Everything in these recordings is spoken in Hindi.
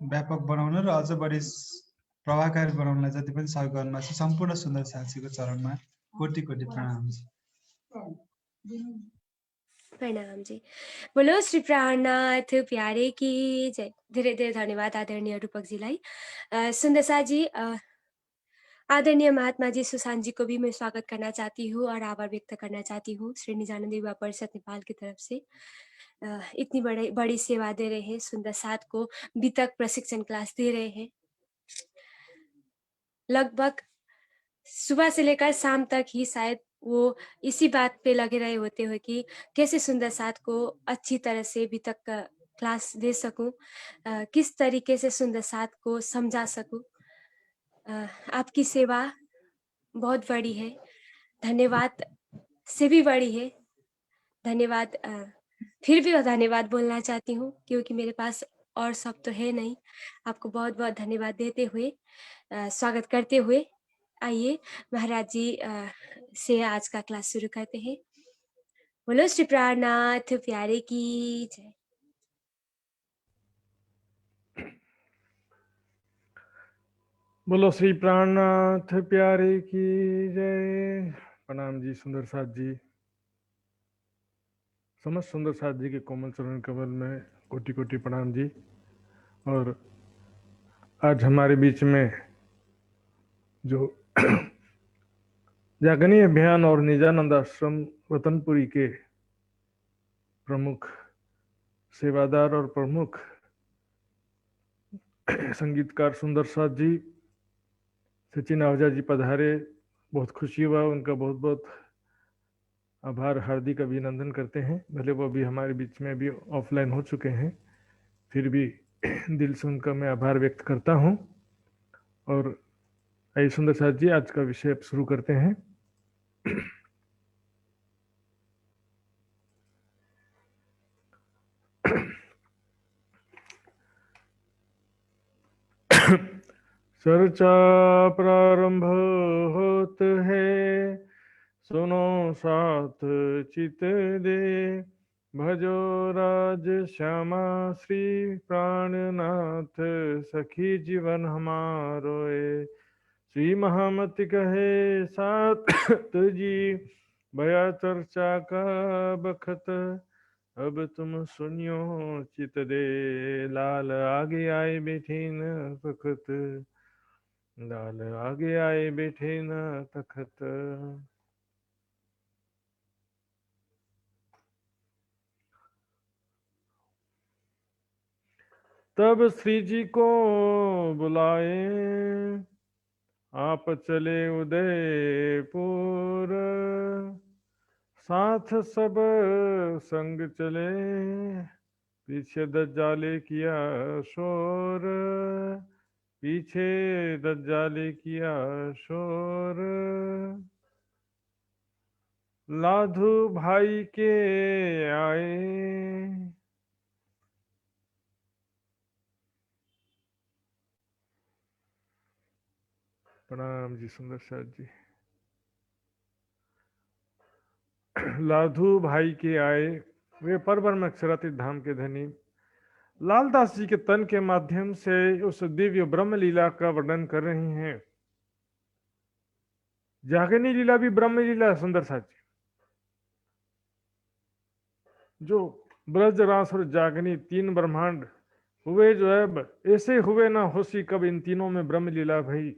व्यापक बनाउन र अझ बढी प्रभावकारी बनाउनलाई जति पनि सहयोग गर्न छ सम्पूर्ण सुन्दर साक्षीको चरणमा कोटि कोटि प्रणाम छ। प्रणाम जी। बोलो श्री प्राणनाथ प्यारे की जय। धेरै धेरै धन्यवाद आदरणीय रूपक जीलाई। सुंदर सा जी, आदरणीय महात्मा जी सुशांत जी को भी मैं स्वागत करना चाहती हूँ और आभार व्यक्त करना चाहती हूँ श्री निजानंद युवा परिषद नेपाल की तरफ से। इतनी बड़ी सेवा दे रहे हैं, सुंदर साथ को वितक प्रशिक्षण क्लास दे रहे हैं। लगभग सुबह से लेकर शाम तक ही शायद वो इसी बात पे लगे रहे होते हैं कि कैसे सुंदर साथ को अच्छी तरह से वितक का क्लास दे सकूं, किस तरीके से सुंदर साथ को समझा सकूं। आपकी सेवा बहुत बड़ी है, धन्यवाद से भी बड़ी है। धन्यवाद, फिर भी धन्यवाद बोलना चाहती हूँ क्योंकि मेरे पास और सब तो है नहीं। आपको बहुत बहुत धन्यवाद देते हुए, स्वागत करते हुए आइए महाराज जी से आज का क्लास शुरू करते हैं। बोलो श्री प्राणनाथ प्यारे की जय। बोलो श्री प्राणनाथ प्यारे की जय। प्रणाम जी सुंदर साथ जी। समस्त सुंदर साथ जी के कोमल चरण कमल में कोटि कोटि प्रणाम जी। और आज हमारे बीच में जो जागनी अभियान और निजानंद आश्रम रतनपुरी के प्रमुख सेवादार और प्रमुख संगीतकार सुंदर साथ जी, सचिन आहूजा जी पधारे, बहुत खुशी हुआ। उनका बहुत बहुत आभार, हार्दिक अभिनंदन करते हैं। भले वो अभी हमारे बीच में अभी ऑफलाइन हो चुके हैं, फिर भी दिल से उनका मैं आभार व्यक्त करता हूं। और आइए सुंदर साथ जी, आज का विषय अब शुरू करते हैं। चर्चा प्रारंभ होत है, सुनो साथ चित दे, भजो राज श्यामा श्री प्राणनाथ, सखी जीवन हमारो ए। श्री महामति कहे साथ जी, भया चर्चा का बखत, अब तुम सुनियो चित दे, लाल आगे आए बैठे न तखत, लाल आगे आए बैठे न तखत। तब श्री जी को बुलाए, आप चले उदयपुर, साथ सब संग चले, पीछे दज्जाले किया शोर, पीछे दज्जाले किया शोर। लाधु भाई के आए, प्रणाम जी सुंदर साथ जी। लाधु भाई के आए, वे परब्रह्म अक्षरातीत धाम के धनी। लालदास जी के तन के माध्यम से उस दिव्य ब्रह्म लीला का वर्णन कर रही हैं। जागनी लीला भी ब्रह्म लीला है सुंदर साथ जी। जो ब्रज रास और जागनी तीन ब्रह्मांड हुए, जो है ऐसे हुए ना होसी कब, इन तीनों में ब्रह्म लीला भई।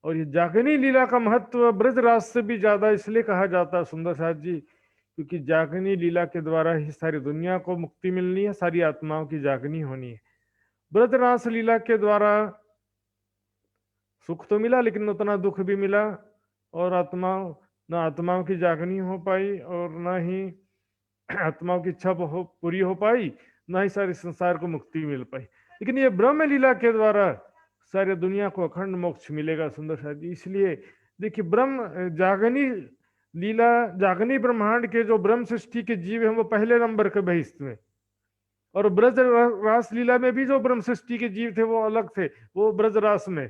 और ये जागनी लीला का महत्व ब्रज रास से भी ज्यादा इसलिए कहा जाता है सुंदर साथ जी, क्योंकि जागनी लीला के द्वारा ही सारी दुनिया को मुक्ति मिलनी है, सारी आत्माओं की जागनी होनी है। ब्रज रास लीला के द्वारा सुख तो मिला, लेकिन उतना दुख भी मिला, और आत्माओं की जागनी हो पाई, और ना ही आत्माओं की इच्छा पूरी हो पाई, ना ही सारे संसार को मुक्ति मिल पाई। लेकिन ये ब्रह्म लीला के द्वारा सारे दुनिया को अखंड मोक्ष मिलेगा सुंदर साथ जी। इसलिए देखिए, ब्रह्म जागनी लीला, जागनी ब्रह्मांड के जो ब्रह्म सृष्टि के जीव हैं वो पहले नंबर के बहिष्ठ में, और ब्रज रास लीला में भी जो ब्रह्म सृष्टि के जीव थे वो अलग थे, वो ब्रज रास में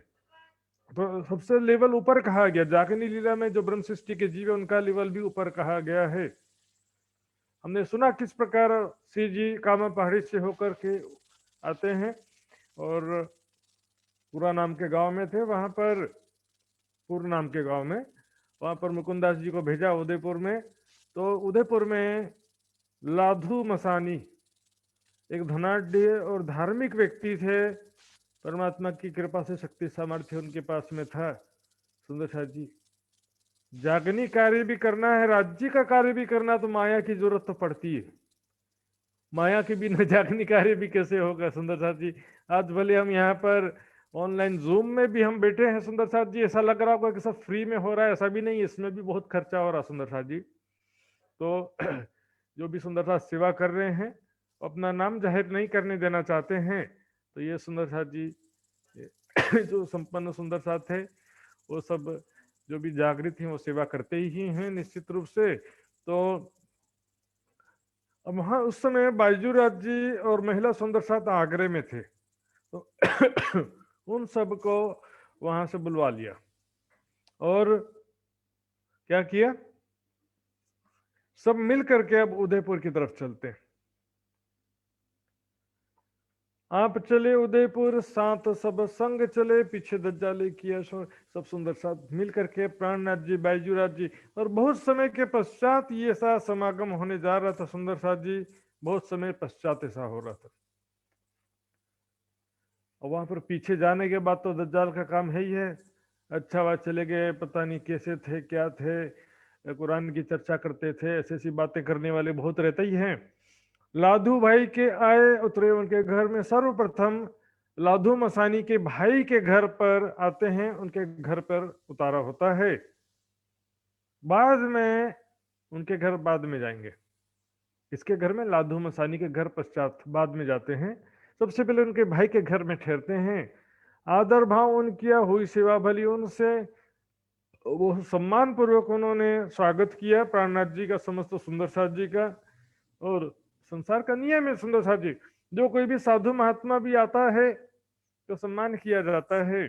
तो सबसे लेवल ऊपर कहा गया। जागनी लीला में जो ब्रह्म सृष्टि के जीव है उनका लेवल भी ऊपर कहा गया है। हमने सुना किस प्रकार श्री जी कामा पहाड़ी से होकर के आते हैं, और पूरा नाम के गांव में थे। वहां पर पूर्व नाम के गांव में, वहां पर मुकुंदास जी को भेजा उदयपुर में। तो उदयपुर में लाधू मसानी एक धनाढ़ और धार्मिक व्यक्ति थे। परमात्मा की कृपा से शक्ति सामर्थ्य उनके पास में था। सुंदर साथ जी, जागनी कार्य भी करना है, राज्य का कार्य भी करना, तो माया की जरूरत तो पड़ती है। माया के बिना जागनी कार्य भी कैसे होगा सुंदर साथ जी। आज भले हम यहाँ पर ऑनलाइन जूम में भी हम बैठे हैं सुंदर साथ जी, ऐसा लग रहा होगा कि सब फ्री में हो रहा है, ऐसा भी नहीं, इसमें भी बहुत खर्चा हो रहा है सुंदर साथ जी। तो जो भी सुंदर साथ सेवा कर रहे हैं, अपना नाम जाहिर नहीं करने देना चाहते हैं, तो ये सुंदर साथ जी जो संपन्न सुंदर साथ है, वो सब जो भी जागृत हैं वो सेवा करते ही हैं निश्चित रूप से। तो अब वहाँ उस समय बायजूराज जी और महिला सुंदर साथ आगरे में थे, तो उन सबको वहां से बुलवा लिया और क्या किया, सब मिल करके अब उदयपुर की तरफ चलते हैं। आप चले उदयपुर, साथ सब संग चले, पीछे दज्जाले किया सब सुंदर साथ मिल करके प्राणनाथ जी, बायजूराज जी। और बहुत समय के पश्चात ये सा समागम होने जा रहा था सुंदर साथ जी, बहुत समय पश्चात ऐसा हो रहा था। और वहां पर पीछे जाने के बाद तो दज्जाल का काम है ही है। अच्छा वह चले गए, पता नहीं कैसे थे क्या थे, कुरान की चर्चा करते थे, ऐसी ऐसी बातें करने वाले बहुत रहते ही हैं। लाधू भाई के आए, उतरे उनके घर में। सर्वप्रथम लाधू मसानी के भाई के घर पर आते हैं, उनके घर पर उतारा होता है। बाद में उनके घर बाद में जाएंगे, इसके घर में लाधू मसानी के घर पश्चात बाद में जाते हैं। सबसे पहले उनके भाई के घर में ठहरते हैं। आदर भाव उन किया, हुई सेवा भली उनसे, वो सम्मान पूर्वक उन्होंने स्वागत किया प्राणनाथ जी का, समस्त सुंदर साथ जी का। और संसार का नियम है सुंदर साथ जी, जो कोई भी साधु महात्मा भी आता है तो सम्मान किया जाता है।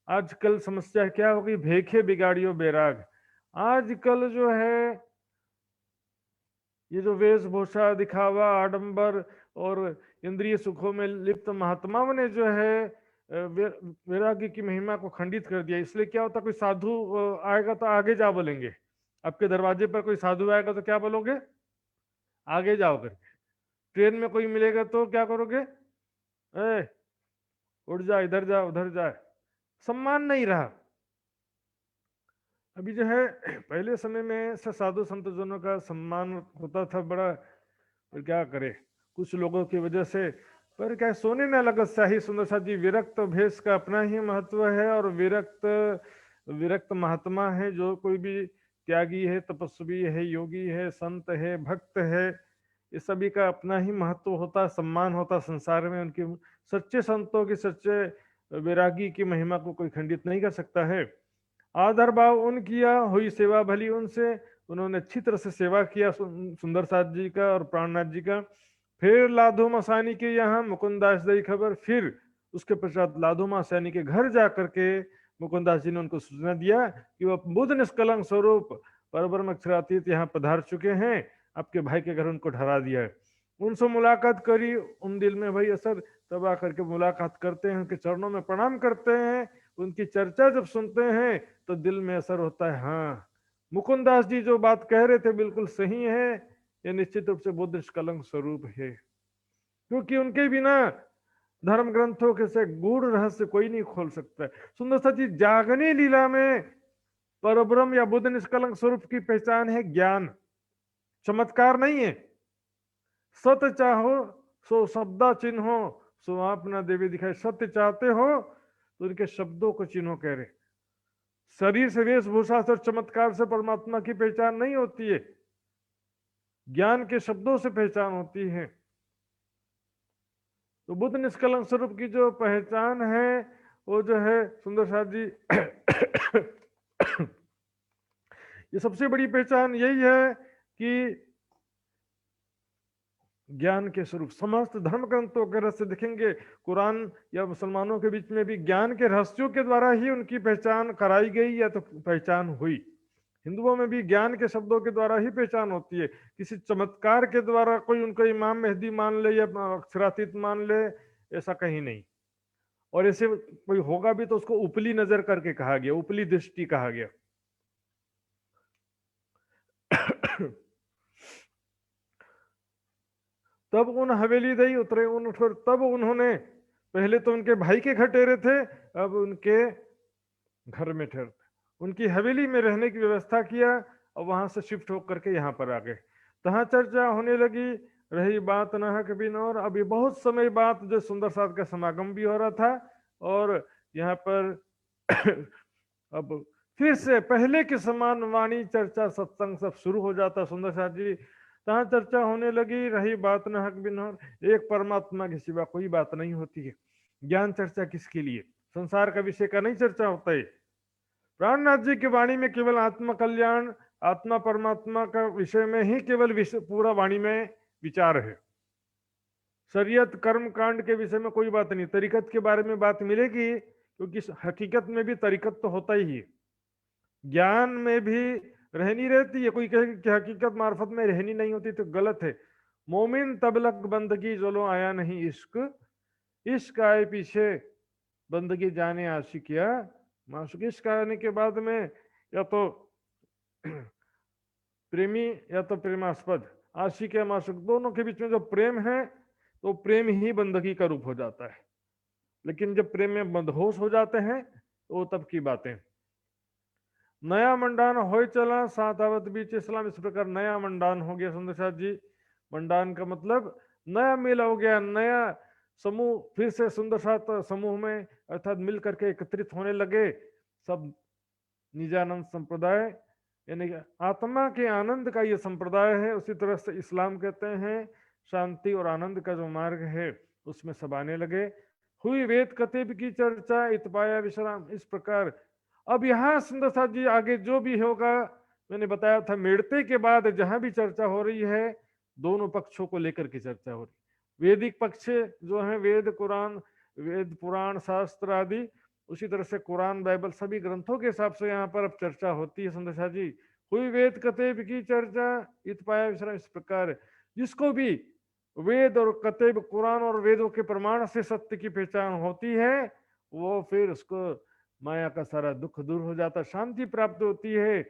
आजकल समस्या क्या हो गई, भेखे बिगाड़ियो बैराग। आजकल जो है ये जो वेशभूषा, दिखावा, आडंबर और इंद्रिय सुखों में लिप्त महात्माओं ने जो है वैराग्य की महिमा को खंडित कर दिया। इसलिए क्या होता, कोई साधु आएगा तो आगे जा बोलेंगे। आपके दरवाजे पर कोई साधु आएगा तो क्या बोलोगे, आगे जाओ करके। ट्रेन में कोई मिलेगा तो क्या करोगे, ए उठ जा, इधर जा, उधर जा। सम्मान नहीं रहा। अभी जो है पहले समय में साधु संत जनों का सम्मान होता था बड़ा, और क्या करे कुछ लोगों की वजह से, पर क्या सोने न लगत शाही सुंदर साथ जी। विरक्त भेष का अपना ही महत्व है, और विरक्त महात्मा है, जो कोई भी त्यागी है, तपस्वी है, योगी है, संत है, भक्त है, इस सभी का अपना ही महत्व होता, सम्मान होता संसार में। उनकी सच्चे संतों की, सच्चे वैरागी की महिमा को कोई खंडित नहीं कर सकता है। आदर भाव उन किया, हुई सेवा भली उनसे, उन्होंने अच्छी तरह से सेवा किया सुंदर साथ जी का और प्राणनाथ जी का। फिर लाधो मसानी के यहाँ मुकुंदास दी खबर। फिर उसके पश्चात लाधो मसानी के घर जा करके मुकुंदास जी ने उनको सूचना दिया कि वह बुद्ध निष्कलंक स्वरूप परब्रह्म अक्षरातीत यहाँ पधार चुके हैं, आपके भाई के घर उनको ठहरा दिया है। उनसे मुलाकात करी, उन दिल में भाई असर, तब आकर के मुलाकात करते हैं, उनके चरणों में प्रणाम करते हैं, उनकी चर्चा जब सुनते हैं तो दिल में असर होता है, हाँ मुकुंदास जी जो बात कह रहे थे बिल्कुल सही है, ये निश्चित रूप से बुद्ध निष्कलंक स्वरूप है। क्योंकि उनके बिना धर्म ग्रंथों के से गूढ़ रहस्य कोई नहीं खोल सकता है। सुंदर साथ जी, जागनी लीला में परब्रह्म या बुद्ध निष्कलंक स्वरूप की पहचान है ज्ञान, चमत्कार नहीं है। सत्य चाहो सो शब्दा चिन्हो, सो आप ना देवी दिखाए। सत्य चाहते हो तो उनके शब्दों को चिन्हो कह रहे। शरीर से, वेशभूषा से, चमत्कार से परमात्मा की पहचान नहीं होती है, ज्ञान के शब्दों से पहचान होती है। तो बुद्ध निष्कलंक स्वरूप की जो पहचान है वो जो है सुंदर साथ जी ये सबसे बड़ी पहचान यही है कि ज्ञान के स्वरूप। समस्त धर्म ग्रंथों के रहस्य दिखेंगे, कुरान या मुसलमानों के बीच में भी ज्ञान के रहस्यों के द्वारा ही उनकी पहचान कराई गई या तो पहचान हुई। हिंदुओं में भी ज्ञान के शब्दों के द्वारा ही पहचान होती है। किसी चमत्कार के द्वारा कोई उनको इमाम मेहदी मान ले या अक्षरातीत मान ले ऐसा कहीं नहीं। और ऐसे कोई होगा भी तो उसको उपली नजर करके कहा गया, उपली दृष्टि कहा गया। तब उन हवेली दई उतरे उन, तब उन्होंने, पहले तो उनके भाई के घर ठहरे थे, अब उनके घर में ठहरते, उनकी हवेली में रहने की व्यवस्था किया और वहां से शिफ्ट होकर के यहाँ पर आ गए। तहाँ चर्चा होने लगी, रही बात नाहक बिन, और अभी बहुत समय बाद जो सुंदर साथ का समागम भी हो रहा था, और यहाँ पर अब फिर से पहले के समान वाणी चर्चा सत्संग सब शुरू हो जाता। सुंदर साथ जी, तहाँ चर्चा होने लगी, रही बात नाहक बिन, और एक परमात्मा के सिवा कोई बात नहीं होती है। ज्ञान चर्चा किसके लिए? संसार का विषय का नहीं चर्चा होता है। प्राणनाथ जी की वाणी में केवल आत्मा कल्याण, आत्मा परमात्मा का विषय में ही केवल विषय पूरा वाणी में विचार है। शरीयत कर्म कांड के विषय में कोई बात नहीं। तरीकत के बारे में बात मिलेगी, क्योंकि हकीकत में भी तरीकत तो होता ही है, ज्ञान में भी रहनी रहती है। कोई कहे कि हकीकत मार्फत में रहनी नहीं होती तो गलत है। मोमिन तबलक बंदगी जोलो आया नहीं इश्क, इश्क आए पीछे बंदगी जाने आशिकिया माशुक। इश्क आने के बाद में या तो प्रेमी या तो प्रेमास्पद, आशिक या माशुक, दोनों के बीच में जो प्रेम है तो प्रेम ही बंदगी का रूप हो जाता है। लेकिन जब प्रेम में मदहोश हो जाते हैं तो वो तब की बातें। नया मंडान हो चला सात आवत बीच इस्लाम, इस प्रकार नया मंडान हो गया। सुंदर साथ जी, मंडान का मतलब नया मेल हो गया, नया समूह फिर से सुंदर साथ समूह में अर्थात मिल करके एकत्रित होने लगे सब। निजानंद संप्रदाय यानी आत्मा के आनंद का ये संप्रदाय है। उसी तरह से इस्लाम कहते हैं शांति और आनंद का जो मार्ग है उसमें सब आने लगे। हुई वेद कतिब की चर्चा, इत पाया विश्राम। इस प्रकार अब यहाँ सुंदर साथ जी आगे जो भी होगा, मैंने बताया था मेड़ते के बाद जहां भी चर्चा हो रही है दोनों पक्षों को लेकर के चर्चा हो रही। वैदिक पक्ष जो है वेद कुरान, वेद पुराण शास्त्र आदि, उसी तरह से कुरान बाइबल सभी ग्रंथों के हिसाब से यहाँ पर अब चर्चा होती है। सुंदर साथ जी, हुई वेद कतेब की चर्चा, इत पाया विश्राम। इस प्रकार जिसको भी वेद और कतेब कुरान और वेदों के प्रमाण से सत्य की पहचान होती है वो फिर उसको माया का सारा दुख दूर हो जाता, शांति प्राप्त होती है।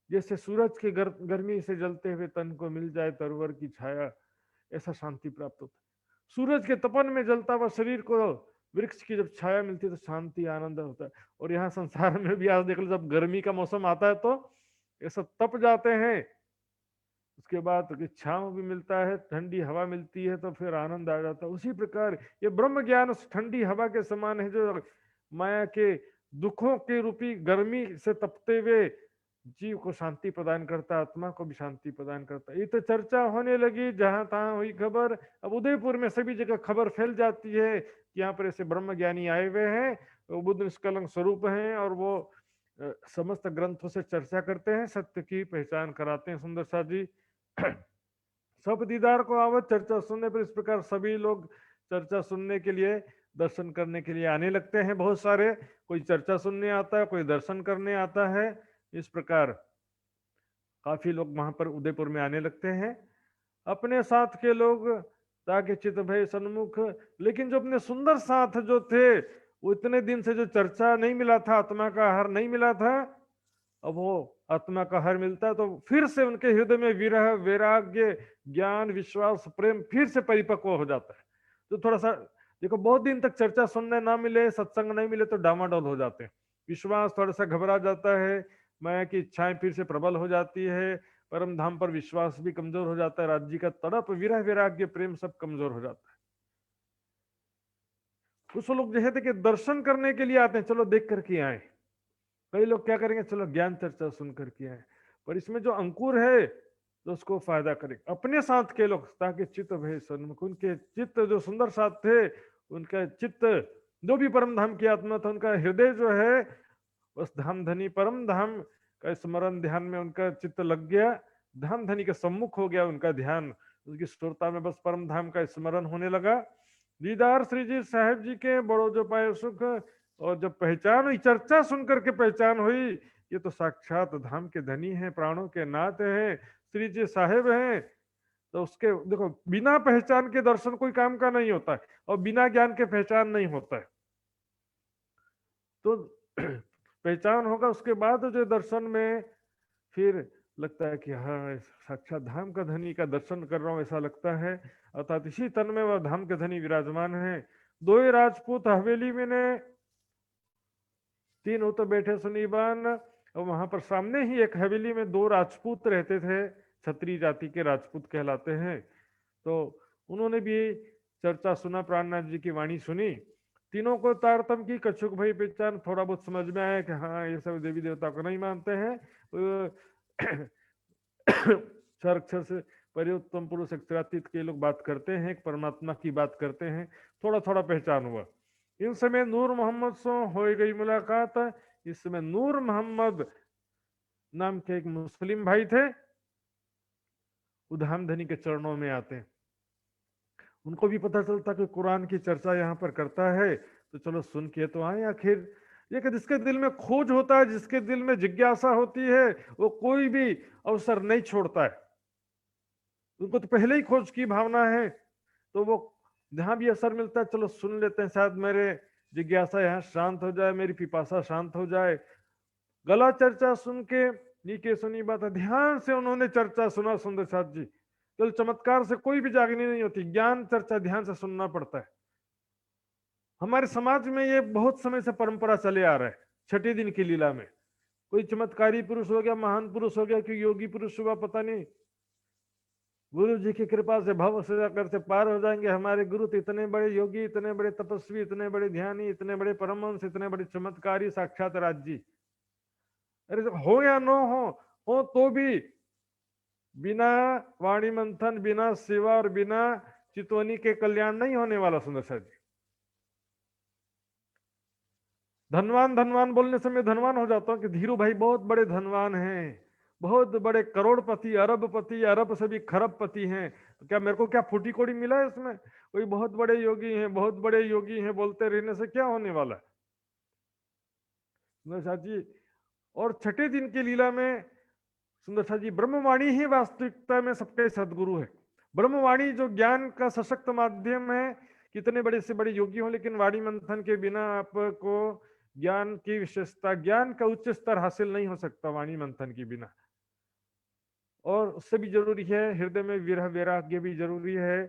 जैसे सूरज के गर्मी से जलते हुए तन को मिल जाए तरवर की छाया, ऐसा शांति प्राप्त होता है। सूरज के तपन में जलता हुआ शरीर को वृक्ष की जब छाया मिलती है तो शांति आनंद होता है। और यहाँ संसार में भी आज देख लो, जब गर्मी का मौसम आता है तो ये सब तप जाते हैं, उसके बाद छांव भी मिलता है, ठंडी हवा मिलती है तो फिर आनंद आ जाता है। उसी प्रकार ये ब्रह्म ज्ञान उस ठंडी हवा के समान है जो माया के दुखों के रूपी गर्मी से तपते हुए जीव को शांति प्रदान करता, आत्मा को भी शांति प्रदान करता। ये तो चर्चा होने लगी, जहां तहां हुई खबर। अब उदयपुर में सभी जगह खबर फैल जाती है कि यहाँ पर ऐसे ब्रह्म ज्ञानी आए हुए हैं, वो बुद्ध निष्कलंक स्वरूप हैं और वो समस्त ग्रंथों से चर्चा करते हैं, सत्य की पहचान कराते हैं। सुंदर साथ जी, सब दीदार को आवत चर्चा सुनने पर। इस प्रकार सभी लोग चर्चा सुनने के लिए, दर्शन करने के लिए आने लगते हैं। बहुत सारे, कोई चर्चा सुनने आता है, कोई दर्शन करने आता है। इस प्रकार काफी लोग वहां पर उदयपुर में आने लगते हैं, अपने साथ के लोग ताकि चित भय सन्मुख। लेकिन जो अपने सुंदर साथ जो थे, वो इतने दिन से जो चर्चा नहीं मिला था, आत्मा का आहार नहीं मिला था, अब वो आत्मा का आहार मिलता है तो फिर से उनके हृदय में विरह, वैराग्य, ज्ञान, विश्वास, प्रेम फिर से परिपक्व हो जाता है। तो थोड़ा सा देखो, बहुत दिन तक चर्चा सुनने ना मिले, सत्संग नहीं मिले तो डामाडोल हो जाते हैं, विश्वास थोड़ा सा घबरा जाता है, माया की इच्छाएं फिर से प्रबल हो जाती है, परम धाम पर विश्वास भी कमजोर हो जाता है, राज्य का तड़प, विरह, वैराग्य, प्रेम सब कमजोर हो जाता है। कुछ लोग जो है कि दर्शन करने के लिए आते हैं, चलो देख करके आए। कई लोग क्या करेंगे, चलो ज्ञान चर्चा सुन करके आए। पर इसमें जो अंकुर है तो उसको फायदा करेगा अपने साथ के लोग, ताकि चित्त भय सन्मुख। उनके चित्त जो सुंदर साथ थे, उनका चित्त जो भी परम धाम की आत्मा था, उनका हृदय जो है बस धाम धनी परम धाम का स्मरण ध्यान में उनका चित्त लग गया, धाम धनी के सम्मुख हो गया उनका ध्यान, उसकी स्थिरता में बस परम धाम का स्मरण होने लगा। दीदार श्री जी साहेब जी के बड़ो जो पाए सुख, और जब पहचान हुई, चर्चा सुनकर के पहचान हुई, ये तो साक्षात धाम के धनी हैं, प्राणों के नाथ हैं, श्री जी साहेब हैं। तो उसके देखो, बिना पहचान के दर्शन कोई काम का नहीं होता है, और बिना ज्ञान के पहचान नहीं होता है। तो पहचान होगा, उसके बाद जो दर्शन में फिर लगता है कि हाँ, साक्षात धाम का धनी का दर्शन कर रहा हूं, ऐसा लगता है। अर्थात इसी तन में वह धाम के धनी विराजमान है। दो ही राजपूत हवेली में ने, तीन तो बैठे सुनीबान, और वहां पर सामने ही एक हवेली में दो राजपूत रहते थे, क्षत्रिय जाति के राजपूत कहलाते हैं। तो उन्होंने भी चर्चा सुना, प्राणनाथ जी की वाणी सुनी। तीनों को तारतम की, कछुक भाई पहचान थोड़ा बहुत समझ में आया कि हाँ, ये सब देवी देवता को नहीं मानते हैं। क्षर अक्षर से परियोत्तम पुरुष अक्षरातीत के लोग बात करते हैं, एक परमात्मा की बात करते हैं, थोड़ा थोड़ा पहचान हुआ। इन समय नूर मोहम्मद से हो गई मुलाकात। इस समय नूर मोहम्मद नाम के एक मुस्लिम भाई थे, उधाम धनी के चरणों में आते हैं। उनको भी पता चलता कि कुरान की चर्चा यहाँ पर करता है, तो चलो सुन के तो आए आखिर। ये कि जिसके दिल में खोज होता है, जिसके दिल में जिज्ञासा होती है, वो कोई भी अवसर नहीं छोड़ता है। उनको तो पहले ही खोज की भावना है, तो वो जहां भी अवसर मिलता है, चलो सुन लेते हैं, शायद मेरे जिज्ञासा यहाँ शांत हो जाए, मेरी पिपासा शांत हो जाए। गला चर्चा सुन के नीके सुनी बात, ध्यान से उन्होंने चर्चा सुना सुंदर साथ जी। तो चमत्कार से कोई भी जागनी नहीं होती, ज्ञान चर्चा ध्यान से सुनना पड़ता है। हमारे समाज में ये बहुत समय से परंपरा चले आ रहा है। छठे दिन की लीला में कोई चमत्कारी पुरुष हो गया, महान पुरुष हो गया, कोई योगी पुरुष हुआ, पता नहीं, गुरु जी की कृपा से भव सागर से पार हो जाएंगे। हमारे गुरु तो इतने बड़े योगी, इतने बड़े तपस्वी, इतने बड़े ध्यानी, इतने बड़े परमहंस, इतने बड़े चमत्कारी, साक्षात राज जी। अरे हो या न हो तो भी बिना वाणी मंथन, बिना सेवा और बिना चितवनी के कल्याण नहीं होने वाला। सुंदर सर जी, धनवान धनवान बोलने से मैं धनवान हो जाता हूँ कि धीरू भाई बहुत बड़े धनवान हैं, बहुत बड़े करोड़पति, अरबपति, अरब से भी खरबपति हैं। तो क्या मेरे को क्या फूटी कोड़ी मिला है इसमें? कोई बहुत बड़े योगी हैं, बहुत बड़े योगी हैं बोलते रहने से क्या होने वाला है? सुंदर साथ जी, और छठे दिन की लीला में सुंदर साथ जी, ब्रह्मवाणी ही वास्तविकता में सबके सदगुरु है। ब्रह्मवाणी जो ज्ञान का सशक्त माध्यम है, कितने बड़े से बड़े योगी हो, लेकिन वाणी मंथन के बिना आपको ज्ञान की विशेषता, ज्ञान का उच्च स्तर हासिल नहीं हो सकता वाणी मंथन के बिना। और उससे भी जरूरी है हृदय में विरह वैराग्य भी जरूरी है।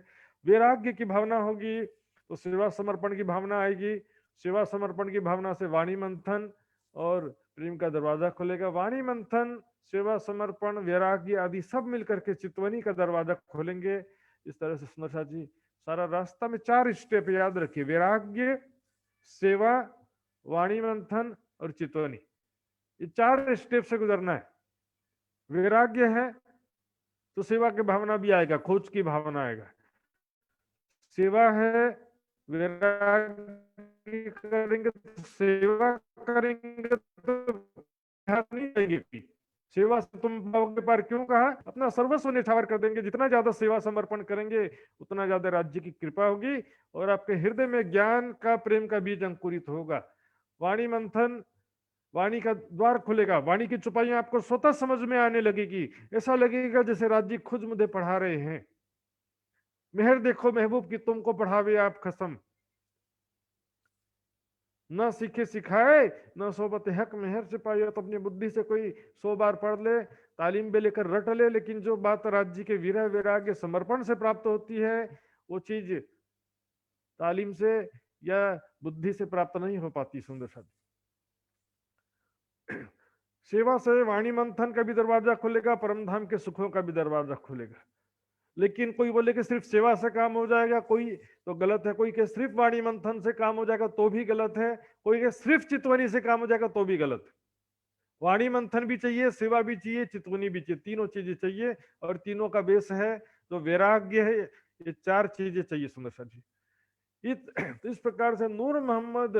वैराग्य की भावना होगी तो सेवा समर्पण की भावना आएगी, सेवा समर्पण की भावना से वाणी मंथन और प्रेम का दरवाजा खुलेगा। वाणी मंथन, सेवा समर्पण, वैराग्य आदि सब मिलकर के चितवनी का दरवाजा खोलेंगे। इस तरह से सुंदर साथ जी, सारा रास्ता में 4 स्टेप याद रखिए, वैराग्य, सेवा, वाणी मंथन और चितवनी, ये 4 स्टेप से गुजरना है। वैराग्य है तो सेवा की भावना भी आएगा, खोज की भावना आएगा। सेवा है, वैराग्य करेंगे तो सेवा करेंगे तो नहीं देंगे। सेवा से तुम पाओगे पार, क्यों कहा? अपना सर्वस्व निछावर कर देंगे। जितना ज्यादा सेवा समर्पण करेंगे उतना ज्यादा राज्य की कृपा होगी और आपके हृदय में ज्ञान का, प्रेम का बीज अंकुरित होगा। वाणी मंथन, वाणी का द्वार खुलेगा, वाणी की चुपाइयां आपको स्वतः समझ में आने लगेगी। ऐसा लगेगा जैसे राज्य खुद मुझे पढ़ा रहे हैं। मेहर देखो महबूब की तुमको पढ़ावे आप कसम, न सीखे सिखाए न सोबत हक मेहर से पाए। तो अपनी बुद्धि से कोई 100 बार पढ़ ले, तालीम भी लेकर रट ले, लेकिन जो बात राज्य के विरह वैराग्य समर्पण से प्राप्त होती है, वो चीज तालीम से या बुद्धि से प्राप्त नहीं हो पाती। सुंदर साथ, सेवा से वाणी मंथन का भी दरवाजा खुलेगा, परमधाम के सुखों का भी दरवाजा खुलेगा। लेकिन कोई बोले कि सिर्फ सेवा से काम हो जाएगा, कोई तो गलत है। कोई के सिर्फ वाणी मंथन से काम हो जाएगा तो भी गलत है। कोई के सिर्फ चितवनी से काम हो जाएगा तो भी गलत है। वाणी मंथन भी चाहिए, सेवा भी चाहिए, चितवनी भी चाहिए, तीनों चीजें चाहिए। और तीनों का बेस है जो वैराग्य है, ये 4 चीजें चाहिए। सुंदर साथ जी, इस प्रकार से नूर मोहम्मद,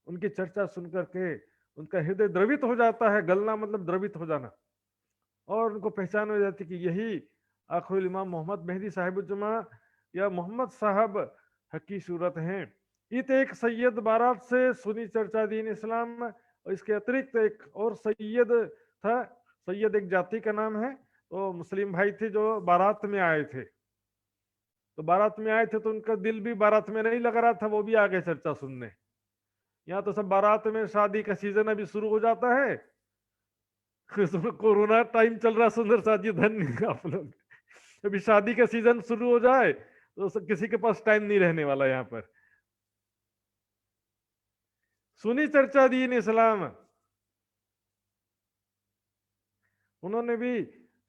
उनकी चर्चा सुन करके उनका हृदय द्रवित हो जाता है। गलना मतलब द्रवित हो जाना, और उनको पहचान हो जाती कि यही आखिरुल इमाम मोहम्मद मेहदी साहिब जमा या मोहम्मद साहब हकी सूरत हैं। इत एक सैयद बारात से सुनी चर्चा दीन इस्लाम, और इसके अतिरिक्त एक और सैयद था। सैयद एक जाति का नाम है, वो मुस्लिम भाई थे जो बारात में आए थे, तो बारात में आए थे तो उनका दिल भी बारात में नहीं लग रहा था, वो भी आ गए चर्चा सुनने। यहाँ तो सब बारात में, शादी का सीजन अभी शुरू हो जाता है। इसमें कोरोना टाइम चल रहा है, सुंदर साथ जी, धन्य आप लोग। अभी शादी का सीजन शुरू हो जाए तो किसी के पास टाइम नहीं रहने वाला यहाँ पर। सुनी चर्चा दीन इस्लाम, उन्होंने भी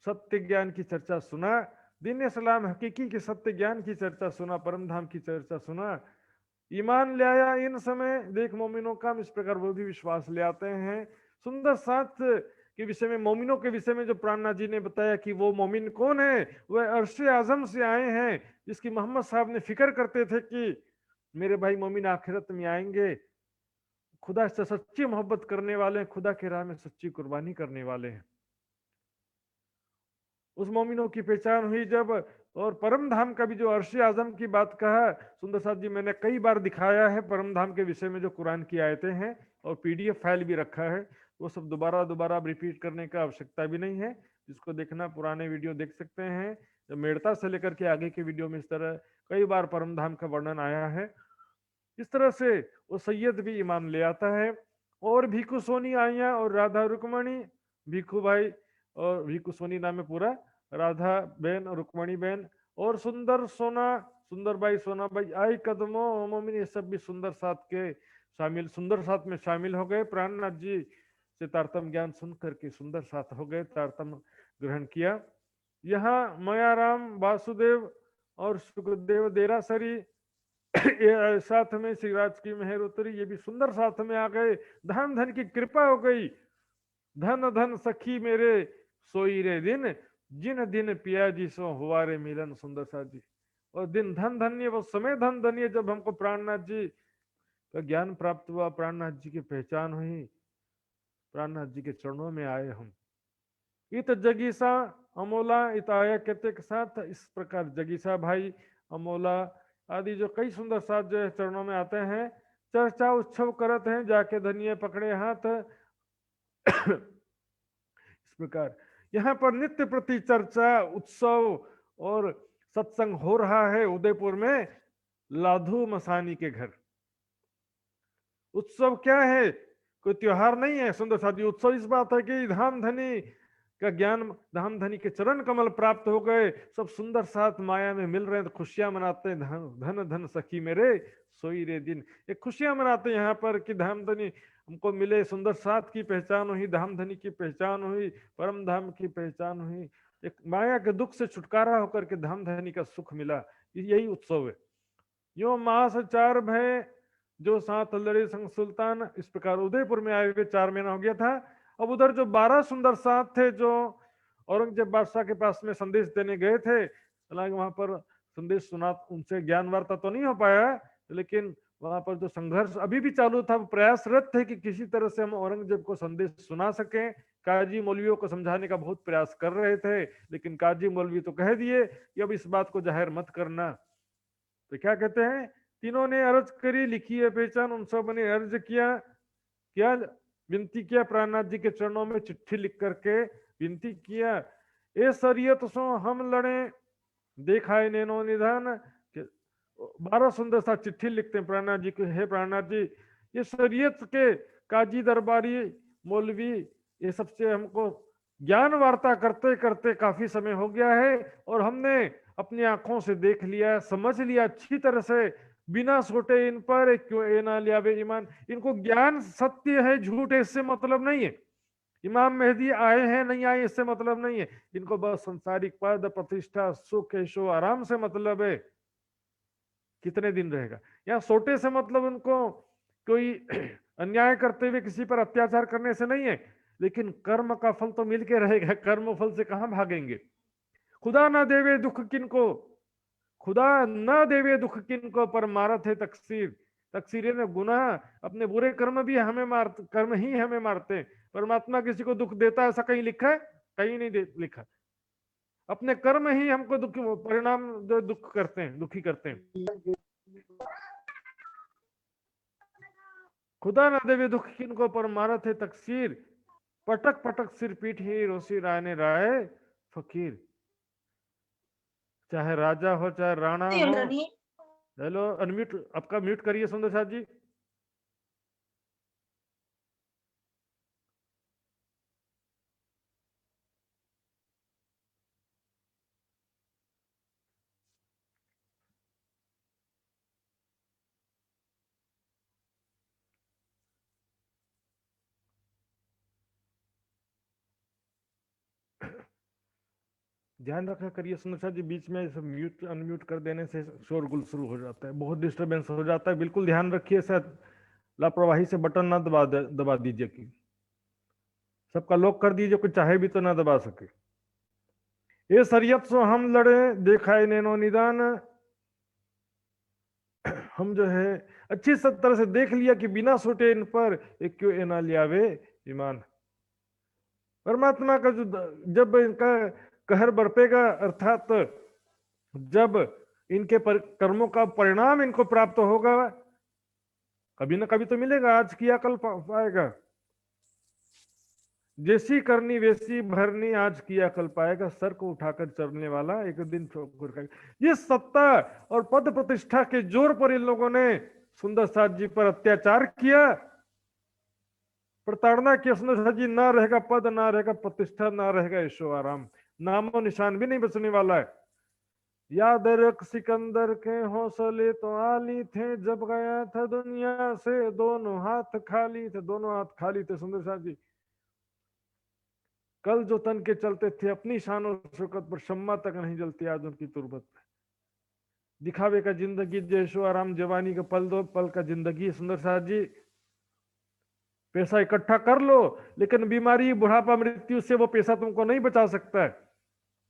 सत्य ज्ञान की चर्चा सुना। दीन इस्लाम हकीकी के सत्य ज्ञान की चर्चा सुना, परम धाम की चर्चा सुना, ईमान ले आया। इन समय देख मोमिनों का, इस प्रकार वो भी विश्वास ले आते हैं। सुंदर साथ के विषय में, मोमिनों के विषय में जो प्राणनाथ जी ने बताया कि वो मोमिन कौन है, वह अर्श आजम से आए हैं, जिसकी मोहम्मद साहब ने फिक्र करते थे कि मेरे भाई मोमिन आखिरत में आएंगे, खुदा से सच्ची मोहब्बत करने वाले हैं, खुदा के राह में सच्ची कुर्बानी करने वाले हैं। उस मोमिनों की पहचान हुई जब, और परम धाम का भी जो अर्श आजम की बात कहा सुंदर साथ जी, मैंने कई बार दिखाया है परम धाम के विषय में जो कुरान की आयतें हैं, और पीडीएफ फाइल भी रखा है, वो सब दोबारा दोबारा रिपीट करने का आवश्यकता भी नहीं है। जिसको देखना पुराने वीडियो देख सकते हैं, जब मेड़ता से लेकर के आगे के वीडियो में इस तरह कई बार परम धाम का वर्णन आया है। इस तरह से वो सैयद भी ईमान ले आता है। और भिखु सोनी आइया और राधा रुक्मणी, भिखू भाई और भिखु सोनी नाम है पूरा, राधा बहन और रुक्मणी बहन, और सुंदर सोना, सुंदर भाई, सोना भाई, आई कदमों मोमिन, ये सब भी सुंदर साथ के शामिल, सुंदर साथ में शामिल हो गए। प्राणनाथ जी से तारतम ज्ञान सुन करके सुंदर साथ हो गए, तारतम ग्रहण किया। यहाँ मयाराम, वासुदेव और सुखदेव देरासरी ये साथ में श्रीराज की मेहर उतरी, ये भी सुंदर साथ में आ गए। धन धन की कृपा हो गई। धन धन सखी मेरे सोई रे दिन, जिन दिन पिया जी सो हुआ रे मिलन, सुंदर साथ जी। और दिन धन धन्य, वो समय धन धन्य जब हमको प्राणनाथ जी का ज्ञान प्राप्त हुआ, प्राणनाथ जी की पहचान हुई, प्राणनाथ जी के चरणों में आए हम। इत जगीसा अमोला इत आया कहते के साथ, इस प्रकार जगीसा भाई, अमोला आदि जो कई सुंदर साथ जो है चरणों में आते हैं। चर्चा उत्सव करत हैं, जाके धनिये पकड़े हाथ। इस प्रकार यहाँ पर नित्य प्रति चर्चा, उत्सव और सत्संग हो रहा है उदयपुर में लाधू मसानी के घर। उत्सव क्या है, कोई त्योहार नहीं है सुंदर साथी। उत्सव इस बात है कि धाम धनी का ज्ञान, धाम धनी के चरण कमल प्राप्त हो गए, सब सुंदर साथ माया में मिल रहे हैं, तो खुशियां मनाते हैं। धन धन सखी मेरे सोई रे दिन, एक खुशियां मनाते हैं यहाँ पर कि धाम धनी हमको मिले, सुंदर साथ की पहचान हुई, धाम धनी की पहचान हुई, परम धाम की पहचान हुई, एक माया के दुख से छुटकारा होकर के धाम धनी का सुख मिला, यही उत्सव है। यो मास 4 भय जो 7 लड़े संग सुल्तान, इस प्रकार उदयपुर में आए हुए 4 महीना हो गया था। अब उधर जो 12 सुंदर साथ थे जो औरंगजेब बादशाह के पास में संदेश देने गए थे, हालांकि वहां पर संदेश सुना, उनसे ज्ञान वार्ता तो नहीं हो पाया, लेकिन वहां पर जो संघर्ष अभी भी चालू था, वो प्रयासरत थे कि किसी तरह से हम औरंगजेब को संदेश सुना सकें। काजी मौलवियों को समझाने का बहुत प्रयास कर रहे थे, लेकिन काजी मौलवी तो कह दिए कि अब इस बात को जाहिर मत करना। तो क्या कहते हैं, तीनों ने अर्ज करी, लिखी है पहचान, उन सब ने अर्ज किया, क्या विनती किया, प्राणनाथ जी के चरणों में चिट्ठी लिख करके विनती किया, ए शरीयत सो हम लड़े देखाए नैनो निधान। 12 सुंदर सा चिट्ठी लिखते हैं प्राणनाथ जी को, हे प्राणनाथ जी, ये शरीयत के काजी दरबारी मौलवी ये सबसे हमको ज्ञान वार्ता करते करते काफी समय हो गया है, और हमने अपनी आंखों से देख लिया, समझ लिया अच्छी तरह से, बिना सोटे इन पर क्यों ए ना लिया वे ईमान। इनको ज्ञान सत्य है झूठ है इससे मतलब नहीं है, इमाम मेहदी आए हैं नहीं आए इससे मतलब नहीं है, इनको बस संसारिक पद प्रतिष्ठा सुख ऐशो आराम से मतलब है, कितने दिन रहेगा। यहाँ सोटे से मतलब उनको कोई अन्याय करते हुए किसी पर अत्याचार करने से नहीं है, लेकिन कर्म का फल तो मिलके रहेगा, कर्म फल से कहां भागेंगे। खुदा ना देवे दुख किनको, खुदा न देवे दुख किनको पर मारत है तकसीर। तकसीर ने गुनाह, अपने बुरे कर्म भी हमें मारते, कर्म ही हमें मारते हैं। परमात्मा किसी को दुख देता है ऐसा कहीं लिखा है, कहीं नहीं लिखा। अपने कर्म ही हमको दुख, परिणाम जो दुख करते हैं, दुखी करते हैं। खुदा न देवे दुख किनको पर मारत है तकसीर, पटक पटक सिर पीठ ही रोसी राय ने राय, फकीर, चाहे राजा हो चाहे राणा हो। हेलो, अनम्यूट, आपका म्यूट करिए सुंदर साथ जी। ध्यान रखा करिए सुंदर साथ जी, बीच में सब म्यूट अनम्यूट कर देने से शोरगुल शुरू हो जाता है, बहुत डिस्टरबेंस हो जाता है। बिल्कुल ध्यान रखिए, शायद लापरवाही से बटन ना दबा दीजिए कि सबका लॉक कर दीजिए, कोई चाहे भी तो ना दबा सके। ये शरीयत सो हम लड़े देखा है नैनो निदान, हम जो है अच्छी तरह से देख लिया कि बिना सोटे इन पर एक क्यों एना लियावे ईमान। परमात्मा का जो जब इनका कहर बरपेगा, अर्थात जब इनके कर्मों का परिणाम इनको प्राप्त होगा, कभी ना कभी तो मिलेगा, आज किया कल पाएगा। जैसी करनी वैसी भरनी, आज किया कल पाएगा, सर को उठाकर चलने वाला एक दिन ठोकर खाएगा। ये सत्ता और पद प्रतिष्ठा के जोर पर इन लोगों ने सुंदर साथ जी पर अत्याचार किया, प्रताड़ना किया। सुंदर साथ जी, ना रहेगा पद, ना रहेगा प्रतिष्ठा, ना रहेगा ऐशो आराम, नामो निशान भी नहीं बचने वाला है। याद रख सिकंदर के हौसले तो आली थे, जब गया था दुनिया से दोनों हाथ खाली थे, दोनों हाथ खाली थे। सुंदर साथ जी, कल जो तन के चलते थे अपनी शान और शौकत पर, शम्मा तक नहीं जलती आज उनकी तुरबत पे। दिखावे का जिंदगी, जैशो आराम जवानी का पल दो पल का जिंदगी। सुंदर साथ जी, पैसा इकट्ठा कर लो, लेकिन बीमारी, बुढ़ापा, मृत्यु से वो पैसा तुमको नहीं बचा सकता है।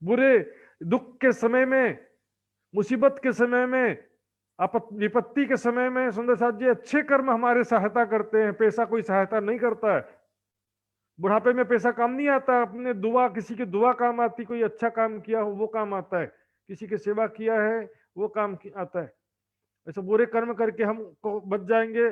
बुरे दुख के समय में, मुसीबत के समय में, विपत्ति के समय में सुंदर साथ जी अच्छे कर्म हमारे सहायता करते हैं, पैसा कोई सहायता नहीं करता है। बुढ़ापे में पैसा काम नहीं आता, अपने दुआ, किसी की दुआ काम आती, कोई अच्छा काम किया हो वो काम आता है, किसी की सेवा किया है वो काम आता है। ऐसा बुरे कर्म करके हम को बच जाएंगे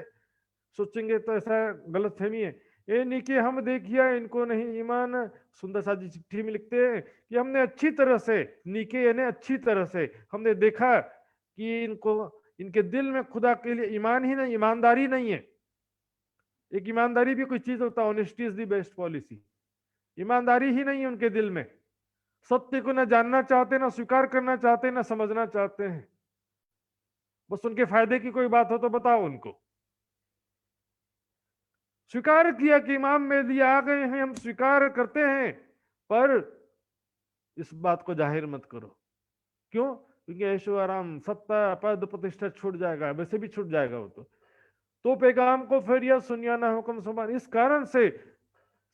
सोचेंगे तो ऐसा गलत फहमी है। ये नहीं कि हम देखिए इनको नहीं ईमान। सुंदर साथ जी चिट्ठी में लिखते हैं कि हमने अच्छी तरह से, नीके यानी अच्छी तरह से हमने देखा कि इनको, इनके दिल में खुदा के लिए ईमान ही नहीं, ईमानदारी नहीं है। एक ईमानदारी भी कोई चीज होता है, honesty is the best policy. ईमानदारी ही नहीं है उनके दिल में, सत्य को ना जानना चाहते, ना स्वीकार करना चाहते, ना समझना चाहते हैं। बस उनके फायदे की कोई बात हो तो बताओ उनको। स्वीकार किया कि इमाम मेहदी आ गए हैं, हम स्वीकार करते हैं, पर इस बात को जाहिर मत करो। क्यों? क्योंकि ऐशो आराम, सत्ता, पद, प्रतिष्ठा छूट जाएगा, वैसे भी छूट जाएगा वो तो पैगाम को फिर यह सुनिया ना हुक्म सुबान। इस कारण से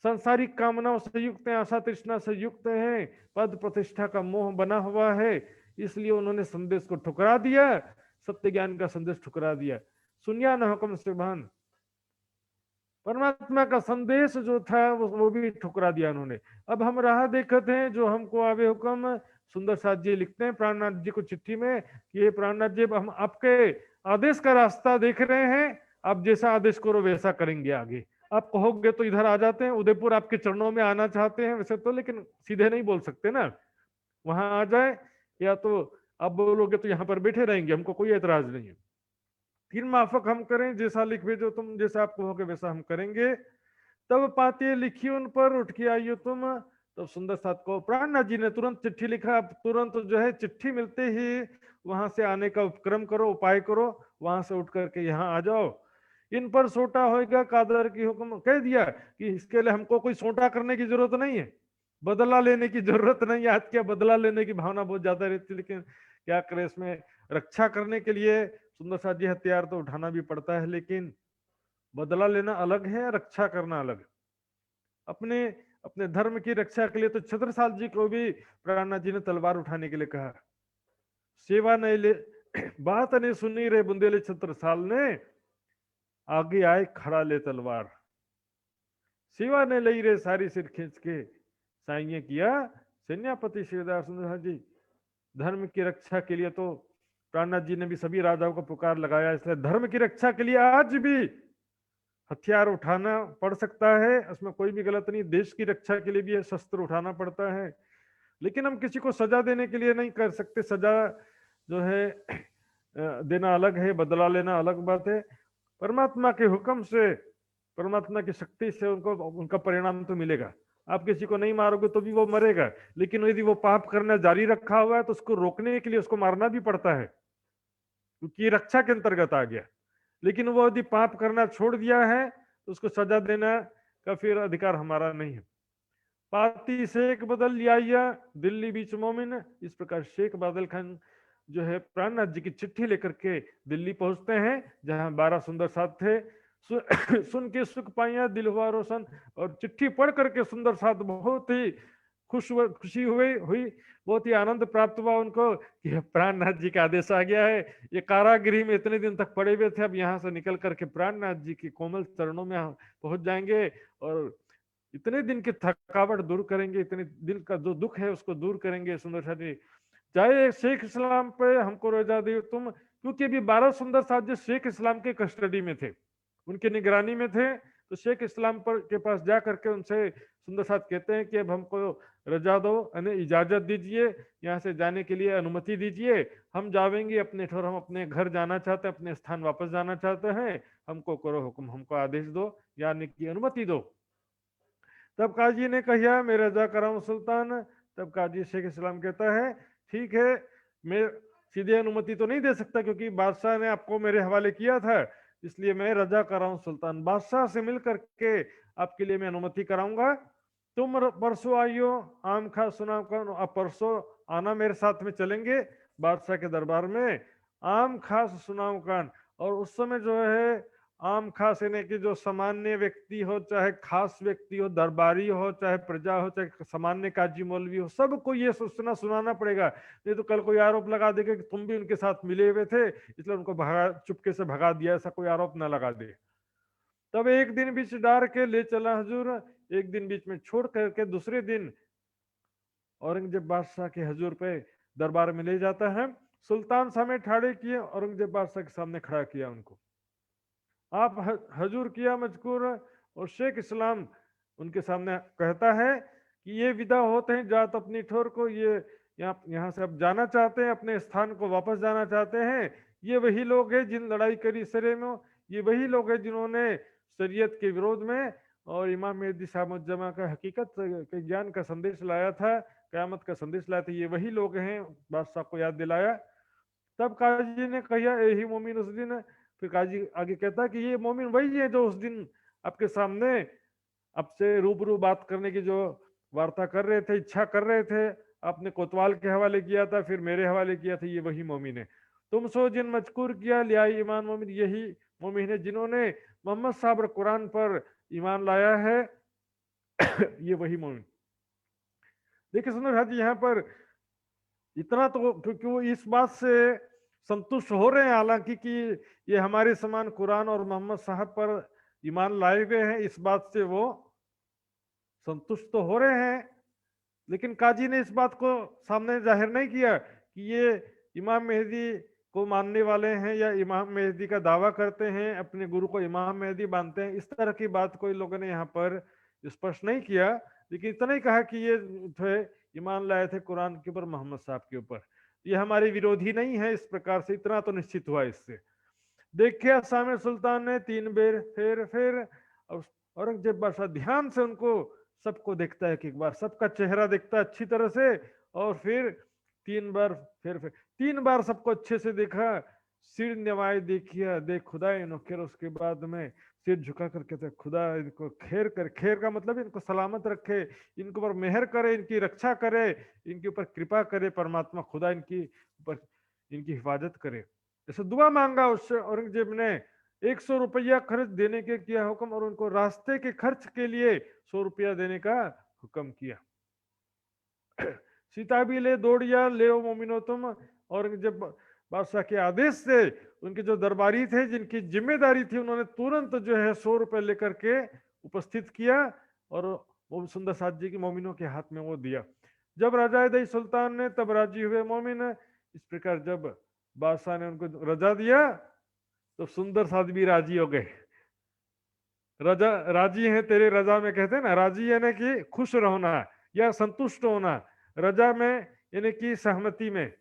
संसारिक कामनाओं से युक्त हैं, आशा तृष्णा से युक्त हैं, पद प्रतिष्ठा का मोह बना हुआ है, इसलिए उन्होंने संदेश को ठुकरा दिया, सत्य ज्ञान का संदेश ठुकरा दिया। सुनिया ना हुक्म सुबान, परमात्मा का संदेश जो था वो भी ठुकरा दिया उन्होंने। अब हम राह देखते हैं जो हमको आवे हुक्म। सुंदर साथ जी लिखते हैं प्राणनाथ जी को चिट्ठी में कि ये प्राणनाथ जी, हम आपके आदेश का रास्ता देख रहे हैं, आप जैसा आदेश करो वैसा करेंगे। आगे आप कहोगे तो इधर आ जाते हैं, उदयपुर आपके चरणों में आना चाहते हैं वैसे तो, लेकिन सीधे नहीं बोल सकते ना, वहां आ जाए, या तो आप बोलोगे तो यहाँ पर बैठे रहेंगे, हमको कोई एतराज नहीं है। फिर माफक हम करें, जैसा लिख भेजो तुम, जैसा आप कहोगे वैसा हम करेंगे। तब पाते लिखी उन पर, उठ के आइयो तुम। तो सुंदर साथ को प्राणनाथ जी ने तुरंत चिट्ठी लिखा, तुरंत जो है चिट्ठी मिलते ही वहां से आने का उपक्रम करो, उपाय करो, वहां से उठ करके यहाँ आ जाओ। इन पर सोटा होएगा कादर की हुक्म, कह दिया कि इसके लिए हमको कोई सोटा करने की जरूरत नहीं है, बदला लेने की जरूरत नहीं है। आज क्या बदला लेने की भावना बहुत ज्यादा रहती है, लेकिन क्या करे, इसमें रक्षा करने के लिए सुंदर साथ जी हथियार तो उठाना भी पड़ता है, लेकिन बदला लेना अलग है, रक्षा करना अलग है। अपने अपने धर्म की रक्षा के लिए तो छत्रसाल जी को भी प्राणनाथ जी ने तलवार उठाने के लिए कहा। सेवा नहीं ले बात नहीं सुनी रे बुंदेले छत्रसाल ने, आगे आए खड़ा ले तलवार। सेवा ने लई रे सारी सिर खींच के, साइये किया सेनापति शिवदास। सुंदर जी धर्म की रक्षा के लिए तो प्राणनाथ जी ने भी सभी राजाओं को पुकार लगाया, इसलिए धर्म की रक्षा के लिए आज भी हथियार उठाना पड़ सकता है, उसमें कोई भी गलत नहीं। देश की रक्षा के लिए भी शस्त्र उठाना पड़ता है। लेकिन हम किसी को सजा देने के लिए नहीं कर सकते। सजा जो है देना अलग है, बदला लेना अलग बात है। परमात्मा के हुक्म से, परमात्मा की शक्ति से उनको उनका परिणाम तो मिलेगा। आप किसी को नहीं मारोगे तो भी वो मरेगा, लेकिन यदि वो पाप करना जारी रखा हुआ है तो उसको रोकने के लिए उसको मारना भी पड़ता है, क्योंकि ये रक्षा के अंतर्गत आ गया। लेकिन वो यदि पाप करना छोड़ दिया है तो उसको सजा देना का फिर अधिकार हमारा नहीं है। पाती शेख बदल लिया दिल्ली बीच मोमिन। इस प्रकार शेख बादल खान जो है प्राणनाथ जी की चिट्ठी लेकर के दिल्ली पहुंचते हैं, जहां 12 सुंदर साथ थे। सुन के सुख पाया दिल हुआ रोशन। और चिट्ठी पढ़ करके सुंदर साथ बहुत ही खुशी हुई, बहुत ही आनंद प्राप्त हुआ उनको कि प्राणनाथ जी का आदेश आ गया है। ये कारागृह में इतने दिन तक पड़े हुए थे, अब यहाँ से निकल करके प्राणनाथ जी की कोमल चरणों में पहुंच जाएंगे और इतने दिन की थकावट दूर करेंगे, इतने दिन का जो दुख है उसको दूर करेंगे। सुंदर साथ जी, चाहे शेख इस्लाम पे हमको रजा दे तुम, क्योंकि अभी 12 सुंदर साथ जी शेख इस्लाम के कस्टडी में थे, उनके निगरानी में थे। तो शेख इस्लाम पर के पास जा करके उनसे सुंदर साथ कहते हैं कि अब हमको रजा दो, यानी इजाजत दीजिए, यहाँ से जाने के लिए अनुमति दीजिए, हम जाएंगे अपने ठोर, हम अपने घर जाना चाहते हैं, अपने स्थान वापस जाना चाहते हैं, हमको करो हुक्म, हमको आदेश दो, यानी कि अनुमति दो। तब काजी ने कहा मैं रजा कराऊं सुल्तान। तब काजी शेख इस्लाम कहता है ठीक है, मैं सीधे अनुमति तो नहीं दे सकता क्योंकि बादशाह ने आपको मेरे हवाले किया था, इसलिए मैं रजा कराऊं सुल्तान। बादशाह से मिलकर के आपके लिए मैं अनुमति कराऊंगा। तुम परसों आइयो, आम खा सुनाओ कर, आप परसों आना, मेरे साथ में चलेंगे बादशाह के दरबार में, आम खास सुनाओ कान। और उस समय जो है आम खास यानी कि जो सामान्य व्यक्ति हो, चाहे खास व्यक्ति हो, दरबारी हो, चाहे प्रजा हो, चाहे सामान्य काजी मौलवी हो, सबको ये सूचना सुनाना पड़ेगा, नहीं तो कल कोई आरोप लगा देगा कि तुम भी उनके साथ मिले हुए थे, इसलिए उनको भगा, चुपके से भगा दिया, ऐसा कोई आरोप ना लगा दे। तब एक दिन बीच डार के ले चला हजूर, एक दिन बीच में छोड़ करके दूसरे दिन औरंगजेब बादशाह के हजूर पे दरबार में ले जाता है। सुल्तान सामने ठाड़े किए, औरंगजेब बादशाह के सामने खड़ा किया उनको, आप हजूर किया मजकूर। और शेख इस्लाम उनके सामने कहता है कि ये विदा होते हैं जात अपनी ठोर को, ये यहाँ से अब जाना चाहते हैं, अपने स्थान को वापस जाना चाहते हैं। ये वही लोग हैं जिन लड़ाई करी सरे में, ये वही लोग हैं जिन्होंने शरीयत के विरोध में और इमाम मेहदी साहब जमा का हकीकत के ज्ञान का संदेश लाया था, क़यामत का संदेश लाया था, ये वही लोग हैं। बादशाह को याद दिलाया। तब काजी ने कहा यही मोमिन उस दिन। फिर काजी आगे कहता है कि ये मोमिन वही है जो उस दिन आपके सामने आपसे रूबरू बात करने की जो वार्ता कर रहे थे, इच्छा कर रहे थे, आपने कोतवाल के हवाले किया था, फिर मेरे हवाले किया था, ये वही मोमिन है। तुम सो जिन मजकूर किया लिया ईमान मोमिन, यही मोमिन है जिन्होंने मोहम्मद साहब कुरान पर ईमान लाया है, ये वही मोमिन। देखिए सुंदर जी, यहाँ पर इतना तो क्योंकि वो इस बात से संतुष्ट हो रहे हैं हालांकि कि ये हमारे समान कुरान और मोहम्मद साहब पर ईमान लाए हुए हैं, इस बात से वो संतुष्ट तो हो रहे हैं, लेकिन काजी ने इस बात को सामने जाहिर नहीं किया कि ये इमाम मेहदी को मानने वाले हैं या इमाम मेहदी का दावा करते हैं, अपने गुरु को इमाम मेहदी मानते हैं। इस तरह की बात कोई लोगों ने यहाँ पर स्पष्ट नहीं किया, लेकिन इतना ही कहा कि ये थे ईमान लाए थे कुरान के ऊपर, मोहम्मद साहब के ऊपर, ये हमारे विरोधी नहीं है। इस प्रकार से इतना तो निश्चित हुआ इससे। देखिए सामने सुल्तान ने 3 बेर फिर औरंगजेब बादशाह ध्यान से उनको सबको देखता है कि एक बार सबका चेहरा देखता है अच्छी तरह से, और फिर 3 बार फिर 3 बार सबको अच्छे से देखा। सिर नवाए देखिया देख खुदा इनको, फिर उसके बाद में सिर झुका कर कहते खुदा इनको खैर कर, खैर का मतलब इनको सलामत रखे, इनके ऊपर मेहर करे, इनकी रक्षा करे, इनके ऊपर कृपा करे, परमात्मा खुदा इनकी ऊपर इनकी हिफाजत करे, ऐसे दुआ मांगा। उससे औरंगजेब ने 100 रुपया खर्च देने के किया हुक्म, और उनको रास्ते के खर्च के लिए 100 रुपया देने का हुक्म किया। सीता भी ले दौड़िया ले मोमिनो तुम। औरंगजेब बादशाह के आदेश से उनके जो दरबारी थे जिनकी जिम्मेदारी थी, उन्होंने तुरंत जो है 100 रुपए लेकर के उपस्थित किया और वो सुंदर साथ जी की मोमिनों के हाथ में वो दिया। जब राजा दई सुल्तान ने तब राजी हुए मोमिन। इस प्रकार जब बादशाह ने उनको रजा दिया तो सुंदर साथ भी राजी हो गए। रजा राजी है तेरे रजा में, कहते हैं ना, राजी यानी कि खुश रहना या संतुष्ट होना। रजा में यानी कि सहमति में।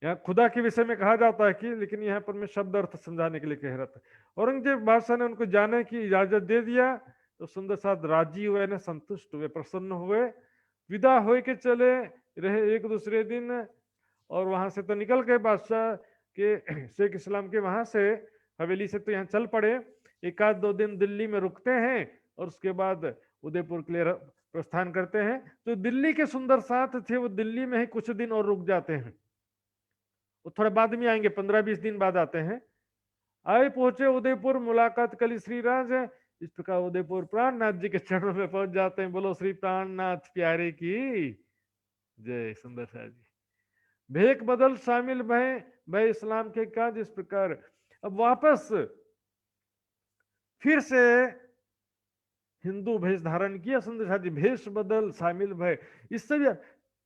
यहाँ खुदा के विषय में कहा जाता है कि, लेकिन यहाँ पर मैं शब्द अर्थ समझाने के लिए कह रहा था। औरंगजेब बादशाह ने उनको जाने की इजाजत दे दिया तो सुंदर साथ राजी हुए, न संतुष्ट हुए, प्रसन्न हुए, विदा हो के चले रहे एक दूसरे दिन। और वहां से तो निकल गए बादशाह के शेख इस्लाम के वहां से हवेली से, तो यहाँ चल पड़े। एक आध 2 दिन दिल्ली में रुकते हैं और उसके बाद उदयपुर के लिए प्रस्थान करते हैं। तो दिल्ली के सुंदर साथ थे, वो दिल्ली में ही कुछ दिन और रुक जाते हैं। वो थोड़ा बाद में आएंगे, 15-20 दिन बाद आते हैं। आए पहुंचे उदयपुर, मुलाकात कली श्रीराज। इस प्रकार उदयपुर प्राणनाथ जी के चरणों में पहुंच जाते हैं। बोलो श्री प्राणनाथ प्यारे की जय। सुंदर साथ जी भेक बदल शामिल भय इस्लाम के काज। इस प्रकार अब वापस फिर से हिंदू भेष धारण किया सुंदर साथ जी, भेष बदल शामिल भय। इससे भी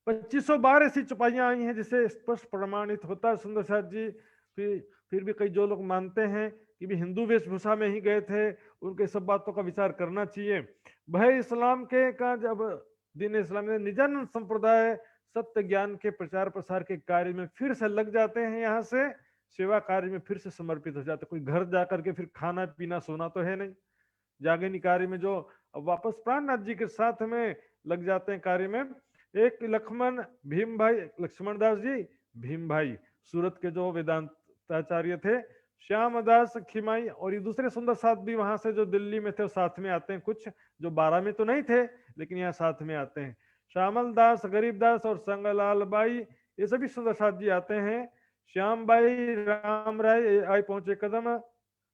2500 बार ऐसी चौपाइयां आई हैं जिसे स्पष्ट प्रमाणित होता है सुंदर साथ जी। फिर भी कई जो लोग मानते हैं कि भी हिंदू वेशभूषा में ही गए थे, उनके सब बातों का विचार करना चाहिए। भय इस्लाम के का जब दीन इस्लाम में निजानंद संप्रदाय सत्य ज्ञान के प्रचार प्रसार के कार्य में फिर से लग जाते हैं, यहाँ से सेवा कार्य में फिर से समर्पित हो जाते। कोई घर जाकर के फिर खाना पीना सोना तो है नहीं, जागरणी कार्य में जो अब वापस प्राणनाथ जी के साथ में लग जाते हैं कार्य में। एक लक्ष्मण भीम भाई, लक्ष्मण दास जी भीम भाई सूरत के जो वेदांताचार्य थे, श्याम दास खिमाई और ये दूसरे सुंदर साथ भी वहां से जो दिल्ली में थे वो साथ में आते हैं। कुछ जो 12 में तो नहीं थे लेकिन यहाँ साथ में आते हैं। श्यामल दास, गरीब दास और संगलाल बाई ये सभी सुंदर साथ जी आते हैं। श्याम बाई राम राय आए पहुंचे कदम,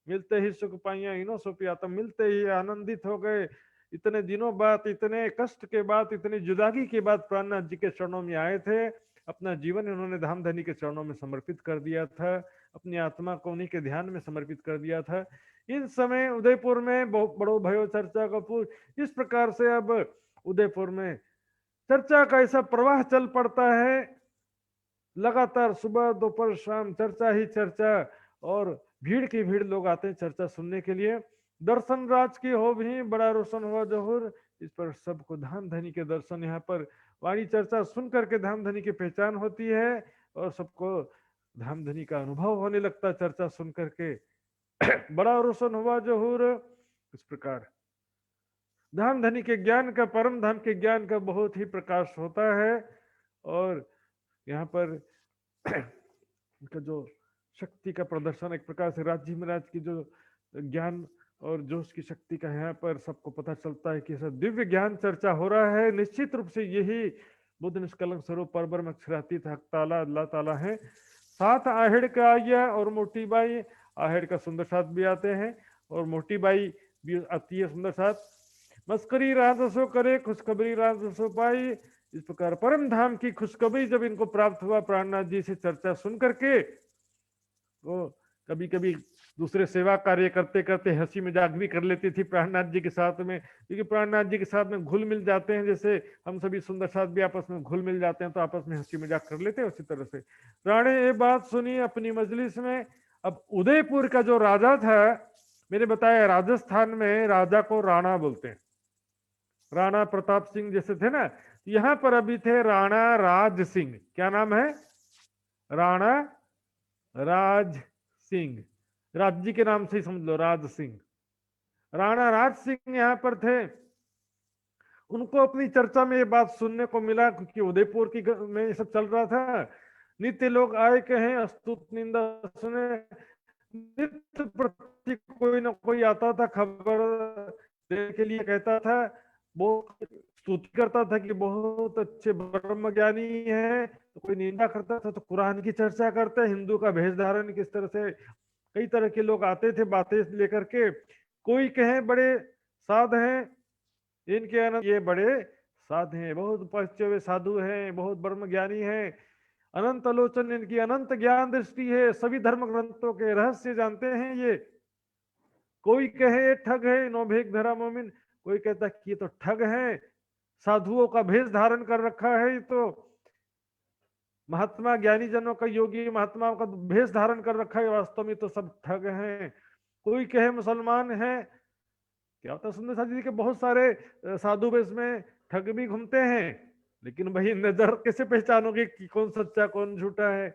मिलते ही सुख पाइया इनो सुपियातम। मिलते ही आनंदित हो गए। इतने दिनों बाद, इतने कष्ट के बाद, इतनी जुदागी के बाद प्राणनाथ जी के चरणों में आए थे। अपना जीवन इन्होंने धामधनी के चरणों में समर्पित कर दिया था, अपनी आत्मा को उन्हीं के ध्यान में समर्पित कर दिया था। इन समय उदयपुर में बहुत बड़ो भयो चर्चा कपूर। इस प्रकार से अब उदयपुर में चर्चा का ऐसा प्रवाह चल पड़ता है, लगातार सुबह दोपहर शाम चर्चा ही चर्चा, और भीड़ की भीड़ लोग आते हैं चर्चा सुनने के लिए। दर्शन राज की हो भी बड़ा रोशन हुआ जहूर। इस पर सबको धाम धनी के दर्शन, यहाँ पर वाणी चर्चा सुन करके धाम धनी की पहचान होती है और सबको धाम धनी का अनुभव होने लगता है चर्चा सुन करके। बड़ा रोशन हुआ जहूर। इस प्रकार धाम धनी के ज्ञान का, परम धाम के ज्ञान का बहुत ही प्रकाश होता है। और यहाँ पर उनका जो शक्ति का प्रदर्शन, एक प्रकार से राज्य महाराज की जो ज्ञान और जो उसकी शक्ति का यहाँ पर सबको पता चलता है कि ऐसा दिव्य ज्ञान चर्चा हो रहा है। निश्चित रूप से यही बुद्ध निष्कलंक स्वरूप परब्रह्म अक्षरातीत हक ताला अल्लाह ताला है। साथ आहेड़ का आया और मोटी बाई, आहेड़ का सुंदर साथ भी आते हैं और मोटी बाई भी आती है सुंदर साथ। मस्करी राजसो करे खुशखबरी राजसो पाई। इस प्रकार परम धाम की खुशखबरी जब इनको प्राप्त हुआ प्राणनाथ जी से चर्चा सुन करके, तो कभी कभी दूसरे सेवा कार्य करते करते हंसी मजाक भी कर लेती थी प्राणनाथ जी के साथ में, क्योंकि प्राणनाथ जी के साथ में घुल मिल जाते हैं। जैसे हम सभी सुंदर साथ भी आपस में घुल मिल जाते हैं तो आपस में हंसी मजाक कर लेते हैं, उसी तरह से राणे ये बात सुनी अपनी मजलिस में। अब उदयपुर का जो राजा था, मैंने बताया राजस्थान में राजा को राणा बोलते हैं। राणा प्रताप सिंह जैसे थे ना, यहाँ पर अभी थे राणा राज सिंह। क्या नाम है? राणा राज सिंह, राज्य के नाम से ही समझ लो, राज सिंह। राणा राज सिंह यहाँ पर थे। उनको अपनी चर्चा में ये बात सुनने को मिला, क्योंकि उदयपुर की में ये सब चल रहा था। नित्य लोग आए कहें अस्तुत निंदा सुने, नित्य प्रति कोई ना कोई आता था खबर देने के लिए, कहता था, बहुत स्तुति करता था कि बहुत अच्छे ब्रह्म ज्ञानी है, तो कोई निंदा करता था तो कुरान की चर्चा करते, हिंदू का भेष धारण किस तरह से। कई तरह के लोग आते थे बातें लेकर के। कोई कहे बड़े साध हैं, इनके अनंत, ये बड़े साध हैं, बहुत पहुंचे हुए साधु हैं, बहुत ब्रह्म ज्ञानी हैं, अनंत आलोचन, इनकी अनंत ज्ञान दृष्टि है, सभी धर्म ग्रंथों के रहस्य जानते हैं ये। कोई कहे ये ठग है, नो भेक धरा मोमिन। कोई कहता कि ये तो ठग है, साधुओं का भेष धारण कर रखा है, ये तो महात्मा ज्ञानी जनों का, योगी महात्माओं का भेष धारण कर रखा है, वास्तव में तो सब ठग हैं। कोई कहे मुसलमान है। क्या होता है सुंदर साथ जी के बहुत सारे साधु वेश में ठग भी घूमते हैं, लेकिन भाई नजर कैसे पहचानोगे कि कौन सच्चा कौन झूठा है?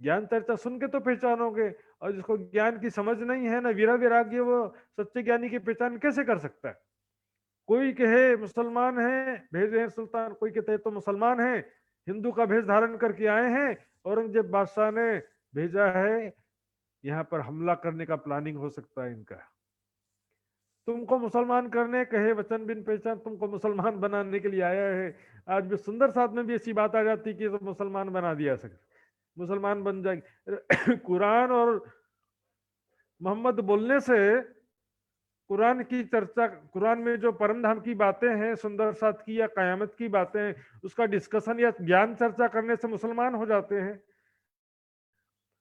ज्ञान चर्चा सुन के तो पहचानोगे। और जिसको ज्ञान की समझ नहीं है ना, वीरा वैराग्य, वो सच्चे ज्ञानी की पहचान कैसे कर सकता है? कोई कहे मुसलमान है, भेजे हैं सुल्तान, कोई कहते हैं तो मुसलमान है, हिंदू का भेष धारण करके आए हैं, औरंगजेब बादशाह ने भेजा है, यहाँ पर हमला करने का प्लानिंग हो सकता है इनका। तुमको मुसलमान करने कहे वचन बिन पहचान, तुमको मुसलमान बनाने के लिए आया है। आज भी सुंदर साथ में भी ऐसी बात आ जाती कि तो मुसलमान बना दिया सकते, मुसलमान बन जाएंगे। कुरान और मोहम्मद बोलने से, कुरान की चर्चा, कुरान में जो परम धाम की बातें हैं, सुंदर साथ की या कयामत की बातें हैं, उसका डिस्कशन या ज्ञान चर्चा करने से मुसलमान हो जाते हैं।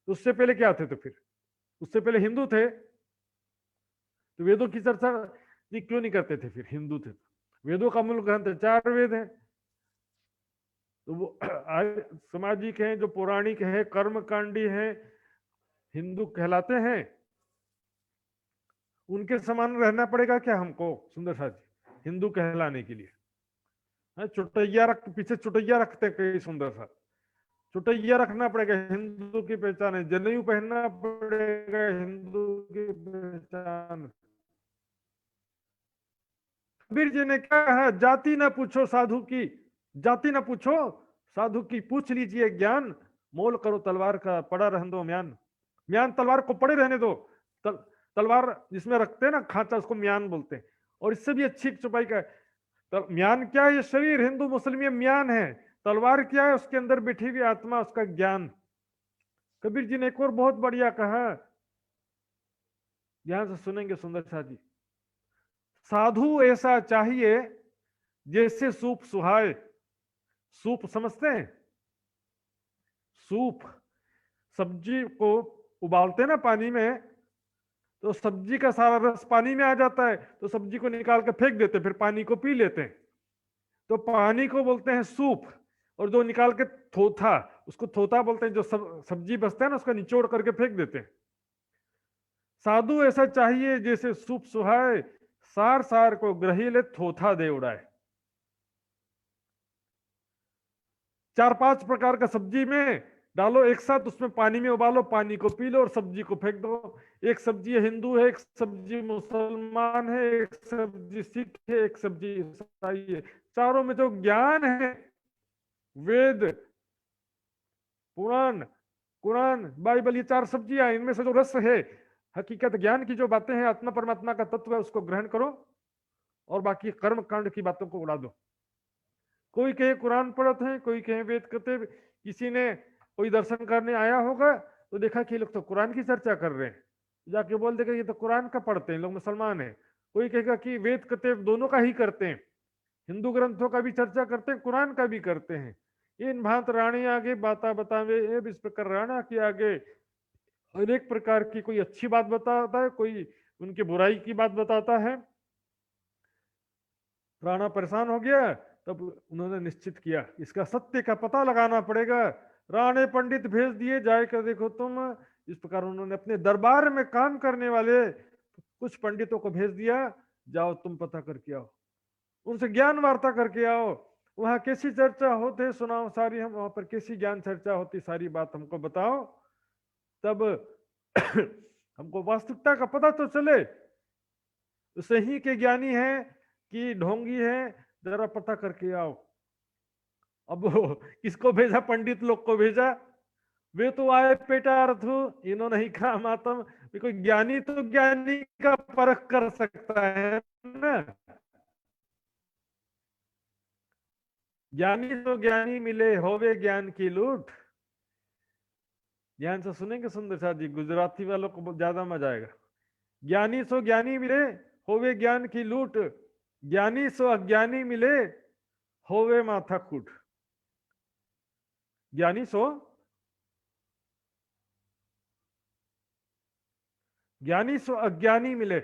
उससे पहले क्या थे? तो फिर उससे पहले हिंदू थे, तो वेदों की चर्चा क्यों नहीं करते थे? फिर हिंदू थे तो वेदों का मूल ग्रंथ 4 वेद हैं, तो वो सामाजिक हैं, जो पौराणिक है, कर्मकांडी हैं, हिंदू कहलाते हैं। उनके समान रहना पड़ेगा क्या हमको सुंदर साथ जी, हिंदू कहलाने के लिए? चुटैया रख, पीछे चुटैया रखते कई सुंदर साथ, चुटैया रखना पड़ेगा, हिंदू की पहचान है। जनेऊ पहनना पड़ेगा, हिंदू की पहचान। कबीर जी ने क्या है? जाति ना पूछो साधु की, जाति ना पूछो साधु की, पूछ लीजिए ज्ञान, मोल करो तलवार का, पड़ा रहने दो म्यान। म्यान तलवार को पड़े रहने दो। तलवार जिसमें रखते हैं ना खांचा, उसको म्यान बोलते हैं। और इससे भी अच्छी चुपाई का म्यान क्या है? ये शरीर हिंदू मुस्लिम ये म्यान है। तलवार क्या है? उसके अंदर बैठी हुई आत्मा, उसका ज्ञान। कबीर जी ने एक और बहुत बढ़िया कहा, ध्यान से सुनेंगे सुंदर साथ जी। साधु ऐसा चाहिए जैसे सूप सुहाए। सूप समझते हैं? सूप, सब्जी को उबालते हैं ना पानी में, तो सब्जी का सारा रस पानी में आ जाता है, तो सब्जी को निकाल के फेंक देते, फिर पानी को पी लेते हैं, तो पानी को बोलते हैं सूप। और जो निकाल के थोथा, उसको थोथा बोलते हैं। जो सब्जी बचता है ना, उसका निचोड़ करके फेंक देते हैं। साधु ऐसा चाहिए जैसे सूप सुहाए, सार सार को ग्रही ले, थोथा दे उड़ाए। 4-5 प्रकार का सब्जी में डालो एक साथ, उसमें पानी में उबालो, पानी को पी लो और सब्जी को फेंक दो। एक सब्जी हिंदू है, एक सब्जी मुसलमान है, एक सब्जी सिख है, एक सब्जी ईसाई है। चारों में जो ज्ञान है, वेद, पुराण, कुरान, बाइबल, ये 4 सब्जियां, इनमें से जो रस है, हकीकत ज्ञान की जो बातें हैं, आत्मा परमात्मा का तत्व है, उसको ग्रहण करो और बाकी कर्म कांड की बातों को उड़ा दो। कोई कहे कुरान पढ़ते हैं, कोई कहे वेद कहते। किसी ने कोई दर्शन करने आया होगा तो देखा कि लोग तो कुरान की चर्चा कर रहे हैं, जाके बोल देगा ये तो कुरान का पढ़ते हैं, लोग मुसलमान हैं। कोई कहेगा कि वेद कहते दोनों का ही करते हैं, हिंदू ग्रंथों का भी चर्चा करते हैं, कुरान का भी करते हैं। इन भांत रानी आगे बाता बतावे, इस प्रकार राणा के आगे अनेक प्रकार की, कोई अच्छी बात बताता है, कोई उनकी बुराई की बात बताता है। राणा परेशान हो गया, तब उन्होंने निश्चित किया इसका सत्य का पता लगाना पड़ेगा। राणे पंडित भेज दिए, जाए कर देखो तुम। इस प्रकार उन्होंने अपने दरबार में काम करने वाले कुछ पंडितों को भेज दिया, जाओ तुम पता करके आओ, उनसे ज्ञान वार्ता करके आओ, वहां कैसी चर्चा होते सुनाओ सारी, हम वहां पर कैसी ज्ञान चर्चा होती सारी बात हमको बताओ, तब हमको वास्तविकता का पता तो चले सही के ज्ञानी है कि ढोंगी है, जरा पता करके आओ। अब किसको भेजा? पंडित लोग को भेजा। वे तो आए पेटार्थ, इन्होंने ही कहा मातम। कोई ज्ञानी तो ज्ञानी का परख कर सकता है ना, ज्ञानी तो ज्ञानी मिले, होवे ज्ञान की लूट। ध्यान से सुनेंगे सुंदर साथ जी, गुजराती वालों को ज्यादा मजा आएगा। ज्ञानी सो ज्ञानी मिले, होवे ज्ञान की लूट, ज्ञानी सो अज्ञानी मिले, होवे माथा कूट। ज्ञानी सो अज्ञानी मिले,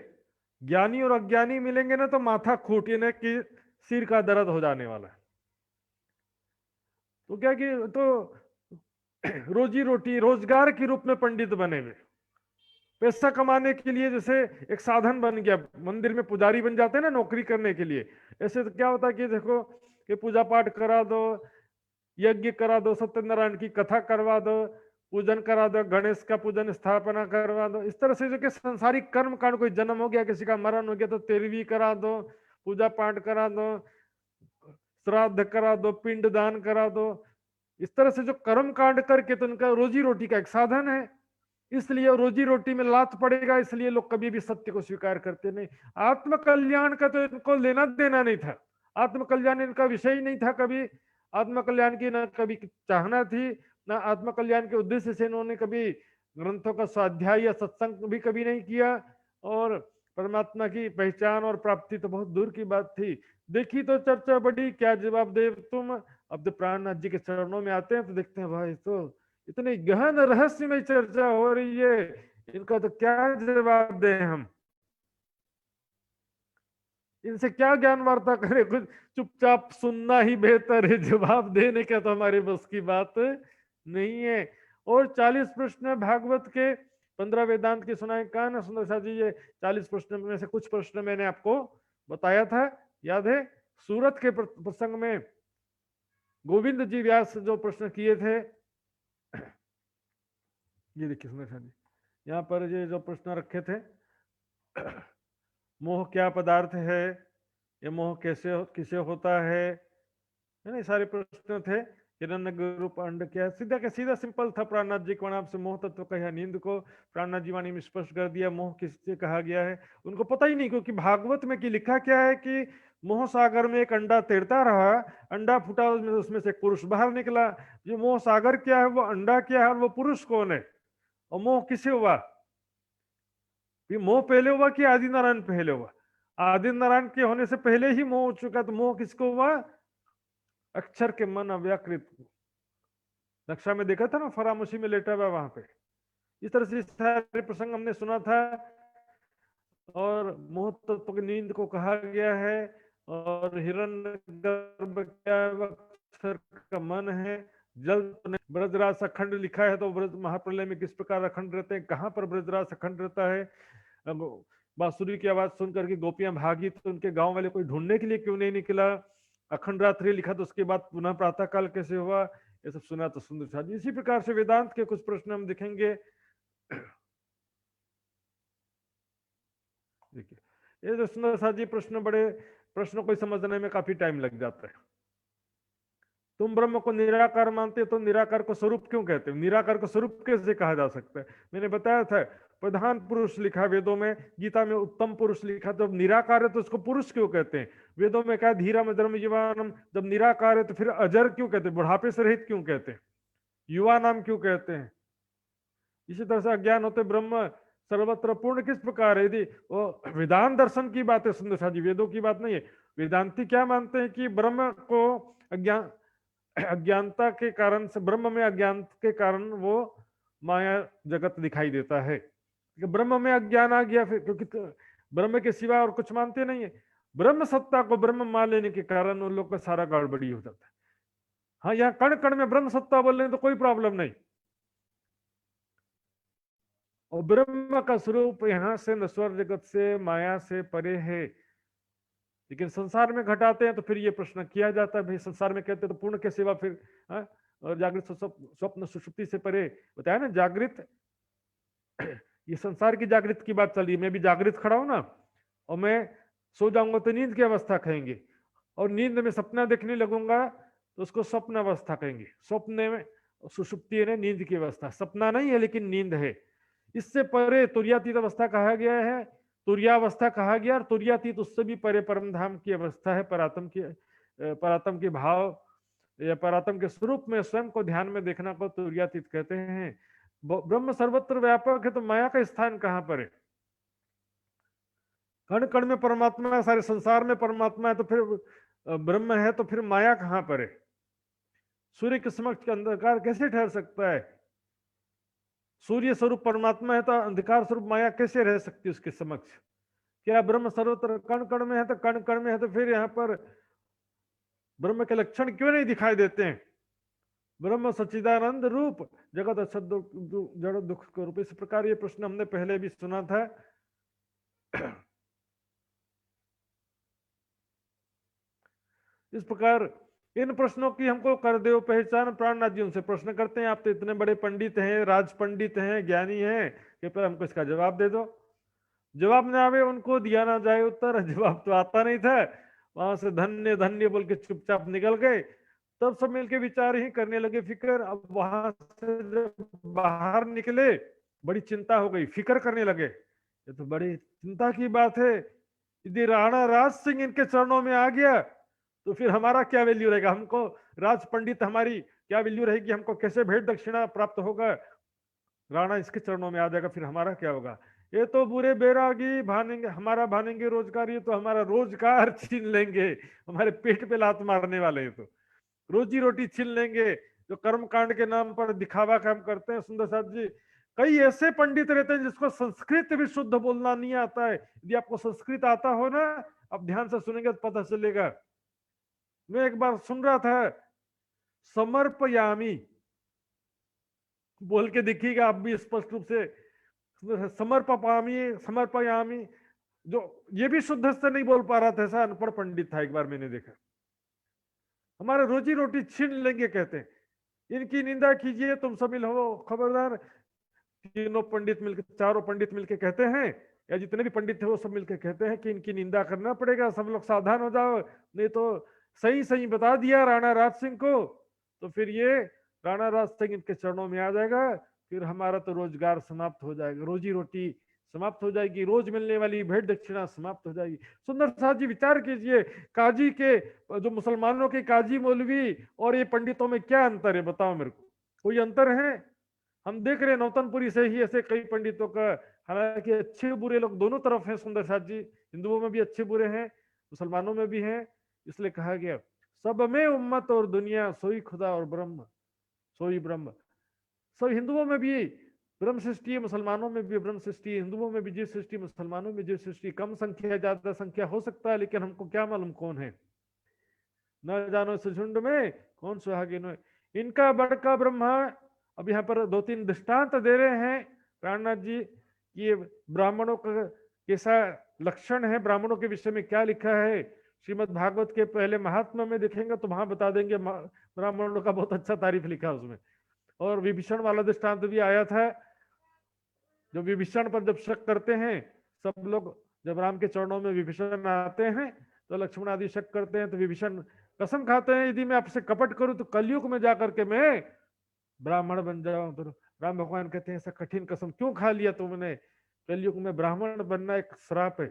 ज्ञानी और अज्ञानी मिलेंगे ना तो माथा खूट, यानी कि सिर का दर्द हो जाने वाला है। तो क्या कि तो रोजी रोटी रोजगार के रूप में पंडित बने हुए, पैसा कमाने के लिए जैसे एक साधन बन गया, मंदिर में पुजारी बन जाते हैं ना नौकरी करने के लिए। ऐसे तो क्या होता है कि देखो कि पूजा पाठ करा दो, यज्ञ करा दो, सत्यनारायण की कथा करवा दो, पूजन करा दो, गणेश का पूजन स्थापना करवा दो। इस तरह से जो कि संसारिक कर्म कांड, कोई जन्म हो गया, किसी का मरण हो गया तो तेरहवीं करा दो, पूजा पाठ करा दो, श्राद्ध करा दो, पिंड दान करा दो। इस तरह से जो कर्म कांड करके तो उनका रोजी रोटी का एक साधन है, इसलिए रोजी रोटी में लात पड़ेगा, इसलिए लोग कभी भी सत्य को स्वीकार करते नहीं। आत्म कल्याण का तो इनको लेना देना नहीं था, आत्म कल्याण इनका विषय ही नहीं था कभी। आत्म कल्याण की ना कभी चाहना थी, ना आत्म कल्याण के उद्देश्य से इन्होंने कभी ग्रंथों का स्वाध्याय या सत्संग भी कभी नहीं किया, और परमात्मा की पहचान और प्राप्ति तो बहुत दूर की बात थी। देखी तो चर्चा बड़ी, क्या जवाब दे तुम। अब तो प्राणनाथ जी के चरणों में आते हैं तो देखते हैं भाई तो इतनी गहन रहस्यमय चर्चा हो रही है, इनका तो क्या जवाब दें हम, इनसे क्या ज्ञान वार्ता करें। कुछ चुपचाप सुनना ही बेहतर है, जवाब देने का तो हमारे बस की बात नहीं है। और 40 प्रश्न भागवत के, 15 वेदांत की सुनाए। कहा ना सुंदर साथ जी, ये 40 प्रश्न में से कुछ प्रश्न मैंने आपको बताया था, याद है? सूरत के प्रसंग में गोविंद जी व्यास जो प्रश्न किए थे, ये देखिए सुंदर साथ जी, यहाँ पर ये जो प्रश्न रखे थे, मोह क्या पदार्थ है, ये मोह कैसे किसे होता है ना, सारे प्रश्न थे। हिरण्य रूप अंड क्या है, सीधा का सीधा सिंपल था। प्राणनाथ जी को नाम से मोह तत्व कहा, नींद को प्राणनाथ जी वाणी में स्पष्ट कर दिया। मोह किससे कहा गया है उनको पता ही नहीं, क्योंकि भागवत में कि लिखा क्या है कि मोह सागर में एक अंडा तैरता रहा, अंडा फूटा, उसमें से एक पुरुष बाहर निकला। ये मोह सागर क्या है, वो अंडा क्या है, और वो पुरुष कौन है, और मोह किसे हुआ? ये मोह पहले हुआ कि आदि नारायण पहले हुआ? आदि नारायण के होने से पहले ही मोह हो चुका, तो मोह किसको हुआ? अक्षर के मन अव्याकृत। नक्शा में देखा था ना, फरामोशी में लेटा हुआ वहां पे। इस तरह से सारे प्रसंग हमने सुना था। और मोह तत्व की नींद को कहा गया है, और हिरण्य गर्भ क्या अक्षर का मन है। जल ब्रजराज अखंड लिखा है, तो ब्रज महाप्रलय में किस प्रकार अखंड रहते हैं, कहाँ पर ब्रजराज अखंड रहता है। बांसुरी की आवाज सुन करके गोपियां भागी, तो उनके गांव वाले कोई ढूंढने के लिए क्यों नहीं निकला। अखंड रात्रि लिखा, तो उसके बाद पुनः प्रातः काल कैसे हुआ, ये सब सुना तो सुंदर साथ। इसी प्रकार से वेदांत के कुछ प्रश्न हम देखेंगे। देखिए ये जो सुंदर साथ जी प्रश्न, बड़े प्रश्नों को समझने में काफी टाइम लग जाता है। तुम ब्रह्म को निराकार मानते हो, तो निराकार को स्वरूप क्यों कहते हो? निराकार को स्वरूप कैसे कहा जा सकता है? मैंने बताया था, प्रधान पुरुष लिखा वेदों में, गीता में उत्तम पुरुष लिखा, जब निराकार है तो उसको पुरुष क्यों कहते हैं? वेदों में क्या धीरम धर्म युवानम, जब निराकार है तो फिर अजर क्यों कहते हैं, बुढ़ापे से रहित क्यों कहते हैं, युवा नाम क्यों कहते हैं? इसी तरह से अज्ञान होते ब्रह्म सर्वत्र पूर्ण किस प्रकार है? यदि वो वेदांत दर्शन की बात है सुंदर साथ जी, वेदों की बात नहीं है। वेदांती क्या मानते हैं कि ब्रह्म को अज्ञानता के कारण से, ब्रह्म में अज्ञान के कारण वो माया जगत दिखाई देता है। ब्रह्म में अज्ञान आ गया फिर, क्योंकि ब्रह्म के सिवा और कुछ मानते नहीं है। ब्रह्म सत्ता को ब्रह्म मान लेने के कारण उन लोग का सारा गड़बड़ी हो जाता है। हाँ, यहाँ कण कण में ब्रह्म सत्ता बोल रहे हैं तो कोई प्रॉब्लम नहीं, और ब्रह्म का स्वरूप यहाँ से नश्वर जगत से, माया से परे है। लेकिन संसार में घटाते हैं तो फिर ये प्रश्न किया जाता है, भाई संसार में कहते हैं तो पूर्ण के सिवा फिर, हाँ? और जागृत स्वप्न सुषुप्ति से परे बताया ना, जागृत ये संसार की जागृत की बात चल रही है। मैं भी जागृत खड़ा हूं ना, और मैं सो जाऊंगा तो नींद की अवस्था कहेंगे, और नींद में सपना देखने लगूंगा तो उसको स्वप्न अवस्था कहेंगे। स्वप्न में सुषुप्ति है, नींद की अवस्था, सपना नहीं है लेकिन नींद है। इससे परे तुर्यातीत अवस्था कहा गया है, तुर्यावस्था कहा गया, और तुर्यातीत उससे भी परे परम धाम की अवस्था है। परात्म के भाव या परात्म के स्वरूप में स्वयं को ध्यान में देखना को तुर्यातीत कहते हैं। ब्रह्म सर्वत्र व्यापक है, तो माया का स्थान कहां पर है? कण कण में परमात्मा है, सारे संसार में परमात्मा है, तो फिर ब्रह्म है तो फिर माया कहां पर है? सूर्य के समक्ष अंधकार कैसे ठहर सकता है? सूर्य स्वरूप परमात्मा है तो अंधकार स्वरूप माया कैसे रह सकती है उसके समक्ष? क्या ब्रह्म सर्वत्र कण कण में है? तो कण कण में है तो फिर यहाँ पर ब्रह्म के लक्षण क्यों नहीं दिखाई देते हैं? ब्रह्म सच्चिदानंद रूप, जगत असद जड़ दुख का रूप। इस प्रकार ये प्रश्न हमने पहले भी सुना था। इस प्रकार इन प्रश्नों की हमको कर दो पहचान। प्राणनाथ जी उनसे प्रश्न करते हैं, आप तो इतने बड़े पंडित हैं, राज पंडित हैं, ज्ञानी हैं, कृपया हमको इसका जवाब दे दो। जवाब ना आवे, उनको दिया ना जाए उत्तर, जवाब तो आता नहीं था। वहां से धन्य धन्य बोल के चुपचाप निकल गए। तब सब मिलके विचार ही करने लगे, फिक्र। अब वहां से जब बाहर निकले, बड़ी चिंता हो गई, फिक्र करने लगे, ये तो बड़ी चिंता की बात है। यदि राणा राज सिंह इनके चरणों में आ गया तो फिर हमारा क्या वैल्यू रहेगा, हमको राज पंडित हमारी क्या वैल्यू रहेगी, हमको कैसे भेंट दक्षिणा प्राप्त होगा। राणा इसके चरणों में आ जाएगा, फिर हमारा क्या होगा। ये तो बुरे बैरागी भानेंगे, हमारा भानेंगे रोजगार, ये तो हमारा रोजगार छीन लेंगे, हमारे पेट पे लात मारने वाले हैं, तो रोजी रोटी छीन लेंगे। जो कर्म कांड के नाम पर दिखावा काम करते हैं। सुंदर साथ जी, कई ऐसे पंडित रहते हैं जिसको संस्कृत भी शुद्ध बोलना नहीं आता है। यदि आपको संस्कृत आता हो ना, आप ध्यान से सुनेंगे तो पता चलेगा। मैं एक बार सुन रहा था, समर्पयामी बोल के देखिएगा आप भी स्पष्ट रूप से, समर्पयामी, जो ये भी शुद्ध से नहीं बोल पा रहा था, ऐसा अनपढ़ पंडित था। एक बार मैंने देखा, हमारे रोजी रोटी छीन लेंगे कहते हैं, इनकी निंदा कीजिए तुम सब मिल हो खबरदार। तीनों पंडित मिलकर, चारों पंडित मिलकर कहते हैं, या जितने भी पंडित थे वो सब मिलकर कहते हैं कि इनकी निंदा करना पड़ेगा, सब लोग सावधान हो जाओ, नहीं तो सही सही बता दिया राणा राज सिंह को तो फिर ये राणा राज सिंह इनके चरणों में आ जाएगा, फिर हमारा तो रोजगार समाप्त हो जाएगा, रोजी रोटी समाप्त हो जाएगी, रोज मिलने वाली भेंट दक्षिणा समाप्त हो जाएगी। सुंदर साथ जी विचार कीजिए, काजी के, जो मुसलमानों के काजी मौलवी और ये पंडितों में क्या अंतर है, बताओ मेरे को, कोई अंतर है? हम देख रहे हैं नौतनपुरी से ही ऐसे कई पंडितों का, हालांकि अच्छे बुरे लोग दोनों तरफ हैं सुंदर साथ जी, हिंदुओं में भी अच्छे बुरे हैं, मुसलमानों में भी हैं। इसलिए कहा गया सब में उम्मत और दुनिया, सोई खुदा और ब्रह्म, सोई ब्रह्म। सब हिंदुओं में भी ब्रह्म सृष्टि है, मुसलमानों में भी ब्रह्म सृष्टि है, हिंदुओं में भी जीव सृष्टि, मुसलमानों में जीव सृष्टि। कम संख्या ज्यादा संख्या हो सकता है, लेकिन हमको क्या मालूम कौन है। न जानो इस झुंड में कौन सुहागिन है। इनका बड़का ब्रह्मा, अब यहाँ पर दो तीन दृष्टांत दे रहे हैं प्राणनाथ जी कि ये ब्राह्मणों का कैसा लक्षण है, ब्राह्मणों के विषय में क्या लिखा है। श्रीमद् भागवत के पहले महात्मा में देखेंगे तो वहां बता देंगे, ब्राह्मणों का बहुत अच्छा तारीफ लिखा उसमें। और विभीषण वाला दृष्टांत भी आया था, जो विभीषण पर जब शक करते हैं सब लोग, जब राम के चरणों में विभीषण आते हैं तो लक्ष्मण आदि शक करते हैं, तो विभीषण कसम खाते हैं यदि मैं आपसे कपट करूं तो कलयुग में जाकर के मैं ब्राह्मण बन जाऊं। तो राम भगवान कहते हैं ऐसा कठिन कसम क्यों खा लिया तुमने, कलयुग में ब्राह्मण बनना एक श्राप है।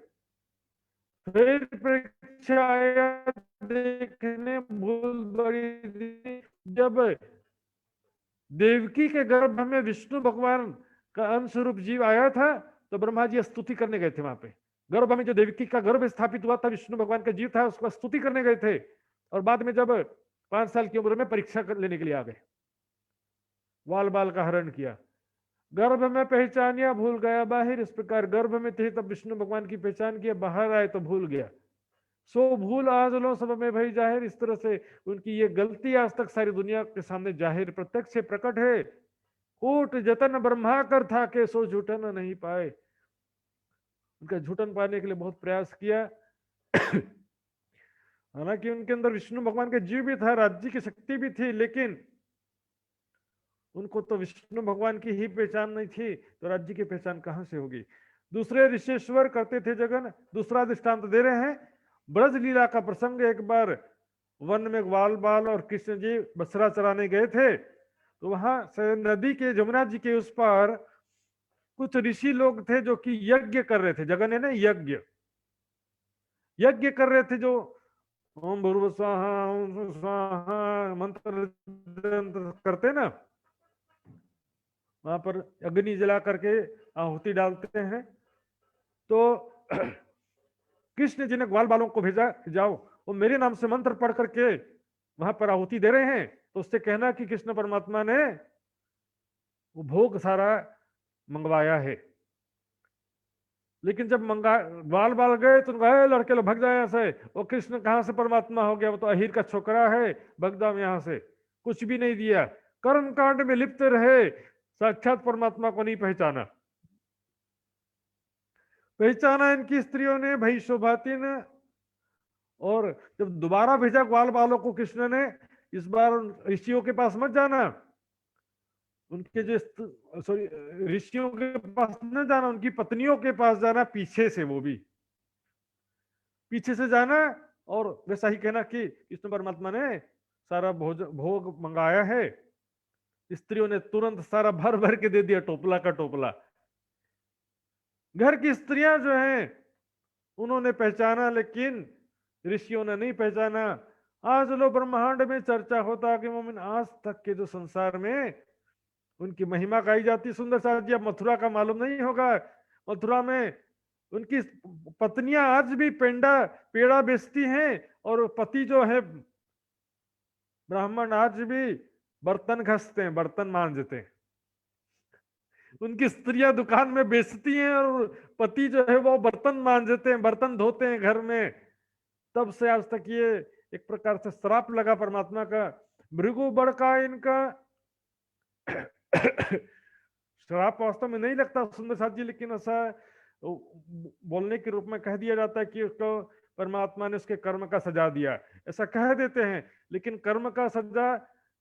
फिर परीक्षा आया देखने, भूल बड़ी, जब देवकी के गर्भ में विष्णु भगवान का अंश रूप जीव आया था तो ब्रह्मा जी स्तुति करने गए थे वहां पे। गर्भ में जो देवकी का गर्भ स्थापित हुआ था, विष्णु भगवान का जीव था, उसको स्तुति करने गए थे। और बाद में जब 5 साल की उम्र में परीक्षा लेने के लिए आ गए, वाल बाल का हरण किया, गर्भ में पहचानिया भूल गया बाहर। इस प्रकार गर्भ में थे तब विष्णु भगवान की पहचान किया, बाहर आए तो भूल गया। सो भूल आज लो सब में भई जाहिर। इस तरह से उनकी ये गलती आज तक सारी दुनिया के सामने जाहिर प्रत्यक्ष से प्रकट है। कूट जतन ब्रह्मा कर था के सो झूठन नहीं पाए। उनका झूठन पाने के लिए बहुत प्रयास किया। हालांकि उनके अंदर विष्णु भगवान का जीव भी था, राज्य की शक्ति भी थी, लेकिन उनको तो विष्णु भगवान की ही पहचान नहीं थी, तो राज्य की पहचान कहां से होगी। दूसरे ऋषेश्वर करते थे जगन। दूसरा दृष्टांत दे रहे हैं, ब्रज लीला का प्रसंग। एक बार वन में ग्वाल बाल और कृष्ण जी बछड़ा चराने गए थे, तो वहां से नदी के, जमुना जी के उस पर कुछ ऋषि लोग थे जो कि यज्ञ कर रहे थे। जगन है ना, यज्ञ कर रहे थे, जो ओम भूर्भुवः स्वाहा ओम स्वाहा मंत्र करते ना, वहां पर अग्नि जला करके आहुति डालते हैं। तो कृष्ण जी ने ग्वाल बालों को भेजा, जाओ वो मेरे नाम से मंत्र पढ़ करके वहां पर आहुति दे रहे हैं, तो उससे कहना कि कृष्ण परमात्मा ने वो भोग सारा मंगवाया है। लेकिन जब ग्वाल बाल गए तो लड़के लोग भग जाए यहाँ से, वो कृष्ण कहां से परमात्मा हो गया, वो तो अहीर का छोकरा है, भगदा में यहाँ से, कुछ भी नहीं दिया, कर्म कांड में लिप्त रहे, साक्षात परमात्मा को नहीं पहचाना। पहचाना इनकी स्त्रियों ने, भई शोभातीन और जब दोबारा भेजा ग्वाल बालों को कृष्ण ने, इस बार ऋषियों के पास मत जाना, उनके जो सॉरी ऋषियों के पास न जाना, उनकी पत्नियों के पास जाना, पीछे से, वो भी पीछे से जाना। और वैसा ही कहना कि विष्णु परमात्मा ने सारा भोग मंगाया है, स्त्रियों ने तुरंत सारा भर भर के दे दिया, टोपला का टोपला। घर की स्त्रियां जो हैं उन्होंने पहचाना, लेकिन ऋषियों ने नहीं पहचाना। आज लो ब्रह्मांड में चर्चा होता है कि मोमिन आज तक के जो संसार में उनकी महिमा गाई जाती। सुंदर साथ जी, अब मथुरा का मालूम नहीं होगा, मथुरा में उनकी पत्नियां आज भी पेड़ा बेचती हैं, और पति जो है ब्राह्मण आज भी बर्तन घसते हैं, बर्तन मांजते हैं। उनकी स्त्रियां दुकान में बेचती हैं और पति जो है वो बर्तन मांजते हैं, बर्तन धोते हैं घर में। तब से आज तक ये एक प्रकार से श्राप लगा परमात्मा का। भृगु बड़का इनका श्राप वास्तव में नहीं लगता सुंदर साथ जी, लेकिन ऐसा बोलने के रूप में कह दिया जाता है कि उसको परमात्मा ने उसके कर्म का सजा दिया, ऐसा कह देते हैं। लेकिन कर्म का सजा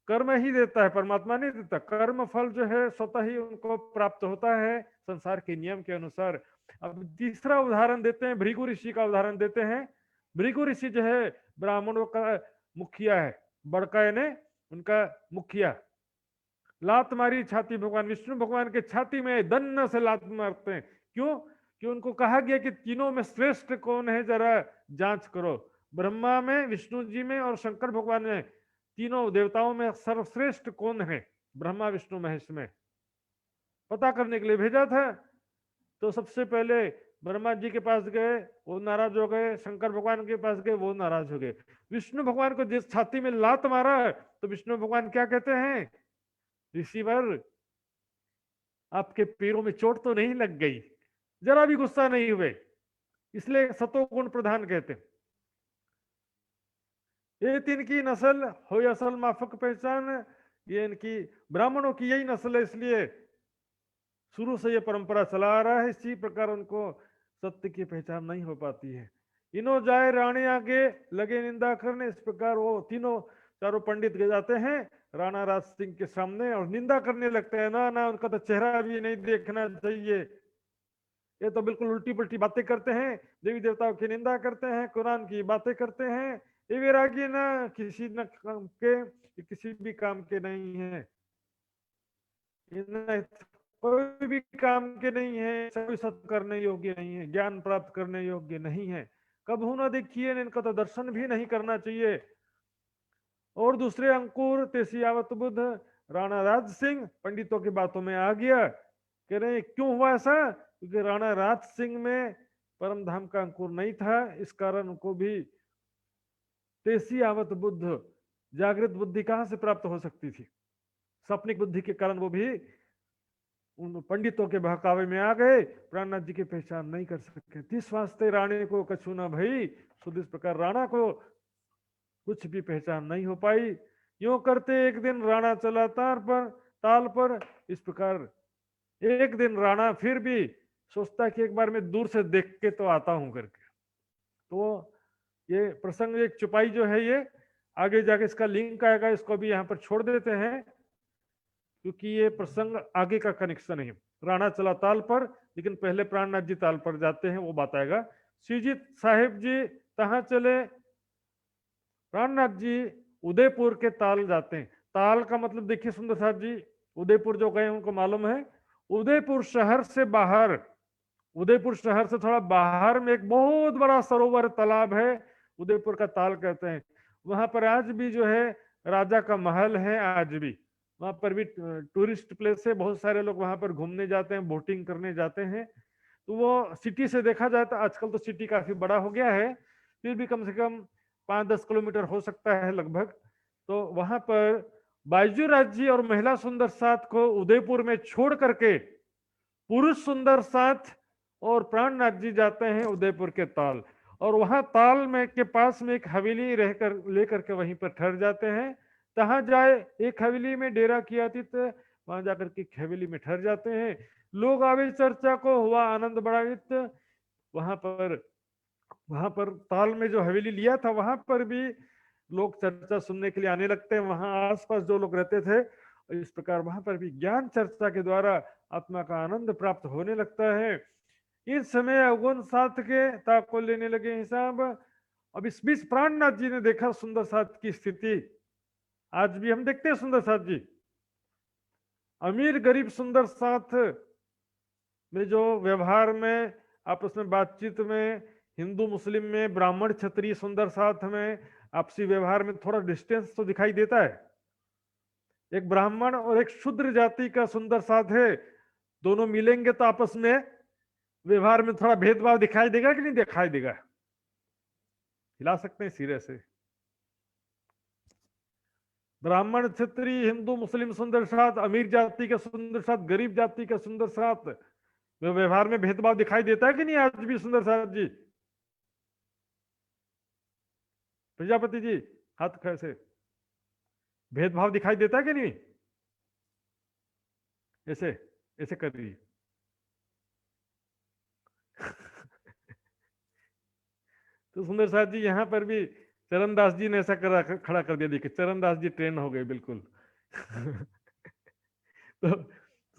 कर्म ही देता है, परमात्मा नहीं देता। कर्म फल जो है स्वतः ही उनको प्राप्त होता है संसार के नियम के अनुसार। अब तीसरा उदाहरण देते हैं, भृगु ऋषि का उदाहरण देते हैं। भृगु ऋषि जो है ब्राह्मणों का मुखिया है, बड़का ने उनका मुखिया। लात मारी छाती, भगवान विष्णु भगवान के छाती में दन्न से लात मारते हैं। क्यों? कि उनको कहा गया कि तीनों में श्रेष्ठ कौन है, जरा जांच करो। ब्रह्मा में, विष्णु जी में और शंकर भगवान में, तीनों देवताओं में सर्वश्रेष्ठ कौन है? ब्रह्मा विष्णु महेश में पता करने के लिए भेजा था। तो सबसे पहले ब्रह्मा जी के पास गए, वो नाराज हो गए। शंकर भगवान के पास गए, वो नाराज हो गए। विष्णु भगवान को जिस छाती में लात मारा, तो विष्णु भगवान क्या कहते हैं? ऋषिवर, आपके पैरों में चोट तो नहीं लग गई? जरा भी गुस्सा नहीं हुए, इसलिए सतोगुण प्रधान कहते हैं। ये तीन की नस्ल हो असल माफक पहचान, ये इनकी ब्राह्मणों की यही नस्ल है, इसलिए शुरू से ये परंपरा चला आ रहा है। इसी प्रकार उनको सत्य की पहचान नहीं हो पाती है। इनो जाए राणे आगे लगे निंदा करने, इस प्रकार वो तीनों चारों पंडित गए जाते हैं राणा राज सिंह के सामने और निंदा करने लगते हैं। ना ना, उनका तो चेहरा भी नहीं देखना चाहिए, ये तो बिल्कुल उल्टी पुल्टी बातें करते हैं, देवी देवताओं की निंदा करते हैं, कुरान की बातें करते हैं। ये वैरागी ना किसी न काम के, किसी भी काम के नहीं है, कोई भी काम के नहीं है, कोई सत्य करने योग्य नहीं है, ज्ञान प्राप्त करने योग्य नहीं है। कबहू ना देखिए, इनका तो दर्शन भी नहीं करना चाहिए। और दूसरे अंकुर तेसियावत बुद्ध राणा राज सिंह पंडितों की बातों में आ गया। कह रहे क्यों हुआ ऐसा? क्योंकि राणा राज सिंह में परम धाम का अंकुर नहीं था, इस कारण उनको भी तेसियावत बुद्ध जागृत बुद्धि कहां से प्राप्त हो सकती थी? सपनिक बुद्धि के कारण वो भी उन पंडितों के बहकावे में आ गए, प्राणनाथ जी की पहचान नहीं कर सके। तीस वास्ते राणे को कछु ना भई, शुद्ध इस प्रकार राणा को कुछ भी पहचान नहीं हो पाई। यूं करते एक दिन राणा चला ताल पर। इस प्रकार एक दिन राणा फिर भी सोचता कि एक बार मैं दूर से देख के तो आता हूं करके। तो ये प्रसंग एक चुपाई जो है, ये आगे जाके इसका लिंक आएगा, इसको भी यहाँ पर छोड़ देते हैं क्योंकि ये प्रसंग आगे का कनेक्शन है। राणा चला ताल पर, लेकिन पहले प्राणनाथ जी ताल पर जाते हैं, वो बात आएगा। श्रीजीत साहिब जी कहाँ चले? प्राणनाथ जी उदयपुर के ताल जाते हैं। ताल का मतलब देखिए सुंदर साहब जी, उदयपुर जो गए उनको मालूम है, उदयपुर शहर से बाहर, उदयपुर शहर से थोड़ा बाहर में एक बहुत बड़ा सरोवर तालाब है, उदयपुर का ताल कहते हैं। वहां पर आज भी जो है राजा का महल है, आज भी वहां पर भी टूरिस्ट प्लेस है, बहुत सारे लोग वहां पर घूमने जाते हैं, बोटिंग करने जाते हैं। तो वो सिटी से देखा जाए तो आजकल तो सिटी काफी बड़ा हो गया है, फिर भी कम से कम 5-10 किलोमीटर हो सकता है लगभग। तो वहां पर बायजूराज जी और महिला सुंदर साथ को उदयपुर में छोड़ करके पुरुष सुंदर साथ और प्राणनाथ जी जाते हैं उदयपुर के ताल, और वहां ताल में के पास में एक हवेली रहकर लेकर के वहीं पर ठहर जाते हैं। तहां जाए एक हवेली में डेरा किया थी, तो वहां जाकर के हवेली में ठहर जाते हैं। लोग आवे चर्चा को हुआ आनंद बढ़ावित, वहां पर वहां पर ताल में जो हवेली लिया था वहां पर भी लोग चर्चा सुनने के लिए आने लगते हैं। वहां आसपास जो लोग रहते थे, इस प्रकार वहां पर भी ज्ञान चर्चा के द्वारा आत्मा का आनंद प्राप्त होने लगता है। इस समय अवगुण साथ के ताको लेने लगे हिसाब। अब इस बीच प्राणनाथ जी ने देखा सुंदर साथ की स्थिति। आज भी हम देखते हैं सुंदर साथ जी, अमीर गरीब सुंदर साथ में जो व्यवहार में, आपस में बातचीत में, हिंदू मुस्लिम में, ब्राह्मण क्षत्रिय सुंदर साथ में, आपसी व्यवहार में थोड़ा डिस्टेंस तो दिखाई देता है। एक ब्राह्मण और एक शूद्र जाति का सुंदर साथ है, दोनों मिलेंगे तो आपस में व्यवहार में थोड़ा भेदभाव दिखाई देगा कि नहीं दिखाई देगा? हिला सकते हैं सिरे से। ब्राह्मण क्षत्रिय हिंदू मुस्लिम सुंदर साथ, अमीर जाति का सुंदर साथ, गरीब जाति का सुंदर साथ, व्यवहार में भेदभाव दिखाई देता है कि नहीं आज भी सुंदर साथ जी? प्रजापति जी हाथ कैसे, भेदभाव दिखाई देता है कि नहीं? ऐसे ऐसे करिए। तो सुंदर साथ जी यहाँ पर भी चरणदास जी ने ऐसा खड़ा कर दिया। देखिए चरणदास जी ट्रेन हो गए बिल्कुल। तो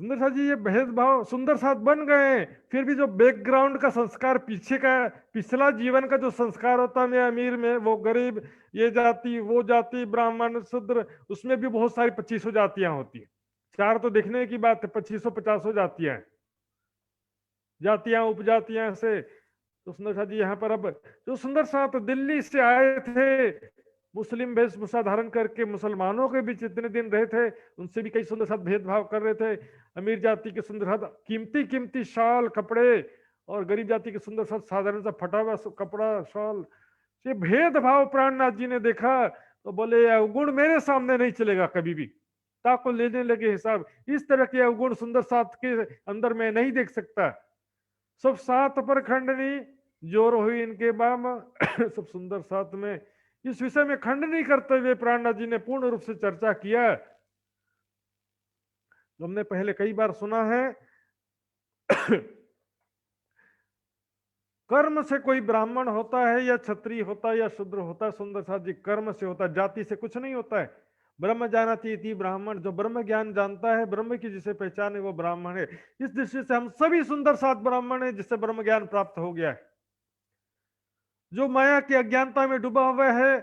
सुंदर साथ जी ये भेदभाव सुंदर साथ बन गए, फिर भी जो बैकग्राउंड का संस्कार पीछे का, पिछला जीवन का जो संस्कार होता है, मैं अमीर में वो गरीब, ये जाति वो जाति, ब्राह्मण शूद्र, उसमें भी बहुत सारी 2500 जातियां होती है। चार तो देखने की बात है, 2500 जातियां जातियां उपजातियां से। तो सुंदर साथ जी यहाँ पर अब जो सुंदर साथ दिल्ली से आए थे, मुस्लिम वेशभूषा धारण करके मुसलमानों के बीच इतने दिन रहे थे, उनसे भी कई सुंदर साथ भेदभाव कर रहे थे। अमीर जाति के सुंदर साथ कीमती कीमती शाल कपड़े, और गरीब जाति के सुंदर साथ साधारण सा फटा हुआ कपड़ा शाल। ये भेदभाव प्राणनाथ जी ने देखा तो बोले अवगुण मेरे सामने नहीं चलेगा कभी भी। ताको लेने लगे हिसाब, इस तरह के अवगुण सुंदर साथ के अंदर में नहीं देख सकता। सब सात पर खंडनी जोर हुई इनके बाम। सब सुंदर साथ में इस विषय में खंडनी करते हुए प्राणनाथ जी ने पूर्ण रूप से चर्चा किया। हमने पहले कई बार सुना है, कर्म से कोई ब्राह्मण होता है या क्षत्रिय होता है या शूद्र होता है, सुंदर साथ जी कर्म से होता है, जाति से कुछ नहीं होता है। ब्रह्म जानती थी ब्राह्मण, जो ब्रह्म ज्ञान जानता है, ब्रह्म की जिसे पहचान है वो ब्राह्मण है। इस दृष्टि से हम सभी सुंदर साथ ब्राह्मण है जिससे ब्रह्म ज्ञान प्राप्त हो गया है। जो माया की अज्ञानता में डूबा हुआ है,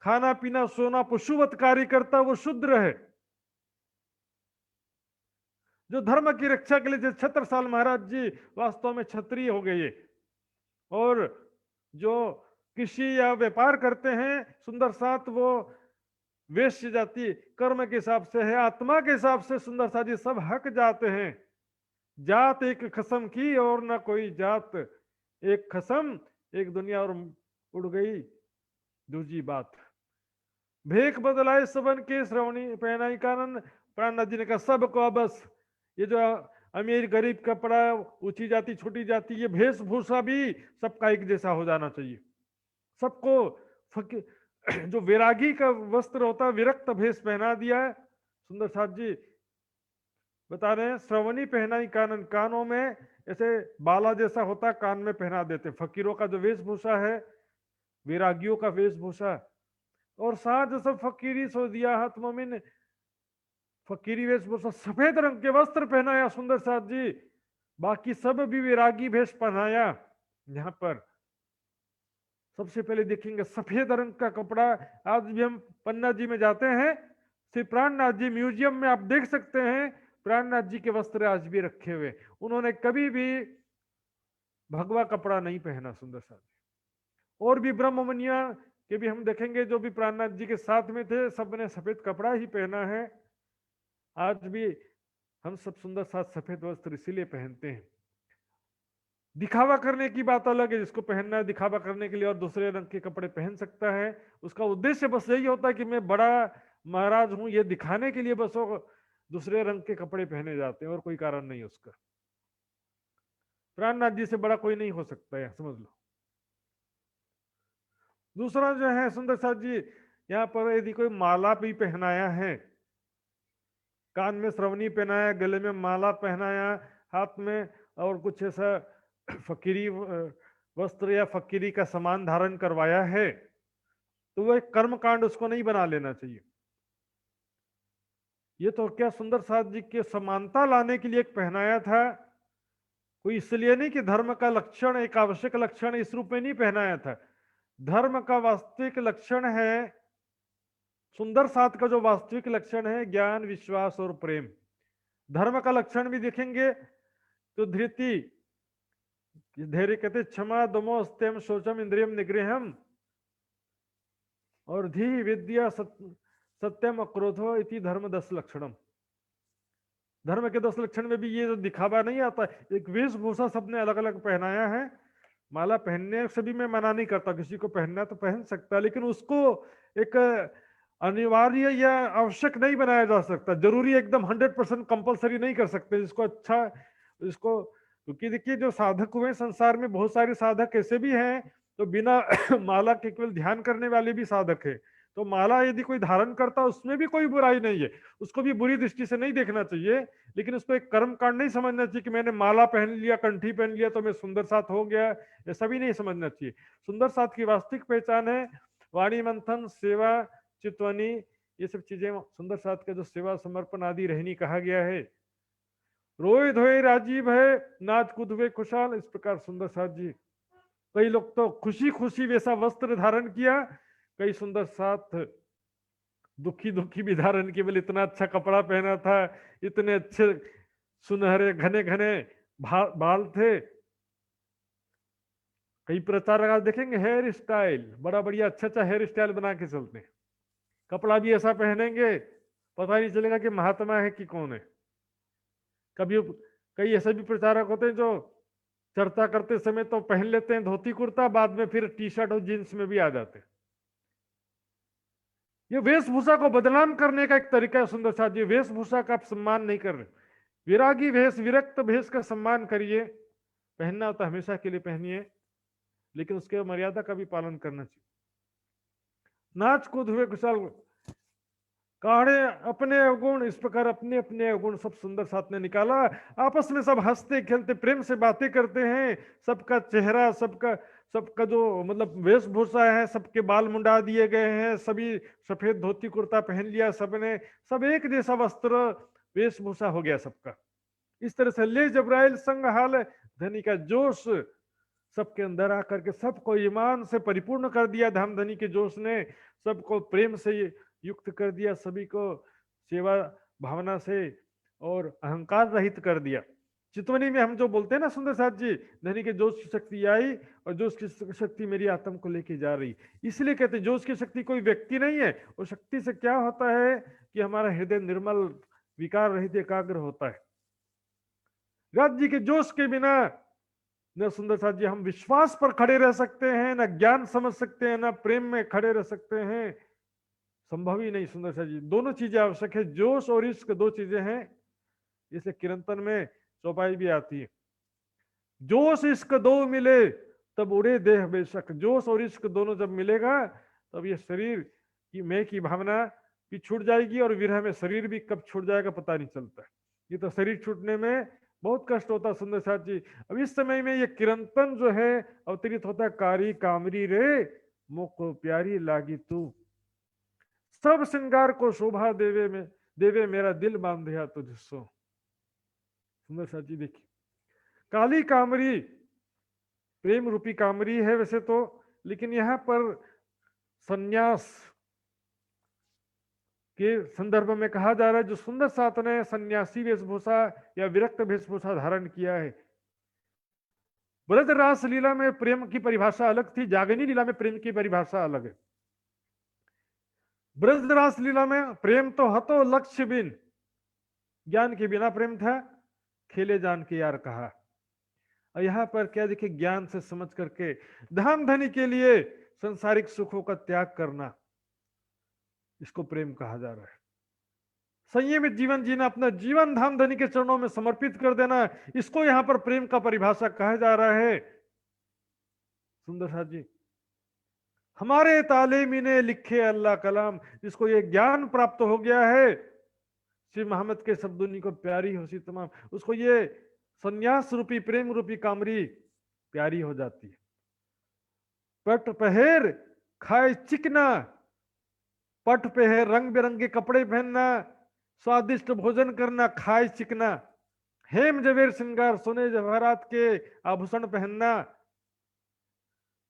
खाना पीना सोना पशुवत कार्य करता, वो शूद्र है। जो धर्म की रक्षा के लिए छत्रसाल महाराज जी वास्तव में क्षत्रिय हो गए, और जो कृषि या व्यापार करते हैं सुंदर साथ, वो वैश्य जाति कर्म के हिसाब से है, आत्मा के हिसाब से सुंदर साथ जी सब हक जाते हैं। जात एक खसम की और ना कोई जात, एक खसम एक दुनिया और उड़ गई दूजी बात। भेक बदलाए सबन के श्रवणी पहनाई कानन। प्राणनाथ जी ने कहा सबको बस ये जो अमीर गरीब कपड़ा, ऊंची जाति छोटी जाति, ये वेशभूषा भी सबका एक जैसा हो जाना चाहिए। सबको जो वैरागी का वस्त्र होता है विरक्त भेष पहना दिया है। सुंदर साथ जी बता रहे हैं श्रवणी पहनाई कानन, कानों में ऐसे बाला जैसा होता है, कान में पहना देते। फकीरों का जो वेशभूषा है, वैरागियों का वेशभूषा, और साथ सब फकीरी सो दिया हाथ मोमिन, फकीरी वेशभूषा, सफेद रंग के वस्त्र पहनाया सुंदर साथ जी, बाकी सब भी वैरागी भेष पहनाया। यहाँ पर सबसे पहले देखेंगे सफेद रंग का कपड़ा। आज भी हम पन्ना जी में जाते हैं, श्री प्राणनाथ जी म्यूजियम में आप देख सकते हैं प्राणनाथ जी के वस्त्र आज भी रखे हुए। उन्होंने कभी भी भगवा कपड़ा नहीं पहना सुंदर साथ। और भी ब्रह्ममुनिया के भी हम देखेंगे जो भी प्राणनाथ जी के साथ में थे, सबने सफेद कपड़ा ही पहना है। आज भी हम सब सुंदर साथ सफेद वस्त्र इसीलिए पहनते हैं। दिखावा करने की बात अलग है, जिसको पहनना है दिखावा करने के लिए और दूसरे रंग के कपड़े पहन सकता है, उसका उद्देश्य बस यही होता है कि मैं बड़ा महाराज हूं, ये दिखाने के लिए बस वो दूसरे रंग के कपड़े पहने जाते हैं, और कोई कारण नहीं उसका। प्राणनाथ जी से बड़ा कोई नहीं हो सकता है, समझ लो। दूसरा जो है सुंदर साथ जी, यहाँ पर यदि कोई माला भी पहनाया है, कान में श्रवणी पहनाया, गले में माला पहनाया, हाथ में और कुछ ऐसा फकीरी वस्त्र या फकीरी का सामान धारण करवाया है तो वो एक कर्म कांड उसको नहीं बना लेना चाहिए। ये तो क्या सुंदर साथ जी के समानता लाने के लिए एक पहनाया था, कोई इसलिए नहीं कि धर्म का लक्षण एक आवश्यक लक्षण इस रूप में नहीं पहनाया था। धर्म का वास्तविक लक्षण है, सुंदर साथ का जो वास्तविक लक्षण है ज्ञान, विश्वास और प्रेम। धर्म का लक्षण भी देखेंगे तो धृति, धैर्य कहते क्षमा, दमो, स्त्यम, शौचम, इंद्रियम निग्रहम और धी, विद्या, सत्यम, अक्रोधो इति धर्म 10 लक्षणम। धर्म के 10 लक्षण में भी ये जो दिखावा नहीं आता, एक वेशभूषा सबने अलग अलग पहनाया है। माला पहनने से भी मैं मना नहीं करता, किसी को पहनना तो पहन सकता, लेकिन उसको एक अनिवार्य या आवश्यक नहीं बनाया जा सकता, जरूरी एकदम 100% कंपलसरी नहीं कर सकते। जिसको अच्छा, इसको क्योंकि देखिए जो साधक हुए संसार में बहुत सारे साधक ऐसे भी हैं तो बिना माला के केवल ध्यान करने वाले भी साधक है। तो माला यदि कोई धारण करता उसमें भी कोई बुराई नहीं है, उसको भी बुरी दृष्टि से नहीं देखना चाहिए, लेकिन उसको एक कर्म कांड नहीं समझना चाहिए कि मैंने माला पहन लिया, कंठी पहन लिया तो मैं सुंदर साथ हो गया, ऐसा भी नहीं समझना चाहिए। सुंदर साथ की वास्तविक पहचान है वाणी मंथन, सेवा, चितवनी, ये सब चीजें सुंदर साथ का जो सेवा, समर्पण आदि रहनी कहा गया है। रोए धोए राजीव है, नाच कूद हुए खुशहाल, इस प्रकार सुंदर साथ जी। कई लोग तो खुशी खुशी वैसा वस्त्र धारण किया, कई सुंदर साथ दुखी दुखी भी धारण केवल इतना अच्छा कपड़ा पहना था, इतने अच्छे सुनहरे घने घने बाल थे। कई प्रचारक आप देखेंगे हेयर स्टाइल बड़ा बढ़िया अच्छा अच्छा हेयर स्टाइल बना के चलते हैं, कपड़ा भी ऐसा पहनेंगे पता नहीं चलेगा कि महात्मा है कि कौन है। कभी कई ऐसे भी प्रचारक होते हैं जो चर्चा करते समय तो पहन लेते हैं धोती कुर्ता, बाद में फिर टी शर्ट और जींस में भी आ जाते हैं। ये वेशभूषा को बदनाम करने का एक तरीका है सुंदर साथ जी। वेशभूषा का आप सम्मान नहीं कर रहे, विरागी वेश, विरक्त वेश का सम्मान करिए। पहनना होता हमेशा के लिए पहनिए, लेकिन उसके मर्यादा का भी पालन करना चाहिए। नाच कूद हुए खुशहाल, काढ़े अपने अवगुण, इस प्रकार अपने अपने अवगुण सब सुंदर साथ ने निकाला। आपस में सब हंसते खेलते प्रेम से बातें करते हैं। सबका चेहरा, सबका जो मतलब वेशभूषा है, सबके बाल मुंडा दिए गए हैं, सभी सफेद धोती कुर्ता पहन लिया सबने, सब एक जैसा वस्त्र वेशभूषा हो गया सबका। इस तरह से ले जबराइल संग हाल, धनी का जोश सबके अंदर आकर के सबको ईमान से परिपूर्ण कर दिया। धाम धनी के जोश ने सबको प्रेम से युक्त कर दिया, सभी को सेवा भावना से और अहंकार रहित कर दिया। चितवनी में हम जो बोलते हैं ना सुंदर साथ जी, धनी के जोश की शक्ति आई और जोश की शक्ति मेरी आत्मा को लेके जा रही। इसलिए कहते हैं जोश की शक्ति कोई व्यक्ति नहीं है, वो शक्ति से क्या होता है कि हमारा हृदय निर्मल विकार रहित एकाग्र होता है। राज जी के जोश के बिना न सुंदर साथ जी हम विश्वास पर खड़े रह सकते हैं, न ज्ञान समझ सकते हैं, न प्रेम में खड़े रह सकते हैं, संभव ही नहीं सुंदर साथ जी। दोनों चीजें आवश्यक है, जोश और इश्क दो चीजें हैं। इसे कीर्तन में चौपाई भी आती है, जोश इश्क दो मिले तब उड़े देह बेशक। जोश और इश्क दोनों जब मिलेगा तब ये शरीर की मैं की भावना भी छूट जाएगी और विरह में शरीर भी कब छूट जाएगा पता नहीं चलता है। ये तो शरीर छूटने में बहुत कष्ट होता है सुंदर साथ जी। अब इस समय में ये कीर्तन जो है अवतरित होता है, कारी कामरी रे मोको प्यारी लागी तू, सब श्रृंगार को शोभा देवे मेरा दिल बांधिया तुझसो। सुंदर साथ जी देखिए, काली कामरी प्रेम रूपी कामरी है वैसे तो, लेकिन यहां पर सन्यास के संदर्भ में कहा जा रहा है जो सुंदर साथ ने सन्यासी वेशभूषा या विरक्त वेशभूषा धारण किया है। ब्रजरास लीला में प्रेम की परिभाषा अलग थी, जागनी लीला में प्रेम की परिभाषा अलग है। ब्रजरास लीला में प्रेम तो हतो लक्ष्य बिन, ज्ञान के बिना प्रेम था, खेले जान के यार कहा। और यहां पर क्या देखिए, ज्ञान से समझ करके धाम धनी के लिए संसारिक सुखों का त्याग करना, इसको प्रेम कहा जा रहा है। संयमित जीवन जीना, अपना जीवन धाम धनी के चरणों में समर्पित कर देना, इसको यहां पर प्रेम का परिभाषा कहा जा रहा है। सुंदर साथ जी, हमारे तालीमी ने लिखे अल्लाह कलाम, जिसको ये ज्ञान प्राप्त हो गया है, श्री मोहम्मद के शब्दों को प्यारी हो सी तमाम, उसको ये संन्यास रूपी प्रेम रूपी कामरी प्यारी हो जाती है। पट पहेर खाए चिकना, पट पहेर रंग बिरंगे कपड़े पहनना, स्वादिष्ट भोजन करना, खाए चिकना, हेम जवेर श्रृंगार सोने जवाहरात के आभूषण पहनना,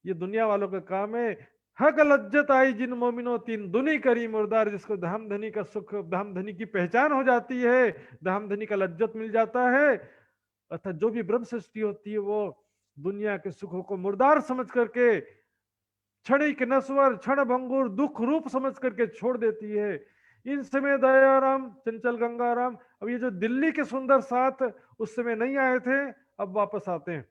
ये दुनिया वालों का काम है। हक लज्जत आई जिन मोमिनो तीन दुनी करी मुर्दार, जिसको धाम धनी का सुख, धाम धनी की पहचान हो जाती है, धाम धनी का लज्जत मिल जाता है, अर्थात जो भी ब्रह्म सृष्टि होती है वो दुनिया के सुखों को मुर्दार समझ करके, क्षणिक नश्वर क्षण भंगुर दुख रूप समझ करके छोड़ देती है। इन समय दयाराम चंचल गंगाराम, अब ये जो दिल्ली के सुंदर साथ उस समय नहीं आए थे, अब वापस आते हैं।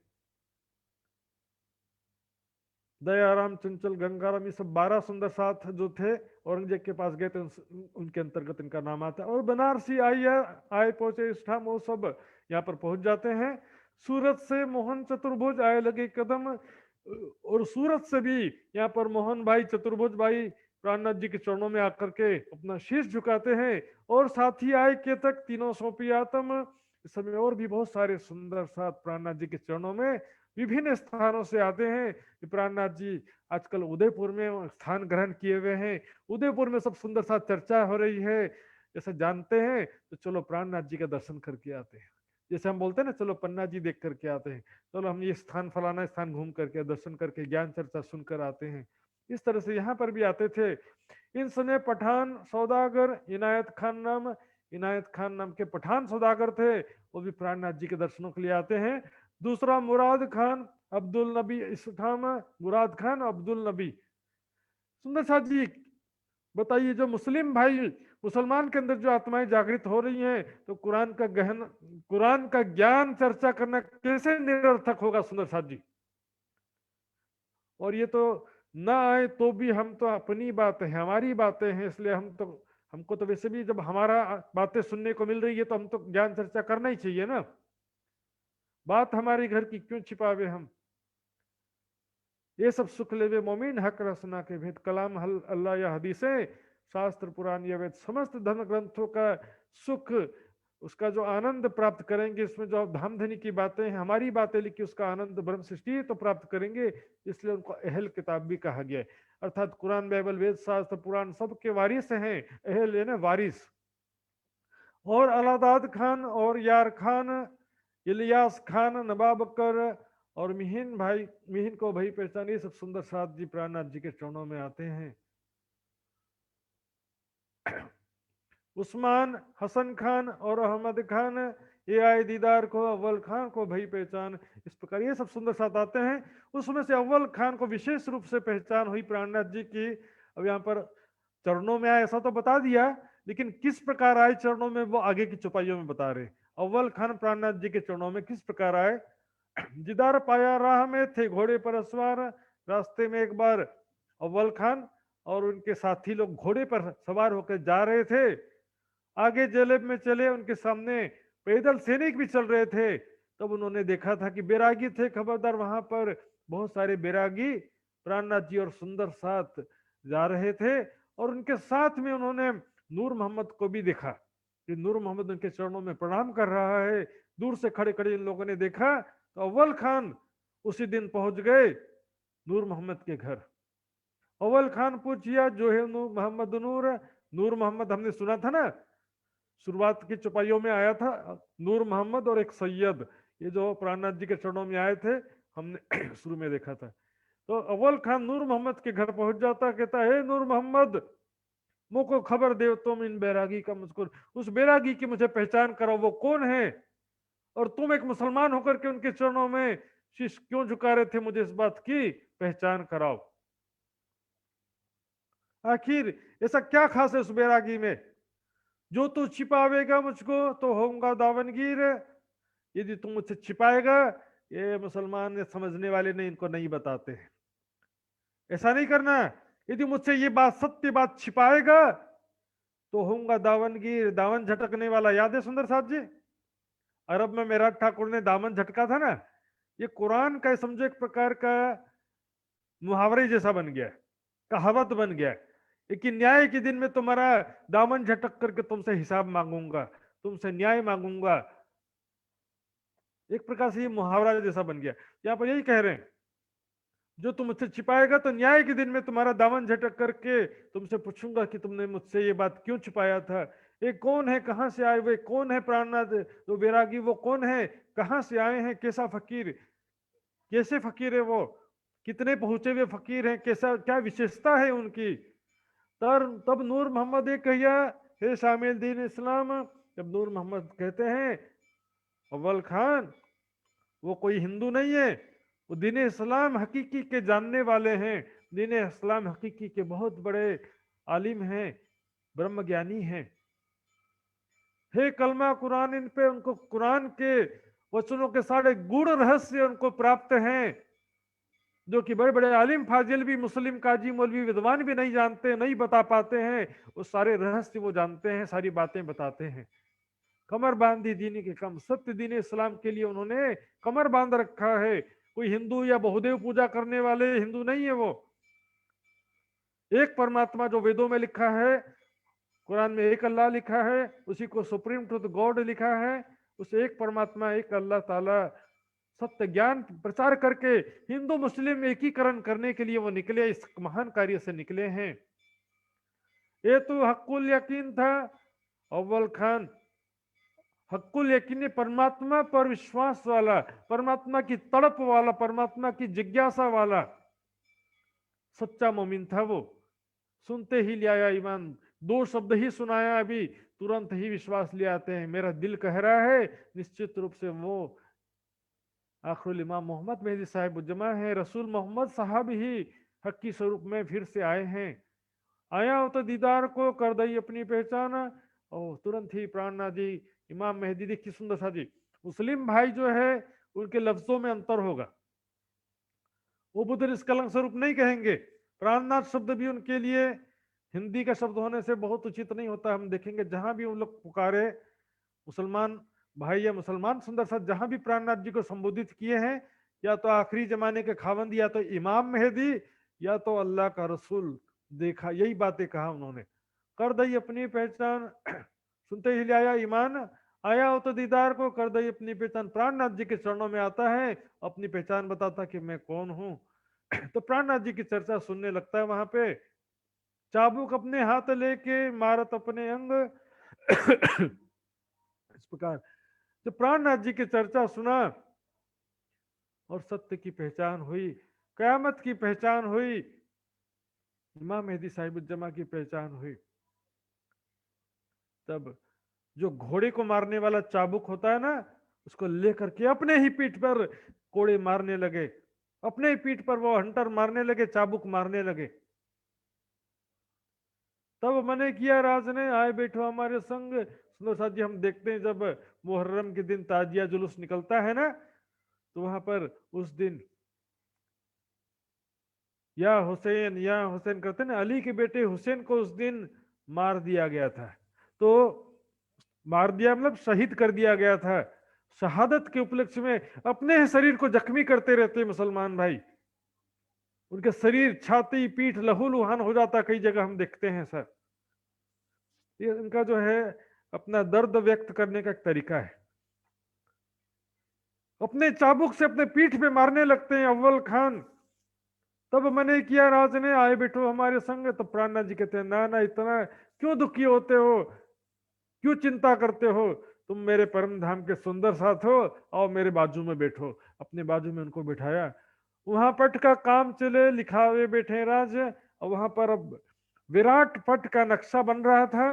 दयाराम चंचल गंगाराम ये सब 12 सुंदर साथ जो थे औरंगजेब के पास गए थे, उनके अंतर्गत इनका नाम आता है। और बनारसी आए पहुंचे इस ठाम, वो सब यहाँ पर पहुंच जाते हैं। सूरत से मोहन चतुर्भुज आए लगे कदम, और सूरत से भी यहाँ पर मोहन भाई चतुर्भुज भाई प्राणनाथ जी के चरणों में आकर के अपना शीश झुकाते हैं। और साथ ही आए केतक तीनों सौंपी आत्म, इस समय और भी बहुत सारे सुंदर साथ प्राणनाथ जी के चरणों में विभिन्न स्थानों से आते हैं। प्राणनाथ जी आजकल उदयपुर में स्थान ग्रहण किए हुए हैं, उदयपुर में सब सुंदर साथ चर्चा हो रही है। जैसे जानते हैं तो चलो प्राणनाथ जी का दर्शन करके आते हैं, जैसे हम बोलते हैं ना चलो पन्ना जी देख करके आते हैं, चलो हम ये स्थान फलाना स्थान घूम करके दर्शन करके ज्ञान चर्चा सुनकर आते हैं। इस तरह से यहाँ पर भी आते थे। इन समय पठान सौदागर इनायत खान नाम के पठान सौदागर थे, वो भी प्राणनाथ जी के दर्शनों के लिए आते हैं। दूसरा मुराद खान अब्दुल नबी, इस ठाम मुराद खान अब्दुल नबी। सुंदर साथ जी बताइए, जो मुस्लिम भाई मुसलमान के अंदर जो आत्माएं जागृत हो रही हैं, तो कुरान का ज्ञान चर्चा करना कैसे निरर्थक होगा सुंदर साथ जी। और ये तो ना आए तो भी हम तो अपनी बातें हैं, हमारी बातें हैं, इसलिए हमको तो वैसे भी जब हमारा बातें सुनने को मिल रही है तो हम तो ज्ञान चर्चा करना ही चाहिए ना। बात हमारे घर की क्यों छिपावे हम। ये सब सुख लेवे मोमिन हक रसना के भेद, कलाम अल्लाह या हदीसें शास्त्र पुराण या वेद, समस्त धर्म ग्रंथों का सुख, उसका जो आनंद प्राप्त करेंगे, इसमें जो धामधनी की बातें हैं, हमारी बातें लिखी, उसका आनंद ब्रह्म सृष्टि तो प्राप्त करेंगे। इसलिए उनको अहल किताब भी कहा गया है, अर्थात कुरान बाइबल वेद शास्त्र पुराण सबके वारिस हैं। अहल यानी वारिस। और अलादाद खान और यार खान, इलियास खान, नवाब अकर और मिहिन को भाई पहचान, ये सब सुंदर साथ जी प्राणनाथ जी के चरणों में आते हैं। उस्मान हसन खान और अहमद खान, ये आए दीदार को, अव्वल खान को भाई पहचान। इस प्रकार ये सब सुंदर साथ आते हैं। उसमें से अव्वल खान को विशेष रूप से पहचान हुई प्राणनाथ जी की। अब यहाँ पर चरणों में आए ऐसा तो बता दिया, लेकिन किस प्रकार आए चरणों में वो आगे की चौपाइयों में बता रहे। अव्वल खान प्राणनाथ जी के चरणों में किस प्रकार आए। जिदार पाया राह में थे घोड़े पर सवार, रास्ते में एक बार अव्वल खान और उनके साथी लोग घोड़े पर सवार होकर जा रहे थे। आगे जेलेब में चले, उनके सामने पैदल सैनिक भी चल रहे थे। तब उन्होंने देखा था कि बैरागी थे, खबरदार वहां पर बहुत सारे बैरागी प्राणनाथ जी और सुंदर साथ जा रहे थे। और उनके साथ में उन्होंने नूर मोहम्मद को भी देखा कि नूर मोहम्मद उनके चरणों में प्रणाम कर रहा है। दूर से खड़े खड़े इन लोगों ने देखा तो अव्वल खान उसी दिन पहुंच गए नूर मोहम्मद के घर। अव्वल खान पूछिया जो है मोहम्मद नूर मोहम्मद हमने सुना था ना, शुरुआत की चौपाइयों में आया था नूर मोहम्मद और एक सैयद, ये जो प्राणनाथ जी के चरणों में आए थे हमने शुरू में देखा था। तो अव्वल खान नूर मोहम्मद के घर पहुंच जाता, कहता है नूर मोहम्मद मुझको खबर दे तुम इन बैरागी का, मुझको उस बैरागी की मुझे पहचान करो, वो कौन है, और तुम एक मुसलमान होकर के उनके चरणों में शीश क्यों झुका रहे थे, मुझे इस बात की पहचान कराओ। आखिर ऐसा क्या खास है उस बैरागी में, जो तू छिपावेगा मुझको तो होऊंगा दावनगीर। यदि तुम मुझसे छिपाएगा, ये मुसलमान समझने वाले नहीं, इनको नहीं बताते हैं, ऐसा नहीं करना। यदि मुझसे ये बात सत्य बात छिपाएगा तो होऊंगा दावनगीर, दामन झटकने वाला। याद है सुंदर साथ जी, अरब में मेराज ठाकुर ने दामन झटका था ना, ये कुरान का समझो एक प्रकार का मुहावरे जैसा बन गया, कहावत बन गया कि न्याय के दिन में तुम्हारा दामन झटक करके तुमसे हिसाब मांगूंगा, तुमसे न्याय मांगूंगा। एक प्रकार से ये मुहावरा जैसा बन गया। यहाँ पर यही कह रहे हैं, जो तुम मुझसे छिपाएगा तो न्याय के दिन में तुम्हारा दामन झटक करके तुमसे पूछूंगा कि तुमने मुझसे ये बात क्यों छिपाया था। ये कौन है, कहाँ से आए हुए, कौन है प्राणनाथ जो बैरागी, वो कौन है, कहाँ से आए हैं, कैसा फकीर, कैसे फकीर है वो, कितने पहुंचे हुए फकीर हैं, कैसा क्या विशेषता है उनकी। तब नूर मोहम्मद ये कहिया, हे शामिल दीन इस्लाम। जब नूर मोहम्मद कहते हैं अव्वल खान वो कोई हिंदू नहीं है, वो दीन इस्लाम हकीकी के जानने वाले हैं, दीन इस्लाम हकीकी के बहुत बड़े आलिम हैं, ब्रह्म ज्ञानी हैं। हे कलमा कुरान, इन पे उनको कुरान के वचनों के सारे गूढ़ रहस्य उनको प्राप्त हैं, जो कि बड़े बड़े आलिम फाजिल भी, मुस्लिम काजी मौलवी विद्वान भी नहीं जानते, नहीं बता पाते हैं। वो सारे रहस्य वो जानते हैं, सारी बातें बताते हैं। कमर बांधी दीनी के कम, सत्य दीन इस्लाम के लिए उन्होंने कमर बांध रखा है। कोई हिंदू या बहुदेव पूजा करने वाले हिंदू नहीं है वो। एक परमात्मा जो वेदों में लिखा है, कुरान में एक अल्लाह लिखा है, उसी को सुप्रीम ट्रुथ गॉड लिखा है। उस एक परमात्मा, एक अल्लाह ताला सत्य ज्ञान प्रचार करके हिंदू मुस्लिम एकीकरण करने के लिए वो निकले, इस महान कार्य से निकले हैं। ये तो हक्कुल यकीन था। अव्वल खान हक्कुल यकीन, परमात्मा पर विश्वास वाला, परमात्मा की तड़प वाला, परमात्मा की जिज्ञासा वाला सच्चा मोमिन था वो। सुनते ही ले आया ईमान, दो शब्द ही सुनाया अभी तुरंत ही विश्वास ले आते हैं। मेरा दिल कह रहा है निश्चित रूप से वो आखिरुल इमाम मोहम्मद मेहदी साहिब उज्जमा है, रसूल मोहम्मद साहब ही हक्की स्वरूप में फिर से आए हैं। आया हो तो दीदार को कर दई अपनी पहचान। और तुरंत ही प्राणनाथ जी इमाम मेहदी, देखिए सुंदर सा जी, मुस्लिम भाई जो है उनके लफ्जों में अंतर होगा, वो बुद्ध निष्कलंक स्वरूप नहीं कहेंगे। प्राणनाथ शब्द भी उनके लिए हिंदी का शब्द होने से बहुत उचित नहीं होता। हम देखेंगे जहां भी उन लोग पुकारे, मुसलमान भाई या मुसलमान सुंदर साथ जहां भी प्राणनाथ जी को संबोधित किए हैं, या तो आखिरी जमाने के खावंद, या तो इमाम मेहदी, या तो अल्लाह का रसूल, देखा यही बातें कहा उन्होंने। कर दई अपनी पहचान, सुनते ही ले आया ईमान, आया हो तो दीदार को कर दई अपनी पहचान। प्राणनाथ जी के चरणों में आता है, अपनी पहचान बताता कि मैं कौन हूं। तो प्राणनाथ जी की चर्चा सुनने लगता है वहां पे। चाबुक अपने हाथ लेके मारत अपने अंग। इस प्रकार जब प्राणनाथ जी की चर्चा सुना और सत्य की पहचान हुई, कयामत की पहचान हुई, इमाम मेहदी साहिब उज्जमा की पहचान हुई, तब जो घोड़े को मारने वाला चाबुक होता है ना, उसको लेकर के अपने ही पीठ पर कोड़े मारने लगे, अपने ही पीठ पर वो हंटर मारने लगे, चाबुक मारने लगे। तब मने किया राज ने, आए बैठो हमारे संग। सुंदर साथ जी, हम देखते हैं जब मुहर्रम के दिन ताजिया जुलूस निकलता है ना, तो वहां पर उस दिन या हुसैन करते ना, अली के बेटे हुसैन को उस दिन मार दिया गया था। तो मार दिया मतलब शहीद कर दिया गया था। शहादत के उपलक्ष्य में अपने शरीर को जख्मी करते रहते मुसलमान भाई, उनके शरीर, छाती, पीठ लहूलुहान हो जाता, कई जगह हम देखते हैं सर। ये इनका जो है अपना दर्द व्यक्त करने का एक तरीका है। अपने चाबुक से अपने पीठ पे मारने लगते हैं अव्वल खान। तब मैंने किया राज ने, आए बैठो हमारे संग। तो प्राणनाथ जी कहते हैं, ना ना, इतना क्यों दुखी होते हो, क्यों चिंता करते हो, तुम मेरे परम धाम के सुंदर साथ हो, आओ मेरे बाजू में बैठो। अपने बाजू में उनको बिठाया। वहां पट का काम चले, लिखावे बैठे राज। और वहां पर अब विराट पट का नक्शा बन रहा था,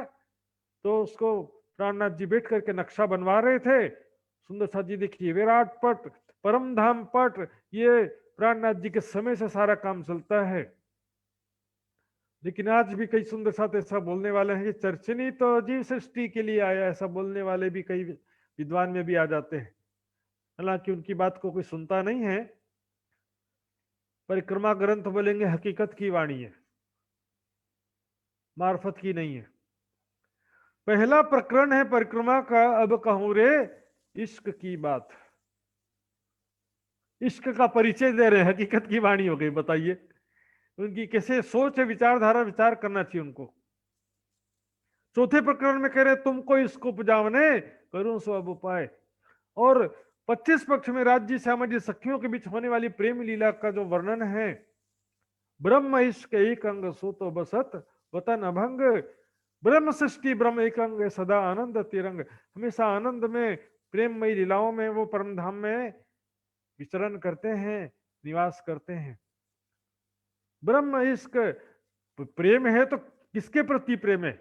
तो उसको प्राणनाथ जी बैठ करके नक्शा बनवा रहे थे। सुंदर साथ जी देखिए, विराट पट, परम धाम पट, ये प्राणनाथ जी के समय से सारा काम चलता है। लेकिन आज भी कई सुंदर साथ ऐसा बोलने वाले हैं कि चर्चनी तो जीव सृष्टि के लिए आया, ऐसा बोलने वाले भी कई विद्वान में भी आ जाते हैं। हालांकि उनकी बात को कोई सुनता नहीं है। परिक्रमा ग्रंथ बोलेंगे हकीकत की वाणी है, मार्फत की नहीं है। पहला प्रकरण है परिक्रमा का, अब कहूं रे इश्क की बात। इश्क का परिचय दे रहे हैं, हकीकत की वाणी हो गई। बताइए उनकी कैसे सोच है, विचारधारा, विचार करना चाहिए उनको। चौथे प्रकरण में कह रहे तुमको इसको उपजावने करूं सो अब उपाय। और 25 पक्ष में राज्य श्यामा जी सखियों के बीच होने वाली प्रेम लीला का जो वर्णन है, ब्रह्म इश्क एक अंग सो तो बसत वतन अभंग, ब्रह्म सृष्टि ब्रह्म एक अंग सदा आनंद तिरंग। हमेशा आनंद में, प्रेममयी लीलाओं में वो परम धाम में विचरण करते हैं, निवास करते हैं। ब्रह्म इश्क प्रेम है तो किसके प्रति प्रेम है?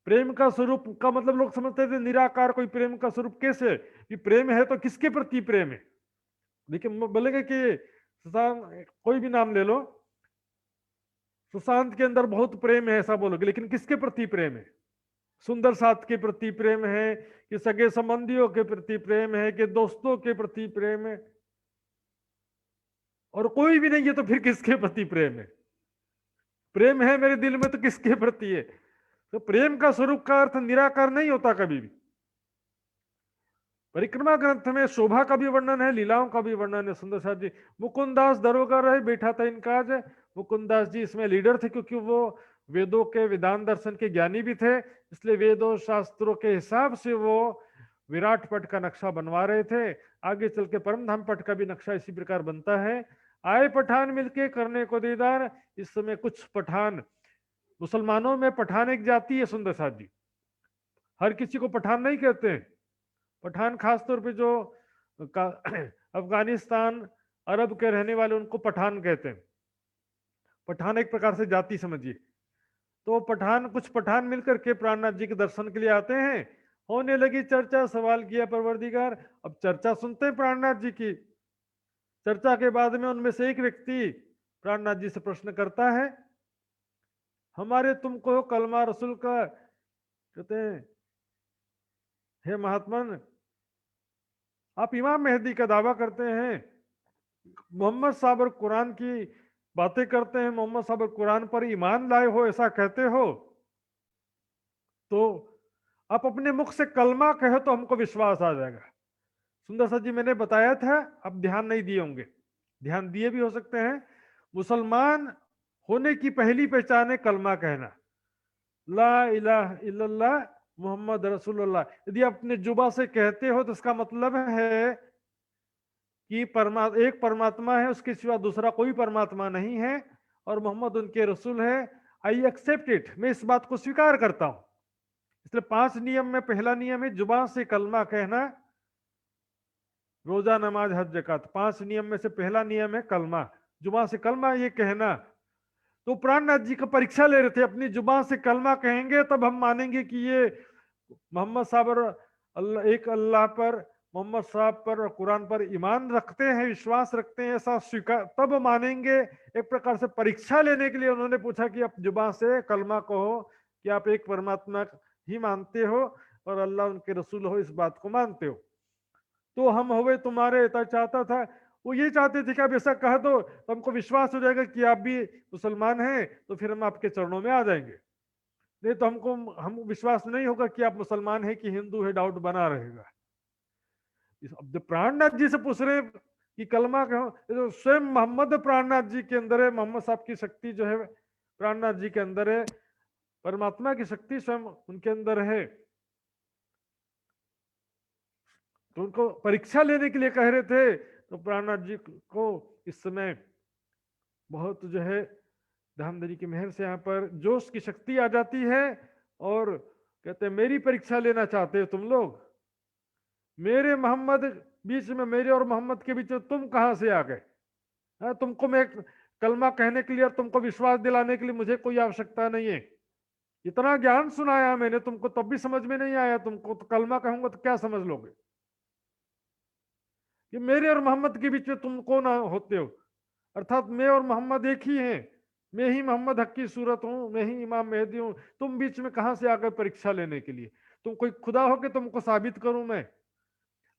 प्रेम का स्वरूप का मतलब लोग समझते थे निराकार कोई प्रेम का स्वरूप कैसे, कि प्रेम है तो किसके प्रति प्रेम है? देखिए बोलेंगे कि सुशांत, कोई भी नाम ले लो, सुशांत के अंदर बहुत प्रेम है ऐसा बोलोगे, लेकिन किसके प्रति प्रेम है? सुंदर साथ के प्रति प्रेम है, कि सगे संबंधियों के प्रति प्रेम है, कि दोस्तों के प्रति प्रेम है? और कोई भी नहीं है तो फिर किसके प्रति प्रेम है? प्रेम है मेरे दिल में तो किसके प्रति है? तो प्रेम का स्वरूप का अर्थ निराकार नहीं होता कभी भी। परिक्रमा ग्रंथ में शोभा का भी वर्णन है, लीलाओं का भी वर्णन है। सुंदर साथ जी, मुकुंदास दरोगा रहे बैठा था इनका आज। मुकुंदास जी इसमें लीडर थे, क्योंकि वो वेदों के वेदांत दर्शन के ज्ञानी भी थे, इसलिए वेदों शास्त्रों के हिसाब से वो विराट पट का नक्शा बनवा रहे थे। आगे चल के परमधाम पट का भी नक्शा इसी प्रकार बनता है। आए पठान मिलके करने को दीदार। इस समय कुछ पठान, मुसलमानों में पठान एक जाति है सुंदर साथ जी, हर किसी को पठान नहीं कहते हैं। पठान खासतौर पे जो अफगानिस्तान अरब के रहने वाले उनको पठान कहते हैं। पठान एक प्रकार से जाति समझिए। तो पठान, कुछ पठान मिलकर के प्राणनाथ जी के दर्शन के लिए आते हैं। होने लगी चर्चा, सवाल किया परवरदिगार। अब चर्चा सुनते हैं प्राणनाथ जी की। चर्चा के बाद में उनमें से एक व्यक्ति प्राणनाथ जी से प्रश्न करता है, हमारे तुमको कलमा रसूल का, कहते हैं हे महात्मन, आप इमाम मेहदी का दावा करते हैं, मोहम्मद साहब और कुरान की बातें करते हैं, मोहम्मद साहब और कुरान पर ईमान लाए हो ऐसा कहते हो, तो आप अपने मुख से कलमा कहे तो हमको विश्वास आ जाएगा। सुंदर सा जी मैंने बताया था, आप ध्यान नहीं दिए होंगे, ध्यान दिए भी हो सकते हैं। मुसलमान होने की पहली पहचान है कलमा कहना, ला इलाहा इल्लल्लाह मोहम्मद रसूलुल्लाह। यदि आप अपने जुबा से कहते हो तो इसका मतलब है कि एक परमात्मा है, उसके सिवा दूसरा कोई परमात्मा नहीं है, और मोहम्मद उनके रसूल है। आई एक्सेप्ट इट, मैं इस बात को स्वीकार करता हूं। इसलिए 5 नियम में पहला नियम है जुबान से कलमा कहना, रोजा नमाज हज ज़कात। 5 नियम में से पहला नियम है कलमा, जुबान से कलमा ये कहना। तो प्राणनाथ जी का परीक्षा ले रहे थे, अपनी जुबान से कलमा कहेंगे तब हम मानेंगे कि ये मोहम्मद साहब और एक अल्लाह पर, मोहम्मद साहब पर और कुरान पर ईमान रखते हैं, विश्वास रखते हैं, ऐसा स्वीकार तब मानेंगे। एक प्रकार से परीक्षा लेने के लिए उन्होंने पूछा कि आप जुबान से कलमा कहो कि आप एक परमात्मा ही मानते हो और अल्लाह उनके रसूल हो, इस बात को मानते हो। तो हम हुए तुम्हारे, ऐसा चाहता था वो, ये चाहते थे कि आप ऐसा कह दो तो हमको विश्वास हो जाएगा कि आप भी मुसलमान हैं, तो फिर हम आपके चरणों में आ जाएंगे। नहीं तो हम विश्वास नहीं होगा कि आप मुसलमान हैं कि हिंदू है, डाउट बना रहेगा। अब जब प्राणनाथ जी से पूछ रहे कि कलमा कहो, तो स्वयं मोहम्मद प्राणनाथ जी के अंदर है, मोहम्मद साहब की शक्ति जो है प्राणनाथ जी के अंदर है, परमात्मा की शक्ति स्वयं उनके अंदर है। तो उनको परीक्षा लेने के लिए कह रहे थे, तो प्राणनाथ जी को इस समय बहुत जो है धामधरी की मेहर से यहाँ पर जोश की शक्ति आ जाती है, और कहते हैं मेरी परीक्षा लेना चाहते हो तुम लोग? मेरे मोहम्मद बीच में, मेरे और मोहम्मद के बीच में तुम कहां से आ गए? तुमको मैं कलमा कहने के लिए और तुमको विश्वास दिलाने के लिए मुझे कोई आवश्यकता नहीं है। इतना ज्ञान सुनाया मैंने तुमको, तब भी समझ में नहीं आया तुमको, तो कलमा कहूंगा तो क्या समझ लोगे? कि मेरे और मोहम्मद के बीच में तुम कौन होते हो? अर्थात मैं और मोहम्मद एक ही हैं, मैं ही मोहम्मद हक की सूरत हूँ, मैं ही इमाम मेहदी हूँ। तुम बीच में कहां से आ गए परीक्षा लेने के लिए? तुम कोई खुदा हो के तुमको साबित करूं मैं?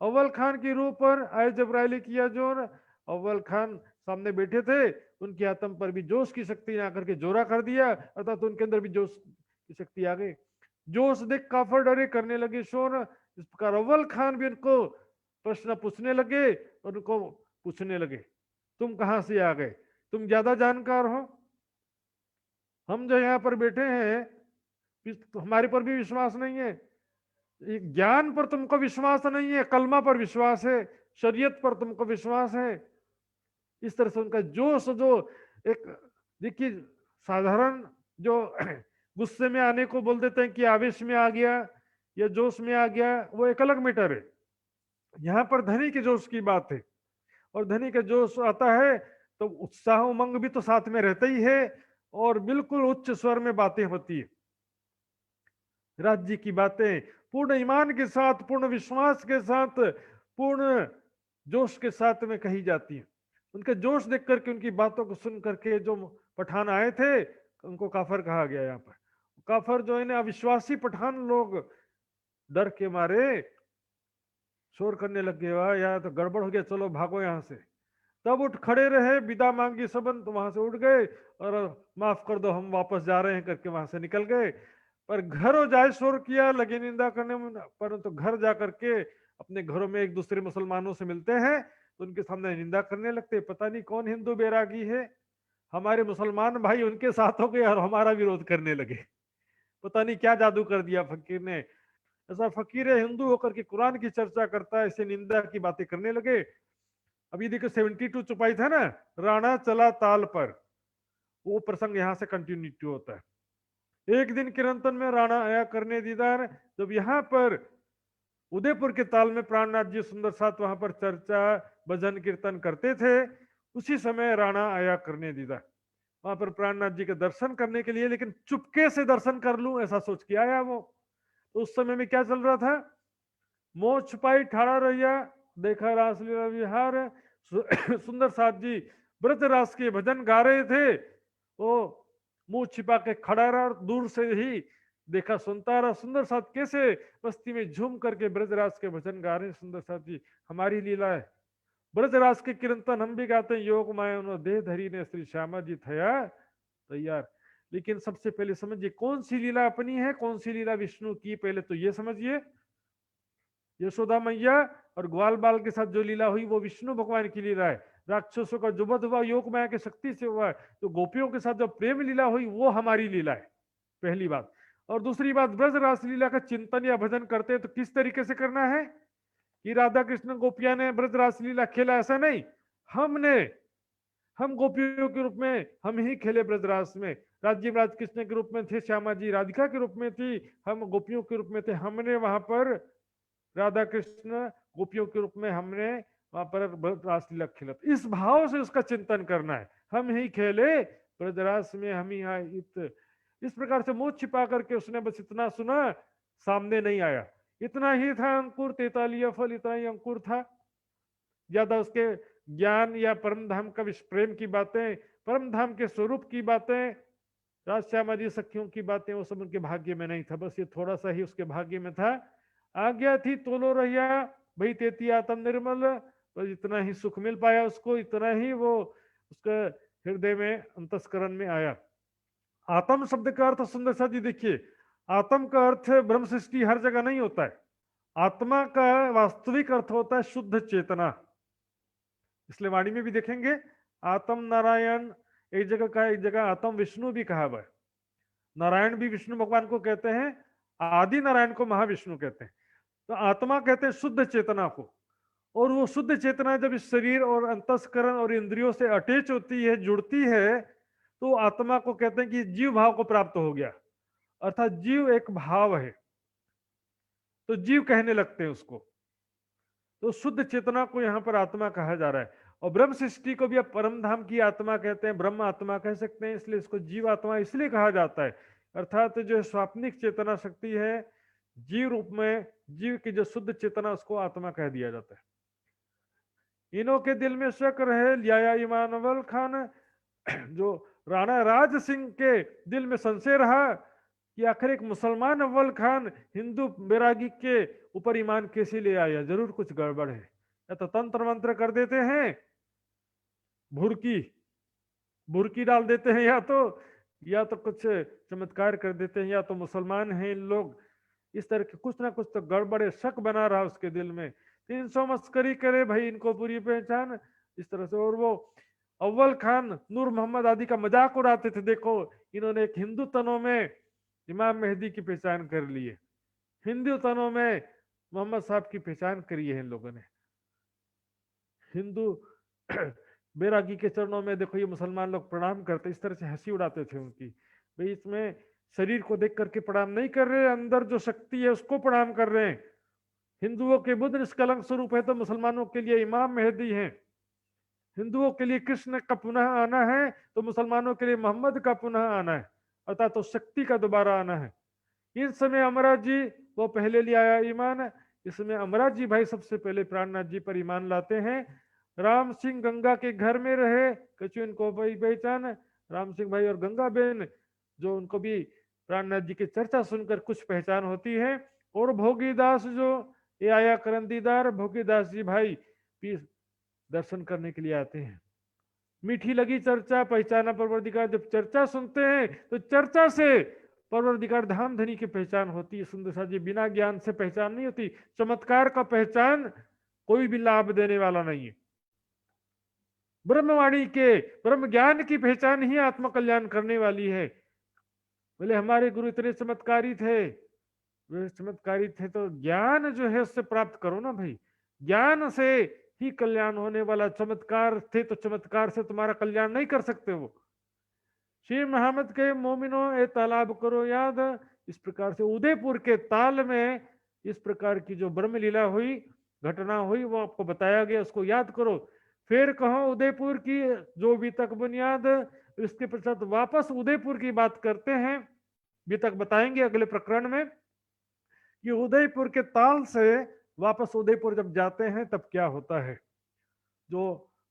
अव्वल खान की रूह पर आए जबराइल किया जोर। अव्वल खान सामने बैठे थे, उनके आत्म पर भी जोश की शक्ति ने आकर के जोरा कर दिया, अर्थात उनके अंदर भी जोश की शक्ति आ गई। जोश देख काफर डरे, करने लगे शोर। इस प्रकार अव्वल खान भी उनको प्रश्न पूछने लगे, और उनको पूछने लगे तुम कहां से आ गए? तुम ज्यादा जानकार हो, हम जो यहाँ पर बैठे हैं हमारे पर भी विश्वास नहीं है, ज्ञान पर तुमको विश्वास नहीं है, कलमा पर विश्वास है, शरीयत पर तुमको विश्वास है। इस तरह से उनका जोश, जो एक देखिए साधारण जो गुस्से में आने को बोल देते हैं कि आवेश में आ गया या जोश में आ गया, वो एक अलग मैटर है। यहाँ पर धनी के जोश की बात है, और धनी का जोश आता है तो उत्साह उमंग भी तो साथ में रहता ही है, और बिल्कुल उच्च स्वर में बातें होती है। राज्य की बातें पूर्ण ईमान के साथ, पूर्ण विश्वास के साथ, पूर्ण जोश के साथ में कही जाती है। उनके जोश देख करके, उनकी बातों को सुन करके जो पठान आए थे उनको काफर कहा गया। यहाँ पर काफर जो है ना, अविश्वासी पठान लोग डर के मारे शोर करने लग गए, वाह यार तो गड़बड़ हो गया, चलो भागो यहाँ से। तब उठ खड़े रहे, विदा मांगी सबन, तो वहां से उठ गए और माफ कर दो हम वापस जा रहे हैं करके वहां से निकल गए। पर घर हो जाए शोर किया, लगे निंदा करने में, परंतु घर जा करके अपने घरों में एक दूसरे मुसलमानों से मिलते हैं तो उनके सामने निंदा करने लगते। पता नहीं कौन हिंदू बैरागी है, हमारे मुसलमान भाई उनके साथ हो गए और हमारा विरोध करने लगे। पता नहीं क्या जादू कर दिया फकीर ने। ऐसा फकीर है हिंदू होकर के कुरान की चर्चा करता है, ऐसे निंदा की बातें करने लगे। अभी देखो 72 चुपाई था ना, राणा चला ताल पर, वो प्रसंग यहां से कंटिन्यूटी होता है। एक दिन किरंतन में राणा आया करने दीदार, जब यहाँ पर उदयपुर के ताल में प्राणनाथ जी सुंदर साथ वहां पर चर्चा भजन कीर्तन करते थे, उसी समय राणा आया करने दीदार। वहां पर प्राणनाथ जी के दर्शन करने के लिए, लेकिन चुपके से दर्शन कर लूं ऐसा सोच के आया वो। तो उस समय में क्या चल रहा था, मोह छुपाई ठाड़ा रहिया, देखा रासलीला विहार। सुंदर साथ जी व्रत रास के भजन गा रहे थे, वो मुंह छिपा के खड़ा रहा और दूर से ही देखा सुनता रहा। सुंदर साथ कैसे बस्ती में झूम करके ब्रजराज के भजन गा रहे हैं। सुंदर साथ जी हमारी लीला है, ब्रजराज के कीर्तन हम भी गाते हैं, योग माया उन्होंने देह धरी ने श्री श्यामा जी थया तैयार। लेकिन सबसे पहले समझिए कौन सी लीला अपनी है, कौन सी लीला विष्णु की, पहले तो ये समझिए। यशोदा मैया और ग्वाल बाल के साथ जो लीला हुई वो विष्णु भगवान की लीला है। राक्षसों का जो वध हुआ योग माया की शक्ति से हुआ है। तो गोपियों के साथ जो प्रेम लीला हुई वो हमारी लीला है, पहली बात। और दूसरी बात, ब्रज रास लीला का चिंतन या भजन करते हैं तो किस तरीके से करना है कि राधा कृष्ण गोपिया ने ब्रज रास लीला खेला, ऐसा नहीं। हम गोपियों के रूप में हम ही खेले ब्रजरास में। राजीव राज कृष्ण के रूप में थे, श्यामा जी राधिका के रूप में थी, हम गोपियों के रूप में थे। हमने वहां पर राधा कृष्ण गोपियों के रूप में हमने वहां पर ब्रजरास लीला खेला। इस भाव से उसका चिंतन करना है, हम ही खेले ब्रजरास में, हम ही आए। इस प्रकार से मुंह छिपा करके उसने बस इतना सुना, सामने नहीं आया। इतना ही था अंकुर, 43 फल, इतना ही अंकुर था। ज्यादा उसके ज्ञान या परम धाम का प्रेम की बातें, परम धाम के स्वरूप की बातें, राज श्यामा जी सखियों की बातें, वो सब उनके भाग्य में नहीं था। बस ये थोड़ा सा ही उसके भाग्य में था। आज्ञा थी तोलो रहिया भाई तेती आत्म निर्मल, बस इतना ही सुख मिल पाया उसको, इतना ही वो उसका हृदय में अंतस्करण में आया। आत्म शब्द का अर्थ सुंदर सा जी देखिए, आत्म का अर्थ ब्रह्म सृष्टि हर जगह नहीं होता है। आत्मा का वास्तविक अर्थ होता है शुद्ध चेतना। इसलिए वाणी में भी देखेंगे आत्म नारायण एक जगह का, एक जगह आत्म विष्णु भी कहा हुआ है। नारायण भी विष्णु भगवान को कहते हैं, आदि नारायण को महाविष्णु कहते हैं। तो आत्मा कहते हैं शुद्ध चेतना को। और वो शुद्ध चेतना जब इस शरीर और अंतस्करण और इंद्रियों से अटैच होती है, जुड़ती है, तो आत्मा को कहते हैं कि जीव भाव को प्राप्त हो गया, अर्थात जीव एक भाव है, तो जीव कहने लगते हैं उसको। तो शुद्ध चेतना को यहाँ पर आत्मा कहा जा रहा है। और ब्रह्म सृष्टि को भी अब परम धाम की आत्मा कहते हैं, ब्रह्म आत्मा कह सकते हैं, इसलिए इसको जीव आत्मा इसलिए कहा जाता है। अर्थात जो स्वाप्निक चेतना शक्ति है जीव रूप में, जीव की जो शुद्ध चेतना, उसको आत्मा कह दिया जाता है। इनों के दिल में शक रहे लिया ईमान अव्वल खान, जो राणा राज सिंह के दिल में संशय रहा कि आखिर एक मुसलमान अव्वल खान हिंदू बैरागी के ऊपर ईमान कैसे ले आया, जरूर कुछ गड़बड़ है। या तो तंत्र मंत्र कर देते हैं, भुरकी डाल देते हैं, या तो कुछ चमत्कार कर देते हैं, या तो मुसलमान हैं इन लोग। इस तरह के कुछ ना कुछ तो गड़बड़ है, शक बना रहा उसके दिल में। 300 मस्करी करे भाई, इनको पूरी पहचान, इस तरह से। और वो अव्वल खान नूर मोहम्मद आदि का मजाक उड़ाते थे, देखो इन्होंने एक हिंदू तनों में इमाम मेहदी की पहचान कर ली है। हिंदुस्तानों में मोहम्मद साहब की पहचान करी है इन लोगों ने। हिंदू बैरागी के चरणों में देखो ये मुसलमान लोग प्रणाम करते, इस तरह से हंसी उड़ाते थे उनकी। भाई इसमें शरीर को देख करके प्रणाम नहीं कर रहे, अंदर जो शक्ति है उसको प्रणाम कर रहे हैं। हिंदुओं के बुद्ध निष्कलंक स्वरूप है तो मुसलमानों के लिए इमाम मेहदी हैं। हिंदुओं के लिए कृष्ण का पुनः आना है तो मुसलमानों के लिए मोहम्मद का पुनः आना है, अर्थात तो शक्ति का दोबारा आना है। इस समय अमराज जी वो पहले ले आया ईमान, इसमें अमराज जी भाई सबसे पहले प्राणनाथ जी पर ईमान लाते हैं। राम सिंह गंगा के घर में रहे, कछु इनको भाई पहचान, राम सिंह भाई और गंगा बेन, जो उनको भी प्राणनाथ जी की चर्चा सुनकर कुछ पहचान होती है। और भोगीदास जो ये आया करंदीदार, भोगीदास जी भाई दर्शन करने के लिए आते हैं। मीठी लगी चर्चा, पहचाना परवरदिगार। जब चर्चा सुनते हैं तो चर्चा से परवरदिगार धाम धनी की पहचान होती है। सुंदर सा जी, बिना ज्ञान से पहचान नहीं होती। चमत्कार का पहचान कोई भी लाभ देने वाला नहीं है। ब्रह्मवाणी के ब्रह्म ज्ञान की पहचान ही आत्म कल्याण करने वाली है। बोले हमारे गुरु इतने चमत्कारी थे, वे चमत्कारी थे तो ज्ञान जो है उससे प्राप्त करो ना भाई। ज्ञान से ही कल्याण होने वाला, चमत्कार थे तो चमत्कार से तुम्हारा कल्याण नहीं कर सकते वो। श्री मोहम्मद के मोमिनो ए तालाब करो याद। इस प्रकार से उदयपुर के ताल में इस प्रकार की जो ब्रह्म लीला हुई, घटना हुई, वो आपको बताया गया, उसको याद करो। फिर कहो उदयपुर की जो भी तक बुनियाद, इसके पश्चात वापस उदयपुर की बात करते हैं। भी तक बताएंगे अगले प्रकरण में कि उदयपुर के ताल से वापस उदयपुर जब जाते हैं तब क्या होता है। जो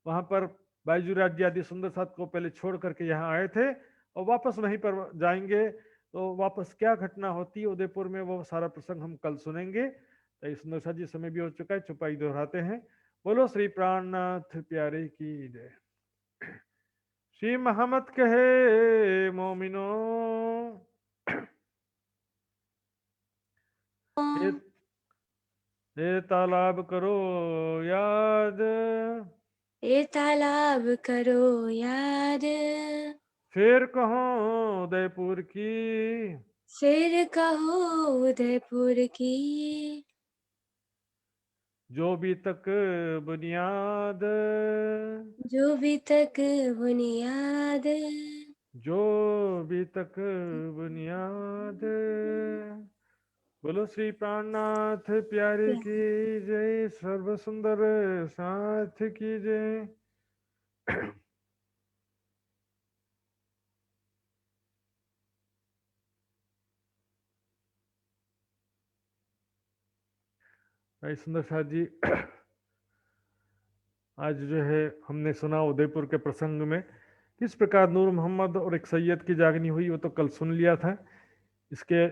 वहां पर बाईजूराज जी आदि सुंदर साथ को पहले छोड़ करके यहाँ आए थे और वापस वहीं पर जाएंगे, तो वापस क्या घटना होती है उदयपुर में, वो सारा प्रसंग हम कल सुनेंगे। तो सुंदर साथ जी, समय भी हो चुका है, चुपाई दोहराते हैं। बोलो श्री प्राणनाथ प्यारे की जय। श्री मोहम्मद कहे मोमिनो ये तालाब करो याद, ये तालाब करो याद, फिर कहो उदयपुर की, फिर कहो उदयपुर की, जो भी तक बुनियाद, जो भी तक बुनियाद, जो भी तक बुनियाद। बोलो श्री प्राणनाथ प्यारे की जय, सर्व सुंदर साथ की जय। भाई सुंदर साथ जी, आज जो है हमने सुना उदयपुर के प्रसंग में किस प्रकार नूर मोहम्मद और एक सैयद की जागनी हुई, वो तो कल सुन लिया था। इसके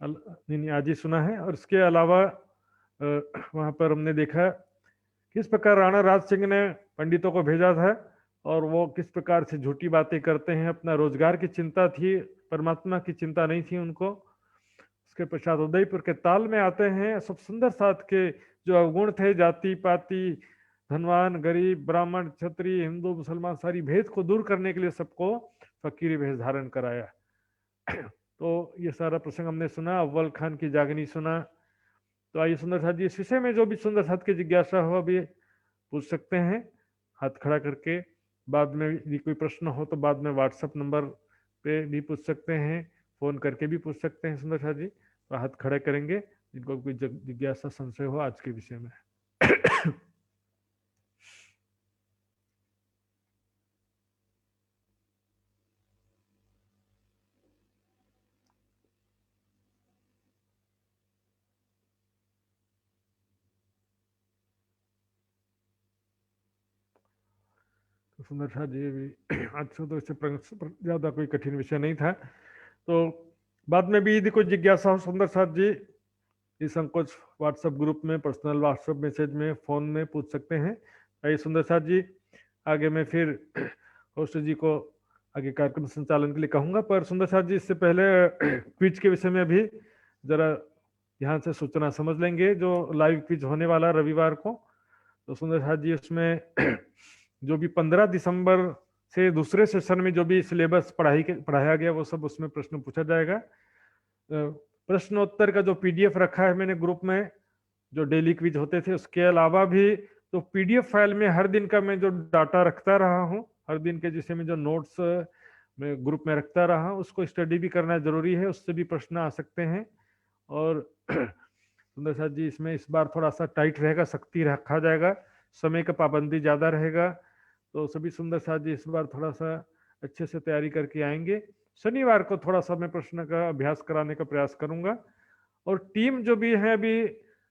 नहीं आज ही सुना है। और इसके अलावा वहाँ पर हमने देखा किस प्रकार राणा राज सिंह ने पंडितों को भेजा था और वो किस प्रकार से झूठी बातें करते हैं। अपना रोजगार की चिंता थी, परमात्मा की चिंता नहीं थी उनको। उसके पश्चात उदयपुर के ताल में आते हैं। सब सुंदर साथ के जो अवगुण थे, जाति पाति, धनवान गरीब, ब्राह्मण क्षत्रिय, हिंदू मुसलमान, सारी भेद को दूर करने के लिए सबको फकीरी भेष धारण कराया। तो ये सारा प्रसंग हमने सुना। अव्वल खान की जागनी सुना। तो आइए सुंदर साथ जी, इस विषय में जो भी सुंदर साथ की जिज्ञासा हो अभी पूछ सकते हैं हाथ खड़ा करके। बाद में यदि कोई प्रश्न हो तो बाद में व्हाट्सएप नंबर पे भी पूछ सकते हैं, फोन करके भी पूछ सकते हैं सुंदर साथ जी। तो हाथ खड़े करेंगे जिनको कोई जिज्ञासा संशय हो आज के विषय में। सुंदर साथ जी भी आज तो इससे ज्यादा कोई कठिन विषय नहीं था। तो बाद में भी यदि कोई जिज्ञासा हो सुंदर साथ जी, इस संकोच व्हाट्सएप ग्रुप में, पर्सनल व्हाट्सएप मैसेज में, फोन में पूछ सकते हैं। आइए सुंदर साथ जी, आगे मैं फिर होस्ट जी को आगे कार्यक्रम संचालन के लिए कहूंगा। पर सुंदर साथ जी, इससे पहले क्विज के विषय में भी जरा ध्यान से सूचना समझ लेंगे। जो लाइव क्विज होने वाला रविवार को, तो सुंदर साथ जी उसमें जो भी 15 दिसंबर से दूसरे सेशन में जो भी सिलेबस पढ़ाया गया वो सब उसमें प्रश्न पूछा जाएगा। प्रश्नोत्तर का जो पीडीएफ रखा है मैंने ग्रुप में, जो डेली क्विज होते थे, उसके अलावा भी तो पीडीएफ फाइल में हर दिन का मैं जो डाटा रखता रहा हूँ, हर दिन के जिसे मैं जो नोट्स मैं ग्रुप में रखता रहा हूँ, उसको स्टडी भी करना जरूरी है, उससे भी प्रश्न आ सकते हैं। और सुंदर साथ जी इसमें इस बार थोड़ा सा टाइट रहेगा, सख्ती रखा जाएगा, समय का पाबंदी ज्यादा रहेगा, तो सभी सुंदर साथ जी इस बार थोड़ा सा अच्छे से तैयारी करके आएंगे। शनिवार को थोड़ा सा मैं प्रश्न का अभ्यास कराने का प्रयास करूंगा, और टीम जो भी है अभी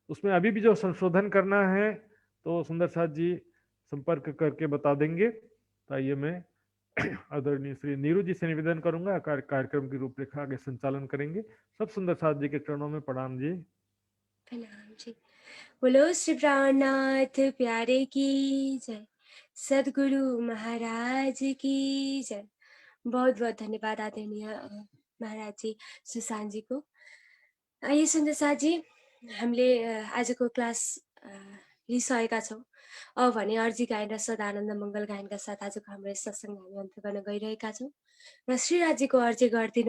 उसमें अभी भी जो संशोधन करना है तो सुंदर साथ जी संपर्क करके बता देंगे। तो आइए मैं आदरणीय श्री नीरू जी से निवेदन करूंगा, कार्यक्रम की रूपरेखा आगे संचालन करेंगे। सब सुंदर साथ जी के चरणों में प्रणाम जी। प्रणाम जी। बोलो श्री प्राणनाथ प्यारे की जय, सदगुरु महाराज की जय। बहुत बहुत धन्यवाद आदरणीय महाराज जी, सुशान्त जी को। आइए सुन्दर साथजी, हामीले आजको क्लास लिइसकेका छौँ। अब भने अर्जी गायन र सदानन्द मङ्गल गायनका साथ आजको हाम्रो सत्सङ्ग हामी अन्त्य गर्न गइरहेका छौँ र श्रीराजीको अर्जी गरिदिनु